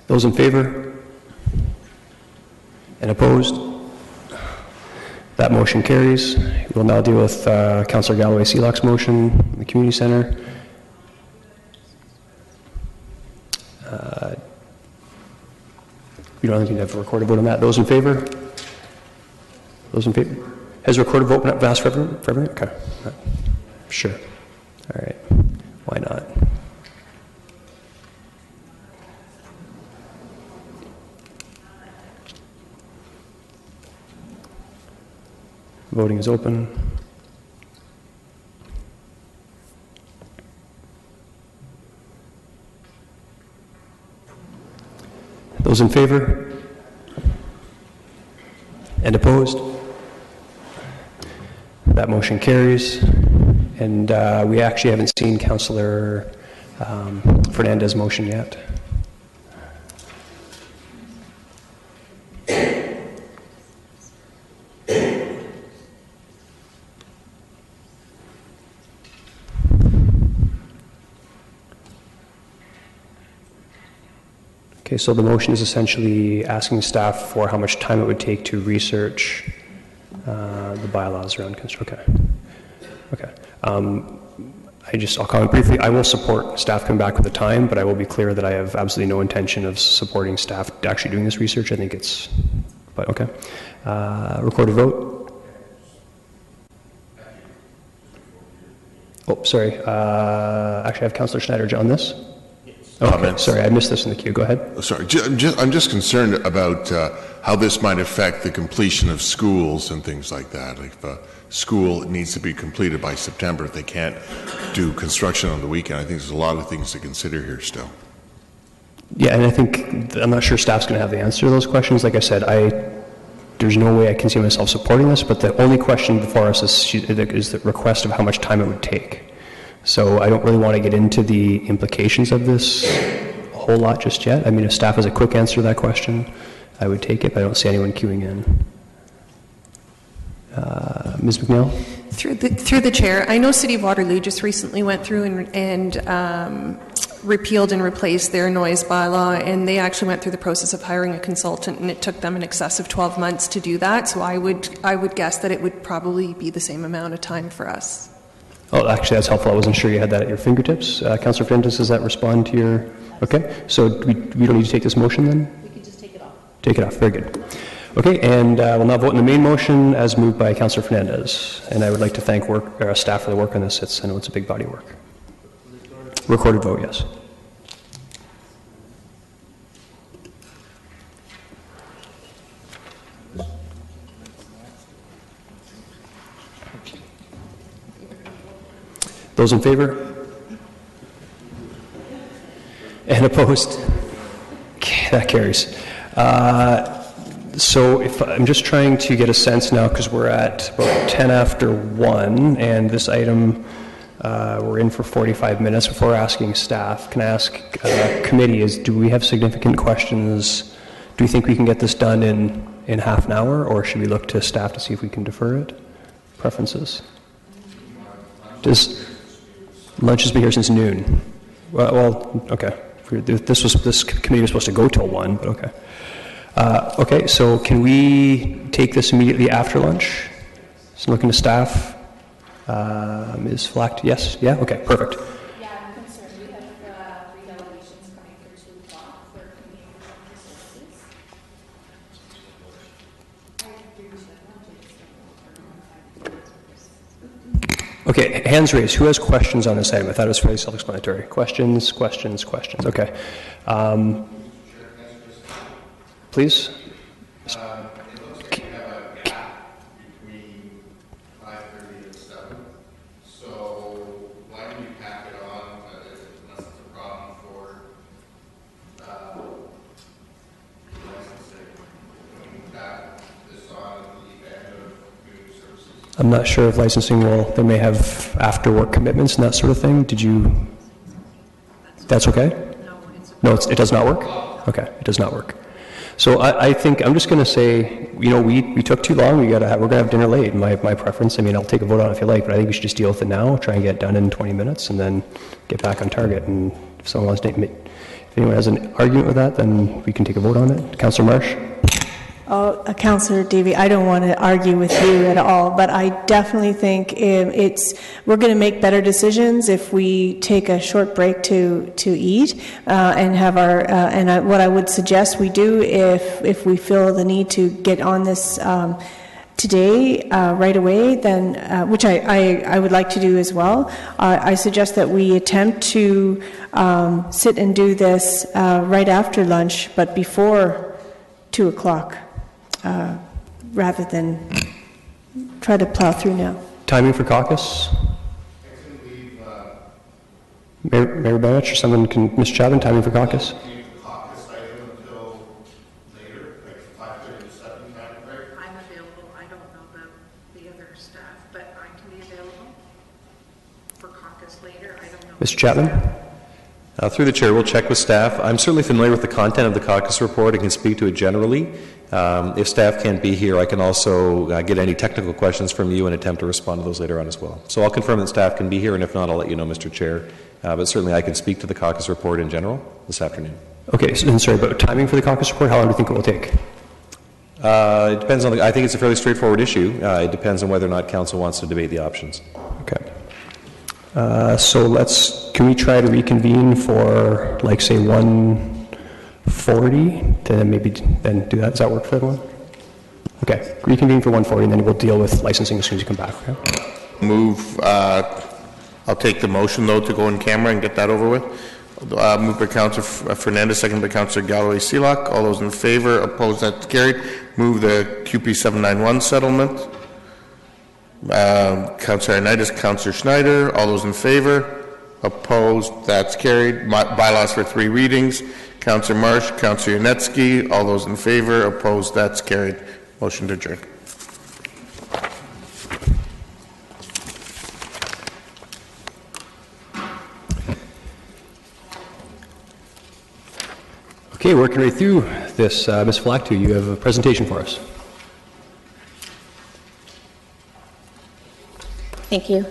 Those in favor? And opposed? That motion carries. We'll now deal with Councillor Galloway-Seelock's motion, the community center. We don't need to have a recorded vote on that. Those in favor? Those in favor? Has a recorded vote been asked for everyone? Okay. Sure. All right. Why not? Voting is open. Those in favor? And opposed? That motion carries. And we actually haven't seen Councillor Fernandez's motion yet. Okay, so the motion is essentially asking staff for how much time it would take to research the bylaws around construction. Okay. I'll comment briefly. I will support staff coming back with the time, but I will be clear that I have absolutely no intention of supporting staff actually doing this research. I think it's, but okay. Recorded vote. Oh, sorry. Actually, I have Councillor Schneider on this. Okay, sorry, I missed this in the queue. Go ahead. Sorry, I'm just concerned about how this might affect the completion of schools and things like that. Like if a school needs to be completed by September, if they can't do construction on the weekend, I think there's a lot of things to consider here still. Yeah, and I think, I'm not sure staff's going to have the answer to those questions. Like I said, there's no way I can see myself supporting this, but the only question before us is the request of how much time it would take. So I don't really want to get into the implications of this a whole lot just yet. I mean, if staff has a quick answer to that question, I would take it, but I don't see anyone queuing in. Ms. McNeil? Through the chair, I know City of Waterloo just recently went through and repealed and replaced their noise bylaw, and they actually went through the process of hiring a consultant, and it took them in excess of 12 months to do that. So I would guess that it would probably be the same amount of time for us. Oh, actually, that's helpful. I wasn't sure you had that at your fingertips. Councillor Fernandez, does that respond to your... Okay, so we don't need to take this motion then? We can just take it off. Take it off, very good. Okay, and we'll now vote in the main motion as moved by Councillor Fernandez. And I would like to thank staff for the work on this. I know it's a big body of work. Recorded vote, yes. Those in favor? And opposed? Okay, that carries. So if I'm just trying to get a sense now, because we're at about 10 after 1, and this item, we're in for 45 minutes before asking staff. Can I ask committee, do we have significant questions? Do we think we can get this done in half an hour, or should we look to staff to see if we can defer it? Preferences? Lunch has been here since noon. Well, okay. This committee was supposed to go till 1, but okay. Okay, so can we take this immediately after lunch? So looking to staff. Ms. Flack, yes? Yeah? Okay, perfect. Yeah, I'm concerned. We have 3 delegations coming for 2 o'clock for community resources. Okay, hands raised. Who has questions on this item? I thought it was fairly self-explanatory. Questions. Okay. Please. It looks like we have a gap between 5:30 and 7. So why don't we pack it on unless it's a problem for licensing? Can we pack this on at the end of community services? I'm not sure if licensing they may have after-work commitments and that sort of thing. That's okay? No, it does not work? Okay, it does not work. So I think I'm just going to say, we took too long. We're going to have dinner late. My preference. I mean, I'll take a vote on it if you like, but I think we should just deal with it now. Try and get it done in 20 minutes, and then get back on target. And if anyone has an argument with that, then we can take a vote on it. Councillor Marsh. Oh, Councillor Davey, I don't want to argue with you at all, but I definitely think we're going to make better decisions if we take a short break to eat and have what I would suggest we do if we feel the need to get on this today, right away, then which I would like to do as well. I suggest that we attempt to sit and do this right after lunch, but before 2 o'clock. Rather than try to plow through now. Timing for caucus? Mayor Benich or someone can, Mr. Chapman, timing for caucus? Caucus item until later, like 5:30 to 7 kind of break. I'm available. I don't know about the other staff, but I can be available for caucus later. I don't know. Mr. Chapman? Through the chair, we'll check with staff. I'm certainly familiar with the content of the caucus report and can speak to it generally. If staff can't be here, I can also get any technical questions from you and attempt to respond to those later on as well. So I'll confirm that staff can be here, and if not, I'll let you know, Mr. Chair. But certainly I can speak to the caucus report in general this afternoon. Okay, so, and sorry, but timing for the caucus report, how long do you think it will take? It depends on I think it's a fairly straightforward issue. It depends on whether or not council wants to debate the options. Okay. So can we try to reconvene for, like, say, 1:40 to maybe then do that? Does that work for everyone? Okay, reconvene for 1:40, and then we'll deal with licensing as soon as you come back. Okay? I'll take the motion, though, to go in camera and get that over with. Moved by Councillor Fernandez, second by Councillor Galloway-Seelock. All those in favor, opposed, that's carried. Move the QP 791 settlement. Councillor Ioannidis, Councillor Schneider. All those in favor, opposed, that's carried. Bylaws for 3 readings. Councillor Marsh, Councillor Yanetsky. All those in favor, opposed, that's carried. Motion to adjourn. Okay, working right through this, Ms. Flactu, you have a presentation for us. Thank you.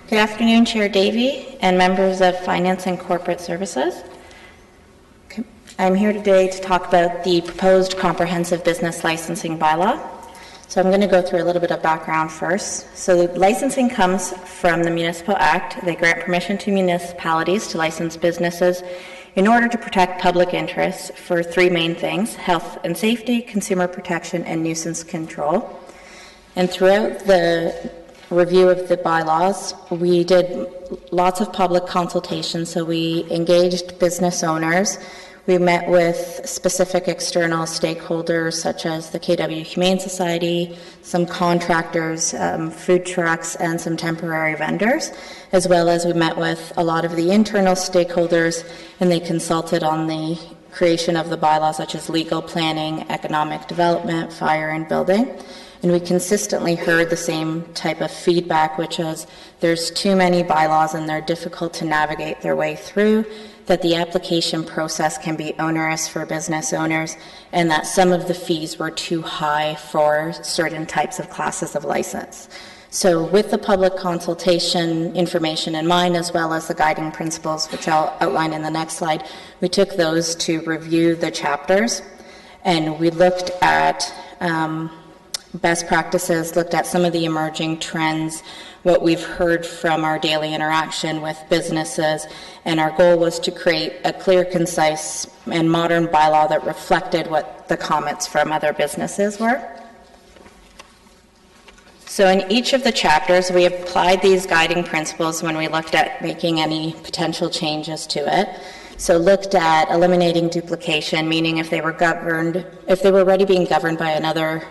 Good afternoon, Chair Davey and members of Finance and Corporate Services. I'm here today to talk about the proposed comprehensive business licensing bylaw. So I'm going to go through a little bit of background first. So licensing comes from the Municipal Act. They grant permission to municipalities to license businesses in order to protect public interests for 3 main things: health and safety, consumer protection, and nuisance control. And throughout the review of the bylaws, we did lots of public consultation. So we engaged business owners. We met with specific external stakeholders such as the KW Humane Society, some contractors, food trucks, and some temporary vendors, as well as we met with a lot of the internal stakeholders, and they consulted on the creation of the bylaws such as legal, planning, economic development, fire, and building. And we consistently heard the same type of feedback, which is there's too many bylaws and they're difficult to navigate their way through, that the application process can be onerous for business owners, and that some of the fees were too high for certain types of classes of license. So with the public consultation information in mind, as well as the guiding principles, which I'll outline in the next slide, we took those to review the chapters, and we looked at best practices, looked at some of the emerging trends, what we've heard from our daily interaction with businesses, and our goal was to create a clear, concise, and modern bylaw that reflected what the comments from other businesses were. So in each of the chapters, we applied these guiding principles when we looked at making any potential changes to it. So looked at eliminating duplication, meaning if they were already being governed by another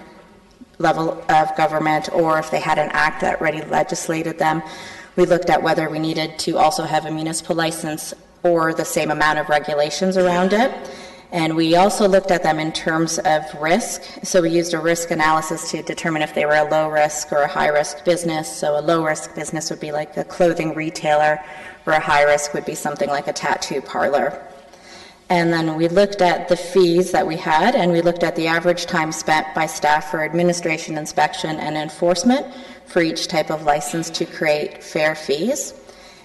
level of government, or if they had an act that already legislated them. We looked at whether we needed to also have a municipal license or the same amount of regulations around it. And we also looked at them in terms of risk. So we used a risk analysis to determine if they were a low risk or a high risk business. So a low risk business would be like a clothing retailer, or a high risk would be something like a tattoo parlor. And then we looked at the fees that we had, and we looked at the average time spent by staff for administration, inspection, and enforcement for each type of license to create fair fees.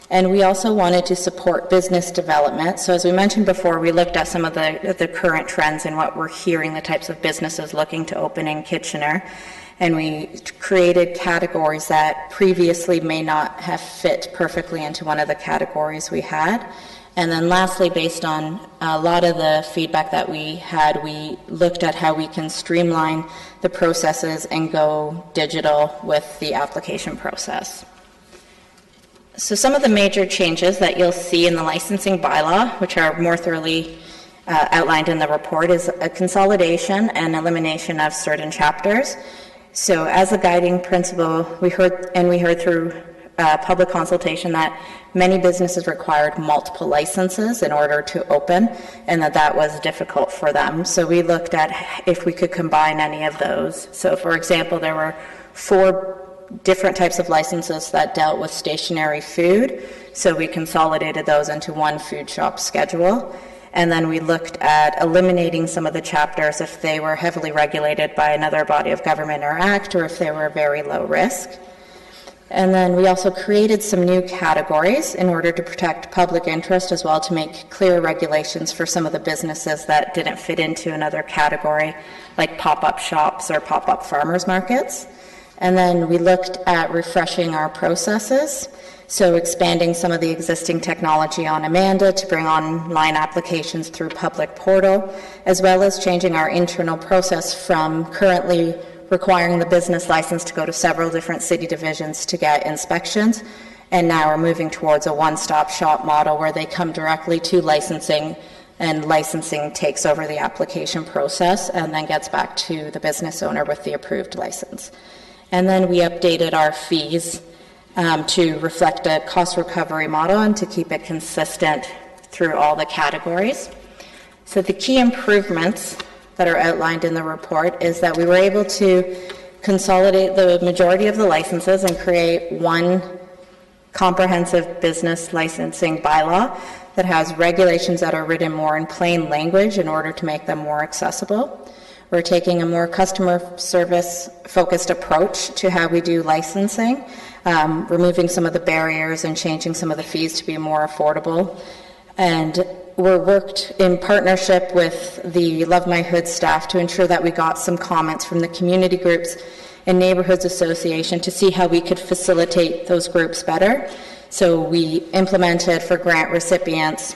And we also wanted to support business development. So as we mentioned before, we looked at some of the current trends and what we're hearing, the types of businesses looking to open in Kitchener. And we created categories that previously may not have fit perfectly into one of the categories we had. And then lastly, based on a lot of the feedback that we had, we looked at how we can streamline the processes and go digital with the application process. So some of the major changes that you'll see in the licensing bylaw, which are more thoroughly outlined in the report, is a consolidation and elimination of certain chapters. So as a guiding principle, we heard through public consultation that many businesses required multiple licenses in order to open, and that was difficult for them. So we looked at if we could combine any of those. So for example, there were 4 different types of licenses that dealt with stationary food, so we consolidated those into one food shop schedule. And then we looked at eliminating some of the chapters if they were heavily regulated by another body of government or act, or if they were very low risk. And then we also created some new categories in order to protect public interest, as well to make clear regulations for some of the businesses that didn't fit into another category, like pop-up shops or pop-up farmers markets. And then we looked at refreshing our processes, so expanding some of the existing technology on Amanda to bring online applications through public portal, as well as changing our internal process from currently requiring the business license to go to several different city divisions to get inspections. And now we're moving towards a one-stop shop model where they come directly to licensing, and licensing takes over the application process and then gets back to the business owner with the approved license. And then we updated our fees to reflect a cost recovery model and to keep it consistent through all the categories. So the key improvements that are outlined in the report is that we were able to consolidate the majority of the licenses and create one comprehensive business licensing bylaw that has regulations that are written more in plain language in order to make them more accessible. We're taking a more customer service focused approach to how we do licensing, removing some of the barriers and changing some of the fees to be more affordable. And we're worked in partnership with the Love My Hood staff to ensure that we got some comments from the community groups and neighborhoods association to see how we could facilitate those groups better. So we implemented for grant recipients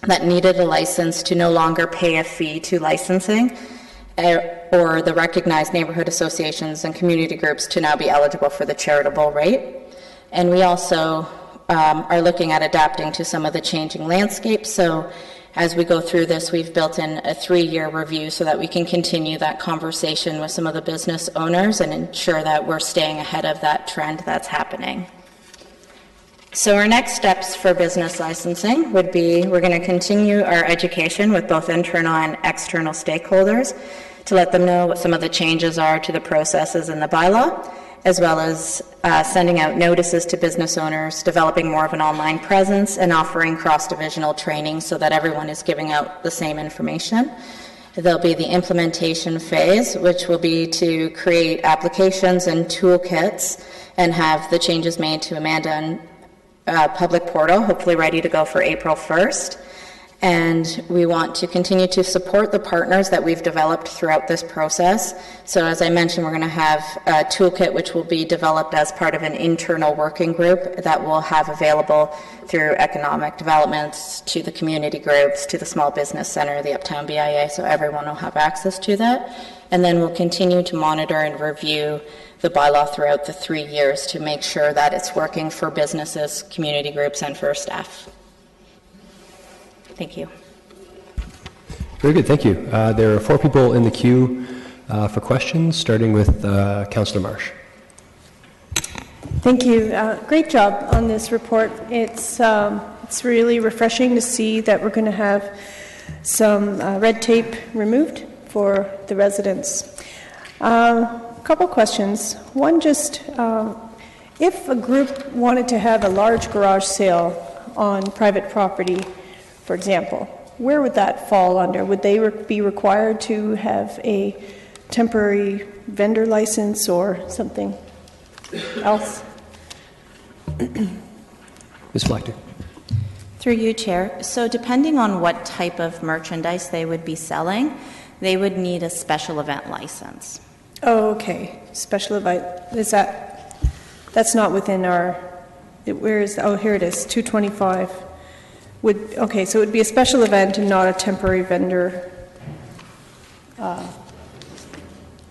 that needed a license to no longer pay a fee to licensing, or the recognized neighborhood associations and community groups to now be eligible for the charitable rate. And we also are looking at adapting to some of the changing landscapes. So as we go through this, we've built in a 3-year review so that we can continue that conversation with some of the business owners and ensure that we're staying ahead of that trend that's happening. So our next steps for business licensing would be, we're going to continue our education with both internal and external stakeholders to let them know what some of the changes are to the processes in the bylaw, as well as sending out notices to business owners, developing more of an online presence, and offering cross-divisional training so that everyone is giving out the same information. There'll be the implementation phase, which will be to create applications and toolkits and have the changes made to Amanda and public portal, hopefully ready to go for April 1st. And we want to continue to support the partners that we've developed throughout this process. So as I mentioned, we're going to have a toolkit which will be developed as part of an internal working group that we'll have available through economic developments, to the community groups, to the small business center, the Uptown BIA, so everyone will have access to that. And then we'll continue to monitor and review the bylaw throughout the 3 years to make sure that it's working for businesses, community groups, and for staff. Thank you. Very good, thank you. There are 4 people in the queue for questions, starting with Councillor Marsh. Thank you. Great job on this report. It's really refreshing to see that we're going to have some red tape removed for the residents. A couple questions. One, just if a group wanted to have a large garage sale on private property, for example, where would that fall under? Would they be required to have a temporary vendor license or something else? Ms. Flechter. Through you, Chair. So depending on what type of merchandise they would be selling, they would need a special event license. Oh, okay. Special event, that's not within our, where is, oh, here it is, 225. Okay, so it would be a special event and not a temporary vendor,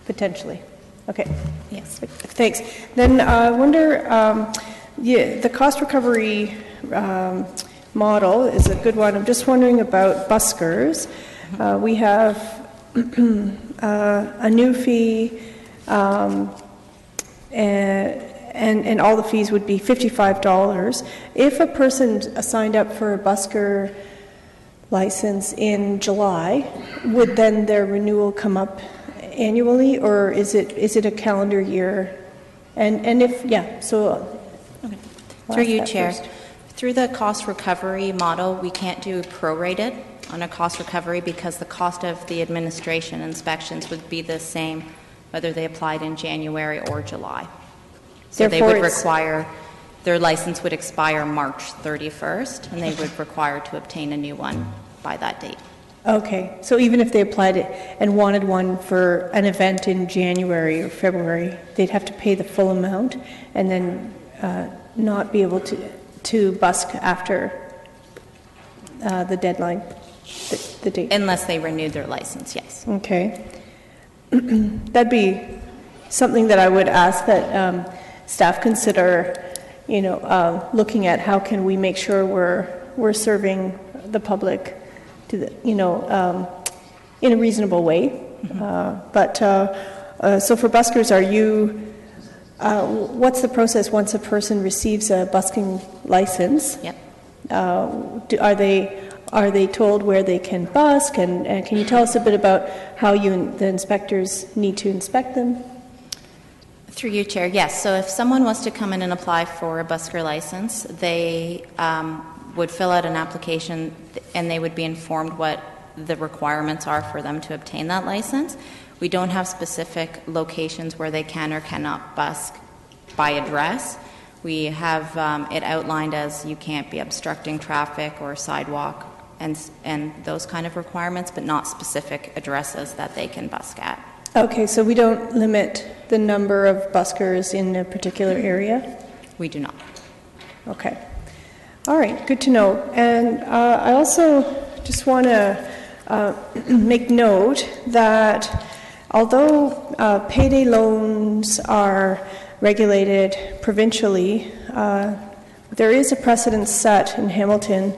potentially. Okay. Yes. Thanks. Then I wonder, the cost recovery model is a good one. I'm just wondering about buskers. We have a new fee, and all the fees would be $55. If a person signed up for a busker license in July, would then their renewal come up annually, or is it a calendar year And if, yeah, so... Okay. I'll Through ask you, that Chair. first. Through the cost recovery model, we can't do prorated on a cost recovery because the cost of the administration inspections would be the same whether they applied in January or July. So they would require, their license would expire March 31st, and they would require to obtain a new one by that date. Okay, so even if they applied it and wanted one for an event in January or February, they'd have to pay the full amount and then not be able to busk after the deadline, the date? Unless they renewed their license, yes. Okay. That'd be something that I would ask that staff consider, looking at how can we make sure we're serving the public to in a reasonable way. So for buskers, what's the process once a person receives a busking license? Yep. Are they told where they can busk, and can you tell us a bit about how the inspectors need to inspect them? Through you, Chair, yes. So if someone was to come in and apply for a busker license, they would fill out an application and they would be informed what the requirements are for them to obtain that license. We don't have specific locations where they can or cannot busk by address. We have it outlined as you can't be obstructing traffic or sidewalk and those kind of requirements, but not specific addresses that they can busk at. Okay, so we don't limit the number of buskers in a particular area? We do not. Okay. All right, good to know. And I also just want to make note that although payday loans are regulated provincially, there is a precedent set in Hamilton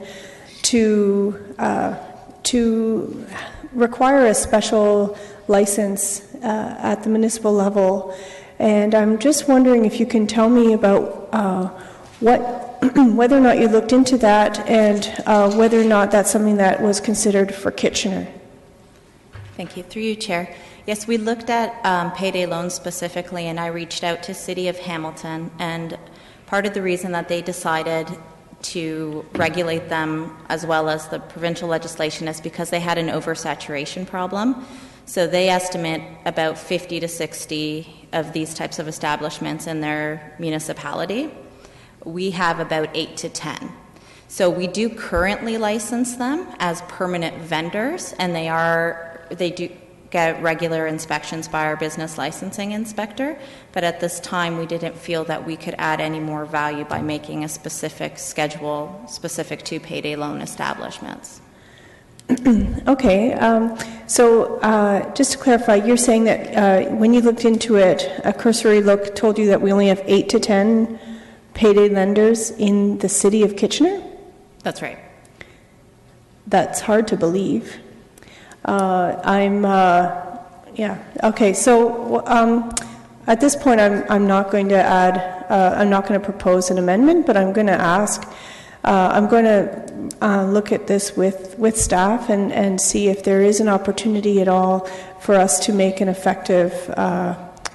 to require a special license at the municipal level. And I'm just wondering if you can tell me about whether or not you looked into that and whether or not that's something that was considered for Kitchener. Thank you. Through you, Chair. Yes, we looked at payday loans specifically, and I reached out to City of Hamilton, and part of the reason that they decided to regulate them as well as the provincial legislation is because they had an oversaturation problem. So they estimate about 50 to 60 of these types of establishments in their municipality. We have about 8 to 10. So we do currently license them as permanent vendors, and they do get regular inspections by our business licensing inspector, but at this time we didn't feel that we could add any more value by making a specific schedule specific to payday loan establishments. Okay, so just to clarify, you're saying that when you looked into it, a cursory look told you that we only have 8 to 10 payday lenders in the city of Kitchener? That's right. That's hard to believe. Okay, so at this point I'm not going to I'm not going to propose an amendment, but I'm going to ask, I'm going to look at this with staff and see if there is an opportunity at all for us to make an effective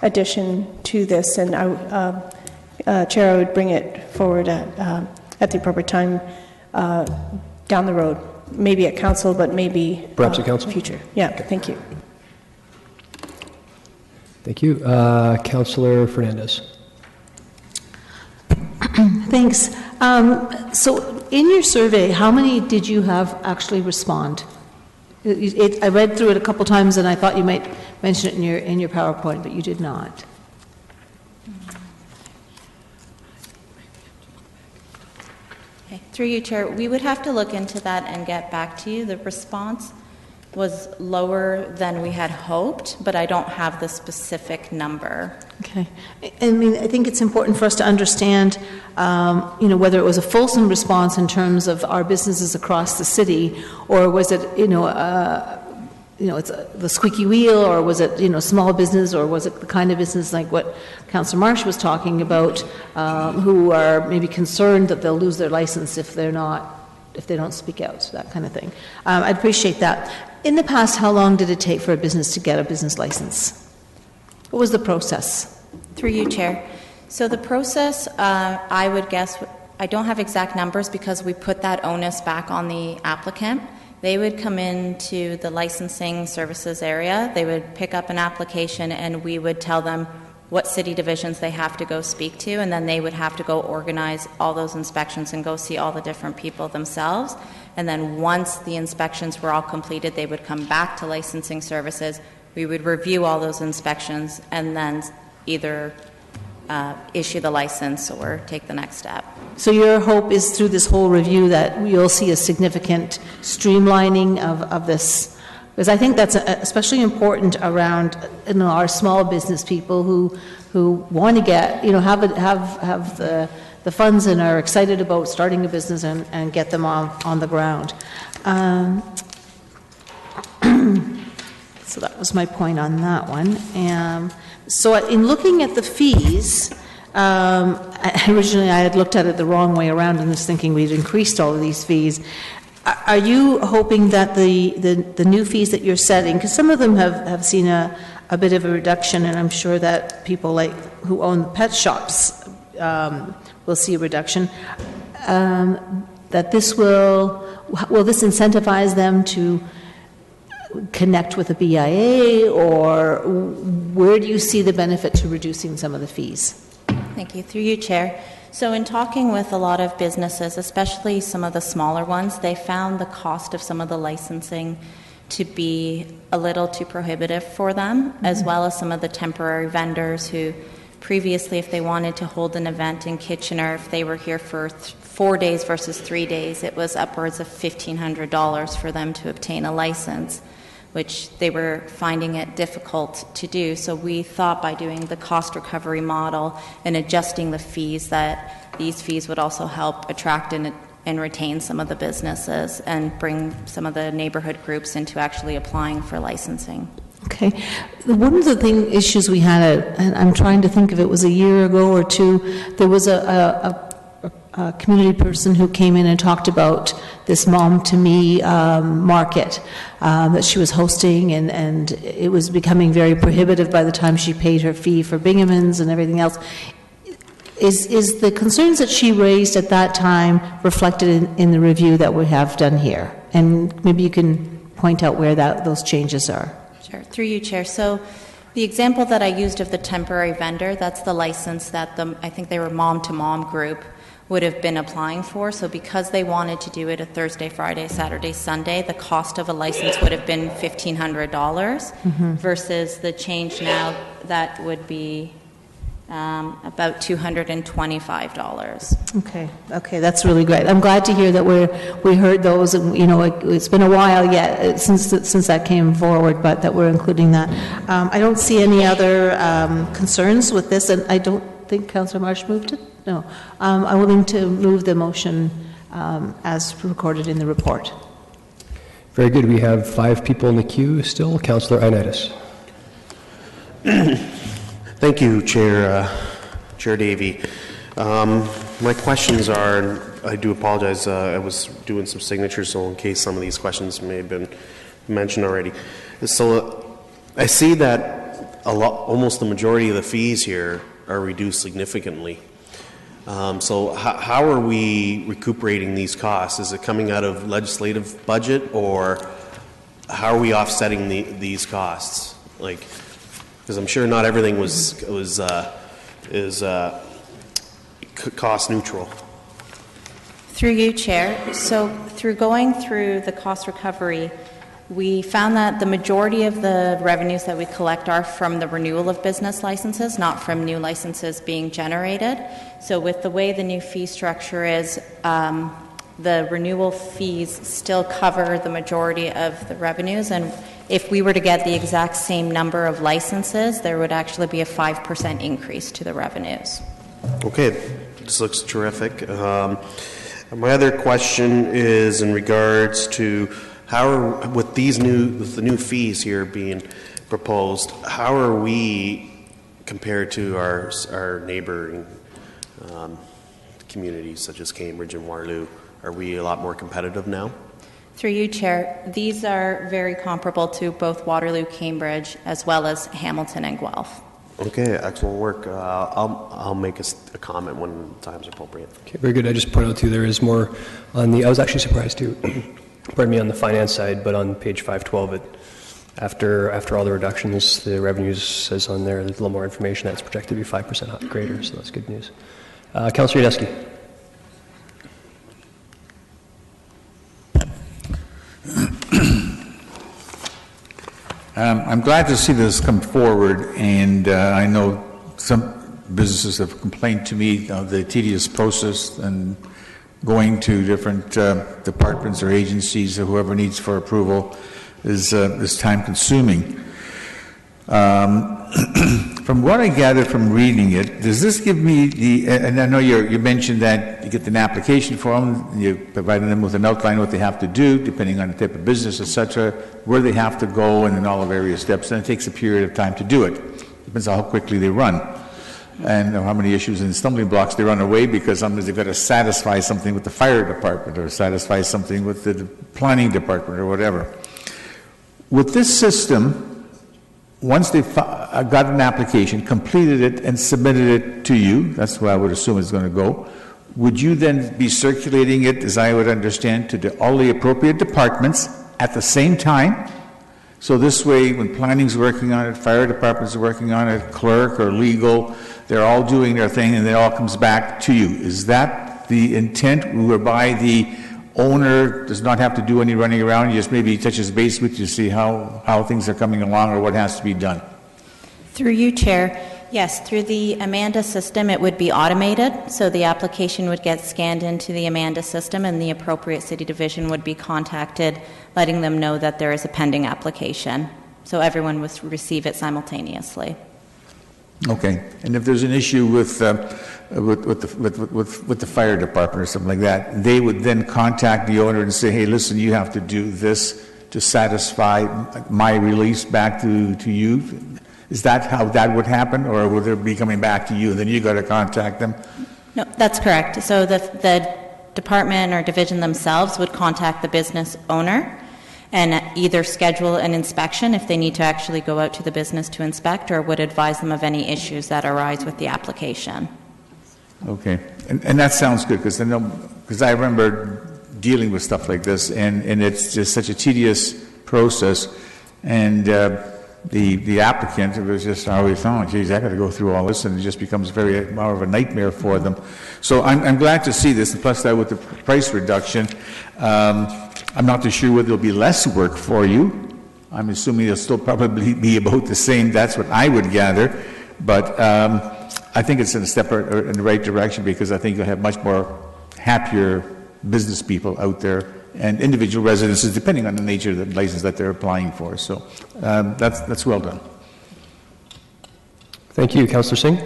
addition to this, and Chair, I would bring it forward at the appropriate time down the road. Maybe at council, but maybe perhaps at council? Future. Yeah, okay. Thank you. Thank you. Councillor Fernandez. Thanks. So in your survey, how many did you have actually respond? I read through it a couple times and I thought you might mention it in your PowerPoint, but you did not. Through you, Chair, we would have to look into that and get back to you. The response was lower than we had hoped, but I don't have the specific number. Okay. I mean, I think it's important for us to understand, whether it was a fulsome response in terms of our businesses across the city, or was it, it's the squeaky wheel, or was it, small business, or was it the kind of business like what Councillor Marsh was talking about, who are maybe concerned that they'll lose their license if they don't speak out, that kind of thing. I'd appreciate that. In the past, how long did it take for a business to get a business license? What was the process? Through you, Chair. So the process, I would guess, I don't have exact numbers because we put that onus back on the applicant. They would come into the licensing services area, they would pick up an application, and we would tell them what city divisions they have to go speak to, and then they would have to go organize all those inspections and go see all the different people themselves. And then once the inspections were all completed, they would come back to licensing services. We would review all those inspections and then either issue the license or take the next step. So your hope is through this whole review that you'll see a significant streamlining of this? Because I think that's especially important around our small business people who want to get, have the funds and are excited about starting a business and get them on the ground. So that was my point on that one. So in looking at the fees, originally I had looked at it the wrong way around and was thinking we'd increased all of these fees. Are you hoping that the new fees that you're setting, because some of them have seen a bit of a reduction, and I'm sure that people who own pet shops will see a reduction, that this will this incentivize them to connect with a BIA, or where do you see the benefit to reducing some of the fees? Thank you. Through you, Chair. So in talking with a lot of businesses, especially some of the smaller ones, they found the cost of some of the licensing to be a little too prohibitive for them, as well as some of the temporary vendors who previously, if they wanted to hold an event in Kitchener, if they were here for 4 days versus 3 days, it was upwards of $1,500 for them to obtain a license, which they were finding it difficult to do. So we thought by doing the cost recovery model and adjusting the fees, that these fees would also help attract and retain some of the businesses and bring some of the neighborhood groups into actually applying for licensing. Okay. One of the issues we had, and I'm trying to think if it was a year ago or two, there was a community person who came in and talked about this Mom to Me market that she was hosting, and it was becoming very prohibitive by the time she paid her fee for Bingamans and everything else. Is the concerns that she raised at that time reflected in the review that we have done here? And maybe you can point out where those changes are. Sure. Through you, Chair. So the example that I used of the temporary vendor, that's the license that I think they were Mom to Mom group would have been applying for. So because they wanted to do it a Thursday, Friday, Saturday, Sunday, the cost of a license would have been $1,500 versus the change now that would be about $225. Okay, that's really great. I'm glad to hear that we heard those, and it's been a while yet since that came forward, but that we're including that. I don't see any other concerns with this, and I don't think Councillor Marsh moved it. No, I'm willing to move the motion as recorded in the report. Very good. We have 5 people in the queue still. Councillor Ioannidis. Thank you, Chair Davey. My questions are, and I do apologize, I was doing some signatures, so in case some of these questions may have been mentioned already. So I see that almost the majority of the fees here are reduced significantly. So how are we recuperating these costs? Is it coming out of legislative budget, or how are we offsetting these costs? Because I'm sure not everything is cost neutral. Through you, Chair. So through going through the cost recovery, we found that the majority of the revenues that we collect are from the renewal of business licenses, not from new licenses being generated. So with the way the new fee structure is, the renewal fees still cover the majority of the revenues, and if we were to get the exact same number of licenses, there would actually be a 5% increase to the revenues. Okay, this looks terrific. My other question is in regards to with the new fees here being proposed, how are we compared to our neighboring communities such as Cambridge and Waterloo? Are we a lot more competitive now? Through you, Chair, these are very comparable to both Waterloo, Cambridge, as well as Hamilton and Guelph. Okay, excellent work. I'll make a comment when the time's appropriate. Okay, very good. I just point out too, there is more on the, I was actually surprised too, pardon me, on the finance side, but on page 512, after all the reductions, the revenues says on there, there's a little more information that's projected to be 5% greater, so that's good news. Councillor Yudesky. I'm glad to see this come forward, and I know some businesses have complained to me of the tedious process and going to different departments or agencies or whoever needs for approval is time consuming. From what I gathered from reading it, does this give me the, and I know you mentioned that you get an application form, and you provide them with an outline of what they have to do, depending on the type of business, etc., where they have to go, and then all the various steps, and it takes a period of time to do it. Depends on how quickly they run, and how many issues and stumbling blocks they run away, because sometimes they've got to satisfy something with the fire department, or satisfy something with the planning department, or whatever. With this system, once they've got an application, completed it, and submitted it to you, that's where I would assume it's going to go, would you then be circulating it, as I would understand, to all the appropriate departments at the same time? So this way, when planning's working on it, fire department's working on it, clerk or legal, they're all doing their thing, and it all comes back to you. Is that the intent, whereby the owner does not have to do any running around, he just maybe touches base with you to see how things are coming along or what has to be done? Through you, Chair. Yes, through the Amanda system, it would be automated, so the application would get scanned into the Amanda system, and the appropriate city division would be contacted, letting them know that there is a pending application. So everyone would receive it simultaneously. Okay, and if there's an issue with the fire department or something like that, they would then contact the owner and say, "Hey, listen, you have to do this to satisfy my release back to you." Is that how that would happen, or would it be coming back to you, and then you got to contact them? No, that's correct. So the department or division themselves would contact the business owner and either schedule an inspection if they need to actually go out to the business to inspect, or would advise them of any issues that arise with the application. Okay, and that sounds good, because I remember dealing with stuff like this, and it's just such a tedious process, and the applicant, it was just always, oh, geez, I got to go through all this, and it just becomes more of a nightmare for them. So I'm glad to see this, and plus that with the price reduction, I'm not too sure whether there'll be less work for you. I'm assuming it'll still probably be about the same. That's what I would gather, but I think it's a step in the right direction, because I think you'll have much more happier business people out there and individual residences, depending on the nature of the license that they're applying for. So that's well done. Thank you. Councillor Singh?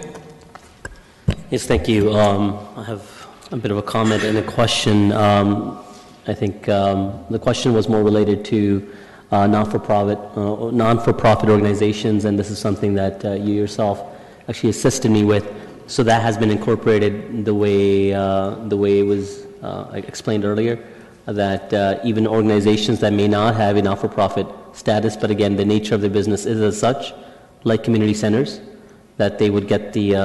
Yes, thank you. I have a bit of a comment and a question. I think the question was more related to non-for-profit organizations, and this is something that you yourself actually assisted me with. So that has been incorporated the way it was explained earlier, that even organizations that may not have a not-for-profit status, but again, the nature of the business is as such, like community centers, that they would get the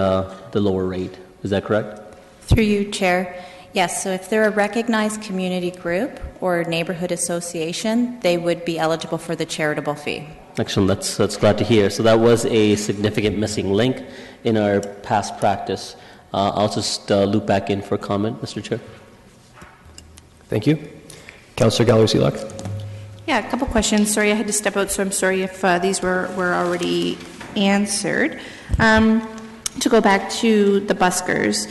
lower rate. Is that correct? Through you, Chair. Yes, so if they're a recognized community group or neighborhood association, they would be eligible for the charitable fee. Excellent. That's glad to hear. So that was a significant missing link in our past practice. I'll just loop back in for comment, Mr. Chair. Thank you. Councillor Gallagher-Seelock. Yeah, a couple questions. Sorry, I had to step out, so I'm sorry if these were already answered. To go back to the buskers,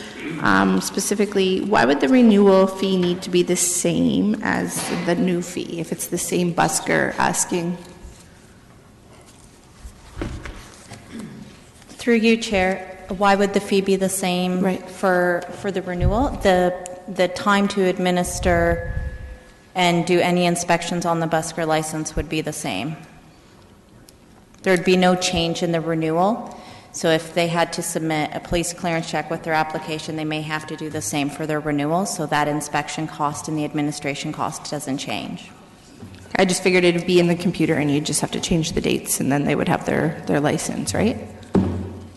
specifically, why would the renewal fee need to be the same as the new fee if it's the same busker asking? Through you, Chair, why would the fee be the same for the renewal? The time to administer and do any inspections on the busker license would be the same. There would be no change in the renewal. So if they had to submit a police clearance check with their application, they may have to do the same for their renewal, so that inspection cost and the administration cost doesn't change. I just figured it would be in the computer and you'd just have to change the dates and then they would have their license, right?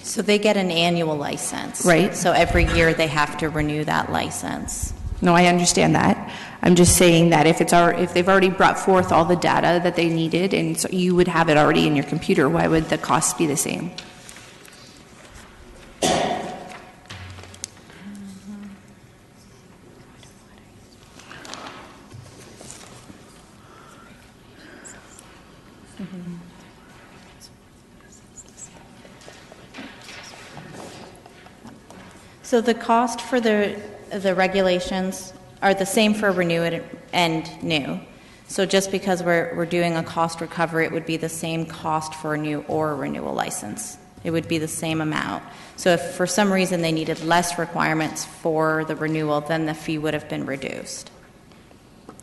So they get an annual license. Right. So every year they have to renew that license. No, I understand that. I'm just saying that if they've already brought forth all the data that they needed, and so you would have it already in your computer, why would the cost be the same? So the cost for the regulations are the same for renew and new. So just because we're doing a cost recovery, it would be the same cost for a new or a renewal license. It would be the same amount. So if for some reason they needed less requirements for the renewal, then the fee would have been reduced.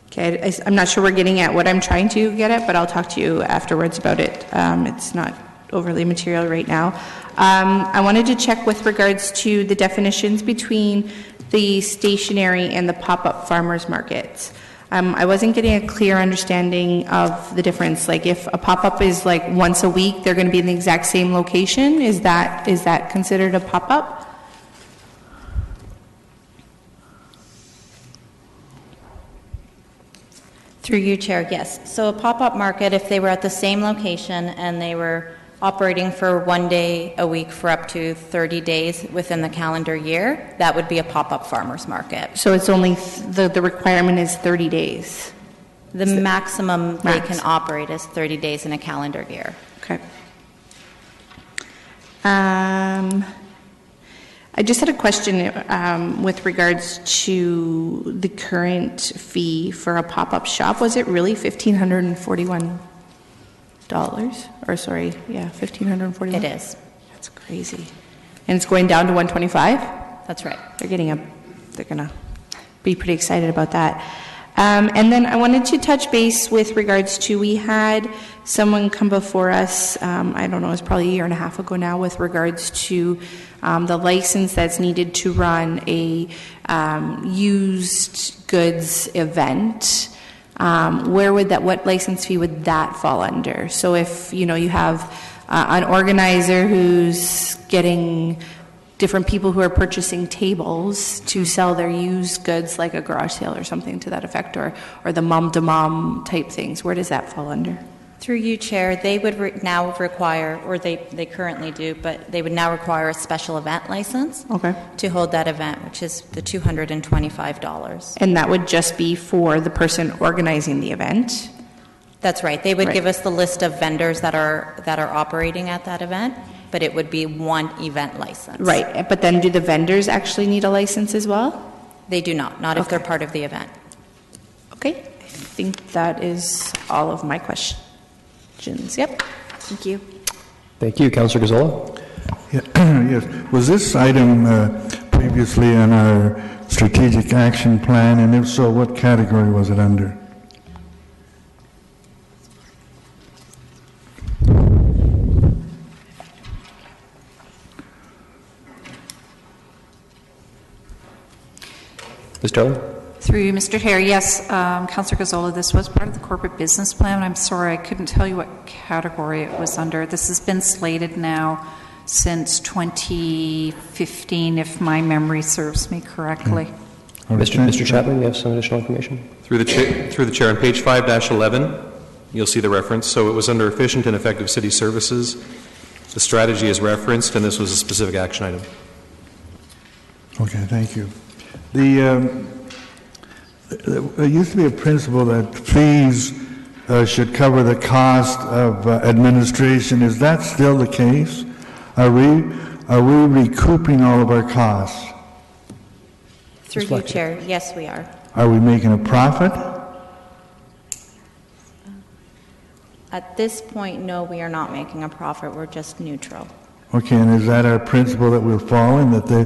Okay, I'm not sure we're getting at what I'm trying to get at, but I'll talk to you afterwards about it. It's not overly material right now. I wanted to check with regards to the definitions between the stationary and the pop-up farmers markets. I wasn't getting a clear understanding of the difference. Like if a pop-up is like once a week, they're going to be in the exact same location. Is that considered a pop-up? Through you, Chair, yes. So a pop-up market, if they were at the same location and they were operating for 1 day a week for up to 30 days within the calendar year, that would be a pop-up farmers market. So it's only, the requirement is 30 days? The maximum they can operate is 30 days in a calendar year. Okay. I just had a question with regards to the current fee for a pop-up shop. Was it really $1,541? Or sorry, yeah, $1,541? It is. That's crazy. And it's going down to $125? That's right. They're gonna be pretty excited about that. And then I wanted to touch base with regards to, we had someone come before us, I don't know, it was probably a year and a half ago now, with regards to the license that's needed to run a used goods event. What license fee would that fall under? So if, you have an organizer who's getting different people who are purchasing tables to sell their used goods, like a garage sale or something to that effect, or the mom-to-mom type things, where does that fall under? Through you, Chair, they would now require, or they currently do, but they would now require a special event license to hold that event, which is the $225. And that would just be for the person organizing the event? That's right. They would give us the list of vendors that are operating at that event, but it would be one event license. Right, but then do the vendors actually need a license as well? They do not if they're part of the event. Okay, I think that is all of my questions. Yep, thank you. Thank you. Councillor Gazzola? Yes. Was this item previously on our strategic action plan, and if so, what category was it under? Ms. Darling? Through you, Mr. Chair, yes, Councillor Gazzola, this was part of the corporate business plan. I'm sorry, I couldn't tell you what category it was under. This has been slated now since 2015, if my memory serves me correctly. Mr. Chapman, you have some additional information? Through the chair, on page 5-11, you'll see the reference. So it was under efficient and effective city services. The strategy is referenced, and this was a specific action item. Okay, thank you. There used to be a principle that fees should cover the cost of administration. Is that still the case? Are we recouping all of our costs? Through you, Chair, yes, we are. Are we making a profit? At this point, no, we are not making a profit. We're just neutral. Okay, and is that our principle that we're following, that they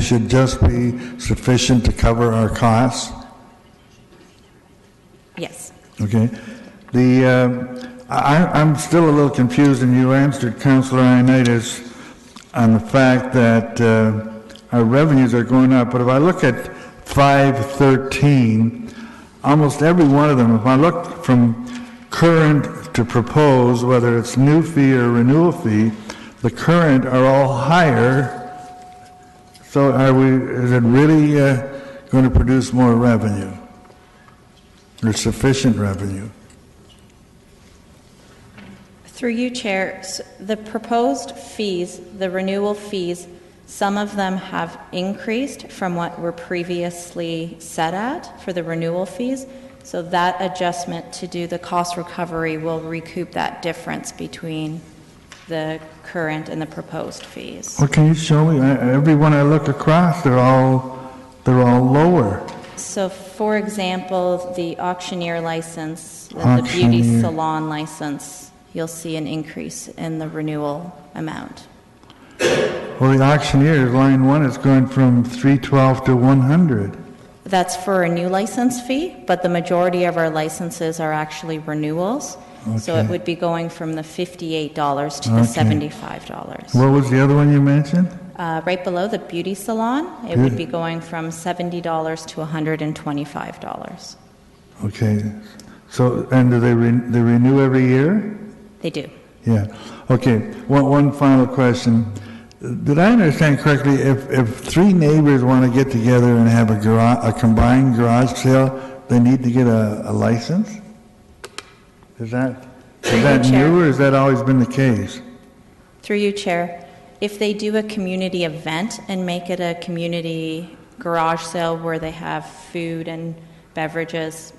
should just be sufficient to cover our costs? Yes. Okay. I'm still a little confused, and you answered Councillor Ioannidis on the fact that our revenues are going up. But if I look at 513, almost every one of them, if I look from current to proposed, whether it's new fee or renewal fee, the current are all higher. So is it really going to produce more revenue or sufficient revenue? Through you, Chair, the proposed fees, the renewal fees, some of them have increased from what were previously set at for the renewal fees. So that adjustment to do the cost recovery will recoup that difference between the current and the proposed fees. Well, can you show me? Every one I look across, they're all lower. So, for example, the auctioneer license, the beauty salon license, you'll see an increase in the renewal amount. Well, the auctioneer, line 1, is going from 312 to 100. That's for a new license fee, but the majority of our licenses are actually renewals. Okay. So it would be going from the $58 to the $75. What was the other one you mentioned? Right below the beauty salon, it would be going from $70 to $125. Okay. So, and do they renew every year? They do. Yeah. Okay. One final question. Did I understand correctly? If three neighbors want to get together and have a combined garage sale, they need to get a license? Is that new, or has that always been the case? Through you, Chair. If they do a community event and make it a community garage sale where they have food and beverages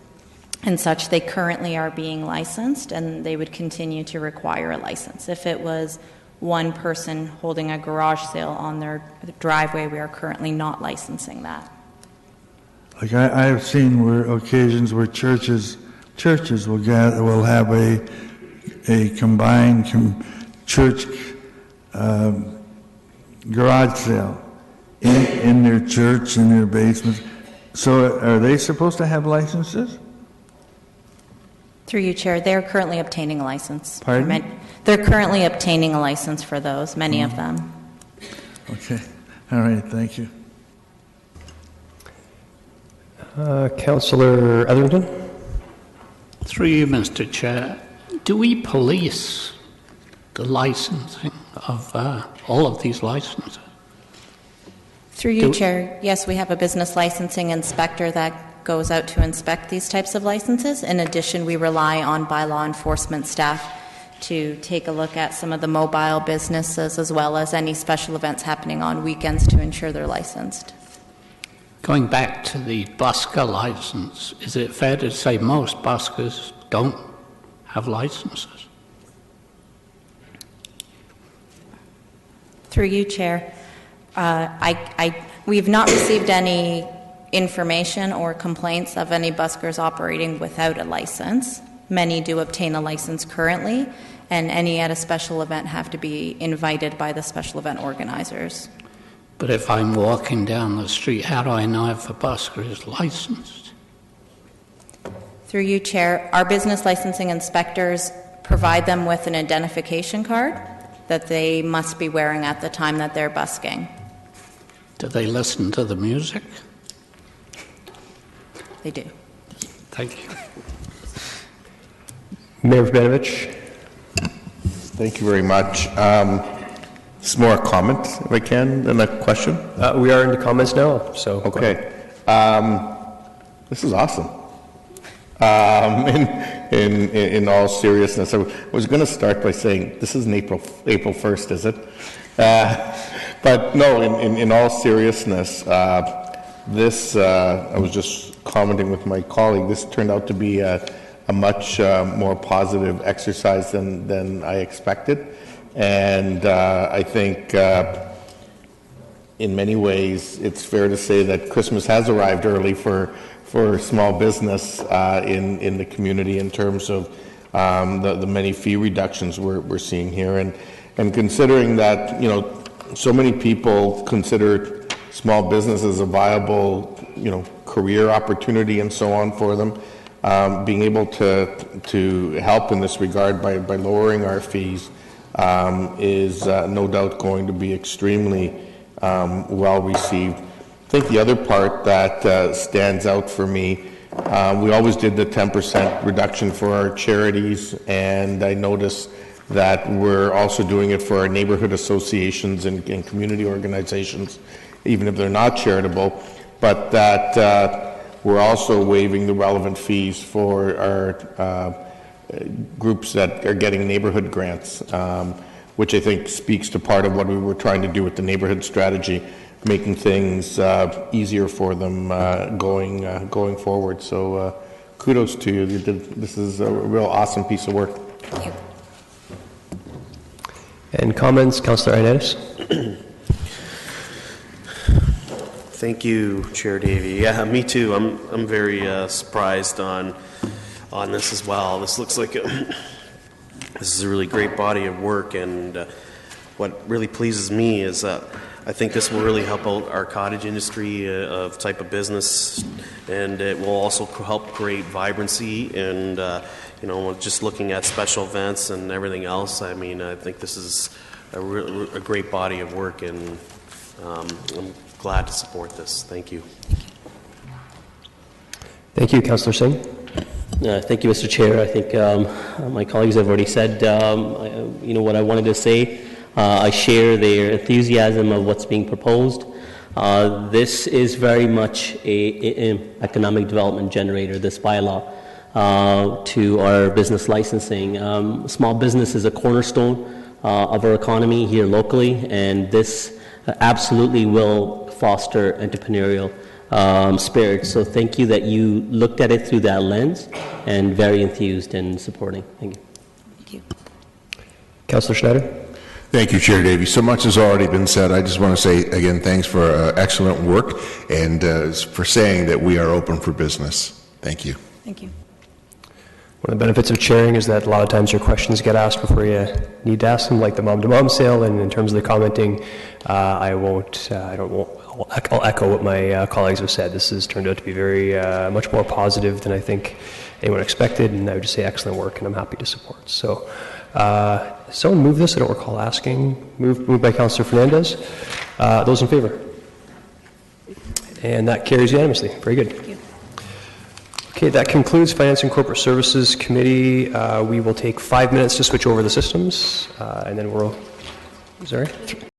and such, they currently are being licensed, and they would continue to require a license. If it was one person holding a garage sale on their driveway, we are currently not licensing that. Like I have seen occasions where churches will have a combined church garage sale in their church, in their basements. So are they supposed to have licenses? Through you, Chair, they're currently obtaining a license. Pardon? They're currently obtaining a license for those, many of them. Okay. All right. Thank you. Councillor Etherington? Through you, Mr. Chair, do we police the licensing of all of these licenses? Through you, Chair, yes, we have a business licensing inspector that goes out to inspect these types of licenses. In addition, we rely on bylaw enforcement staff to take a look at some of the mobile businesses as well as any special events happening on weekends to ensure they're licensed. Going back to the busker license, is it fair to say most buskers don't have licenses? Through you, Chair, we've not received any information or complaints of any buskers operating without a license. Many do obtain a license currently, and any at a special event have to be invited by the special event organizers. But if I'm walking down the street, how do I know if a busker is licensed? Through you, Chair, our business licensing inspectors provide them with an identification card that they must be wearing at the time that they're busking. Do they listen to the music? They do. Thank you. Mayor Vanovich? Thank you very much. It's more a comment, if I can, than a question. We are into comments now, so. Okay. This is awesome. In all seriousness, I was going to start by saying this isn't April 1st, is it? But no, in all seriousness, I was just commenting with my colleague. This turned out to be a much more positive exercise than I expected. And I think in many ways it's fair to say that Christmas has arrived early for small business in the community in terms of the many fee reductions we're seeing here. And considering that, so many people consider small business as a viable, career opportunity and so on for them, being able to help in this regard by lowering our fees is no doubt going to be extremely well received. I think the other part that stands out for me, we always did the 10% reduction for our charities, and I noticed that we're also doing it for our neighborhood associations and community organizations, even if they're not charitable, but that we're also waiving the relevant fees for our groups that are getting neighborhood grants, which I think speaks to part of what we were trying to do with the neighborhood strategy, making things easier for them going forward. So kudos to you. This is a real awesome piece of work. Thank you. And comments, Councillor Ioannidis? Thank you, Chair Davey. Yeah, me too. I'm very surprised on this as well. This looks like this is a really great body of work, and what really pleases me is I think this will really help out our cottage industry of type of business, and it will also help create vibrancy and just looking at special events and everything else. I mean, I think this is a great body of work, and I'm glad to support this. Thank you. Thank you, Councillor Singh. Thank you, Mr. Chair. I think my colleagues have already said, what I wanted to say. I share their enthusiasm of what's being proposed. This is very much an economic development generator, this bylaw, to our business licensing. Small business is a cornerstone of our economy here locally, and this absolutely will foster entrepreneurial spirit. So thank you that you looked at it through that lens and very enthused and supporting. Thank you. Thank you. Councillor Schneider? Thank you, Chair Davey. So much has already been said. I just want to say again, thanks for excellent work and for saying that we are open for business. Thank you. Thank you. One of the benefits of chairing is that a lot of times your questions get asked before you need to ask them, like the mom-to-mom sale. And in terms of the commenting, I'll echo what my colleagues have said. This has turned out to be very much more positive than I think anyone expected, and I would just say excellent work, and I'm happy to support. So, someone move this. I don't recall asking. Moved by Councillor Fernandez. Those in favor? And that carries unanimously. Very good. Thank you. Okay, that concludes Finance and Corporate Services Committee. We will take 5 minutes to switch over the systems, and then we'll... Sorry?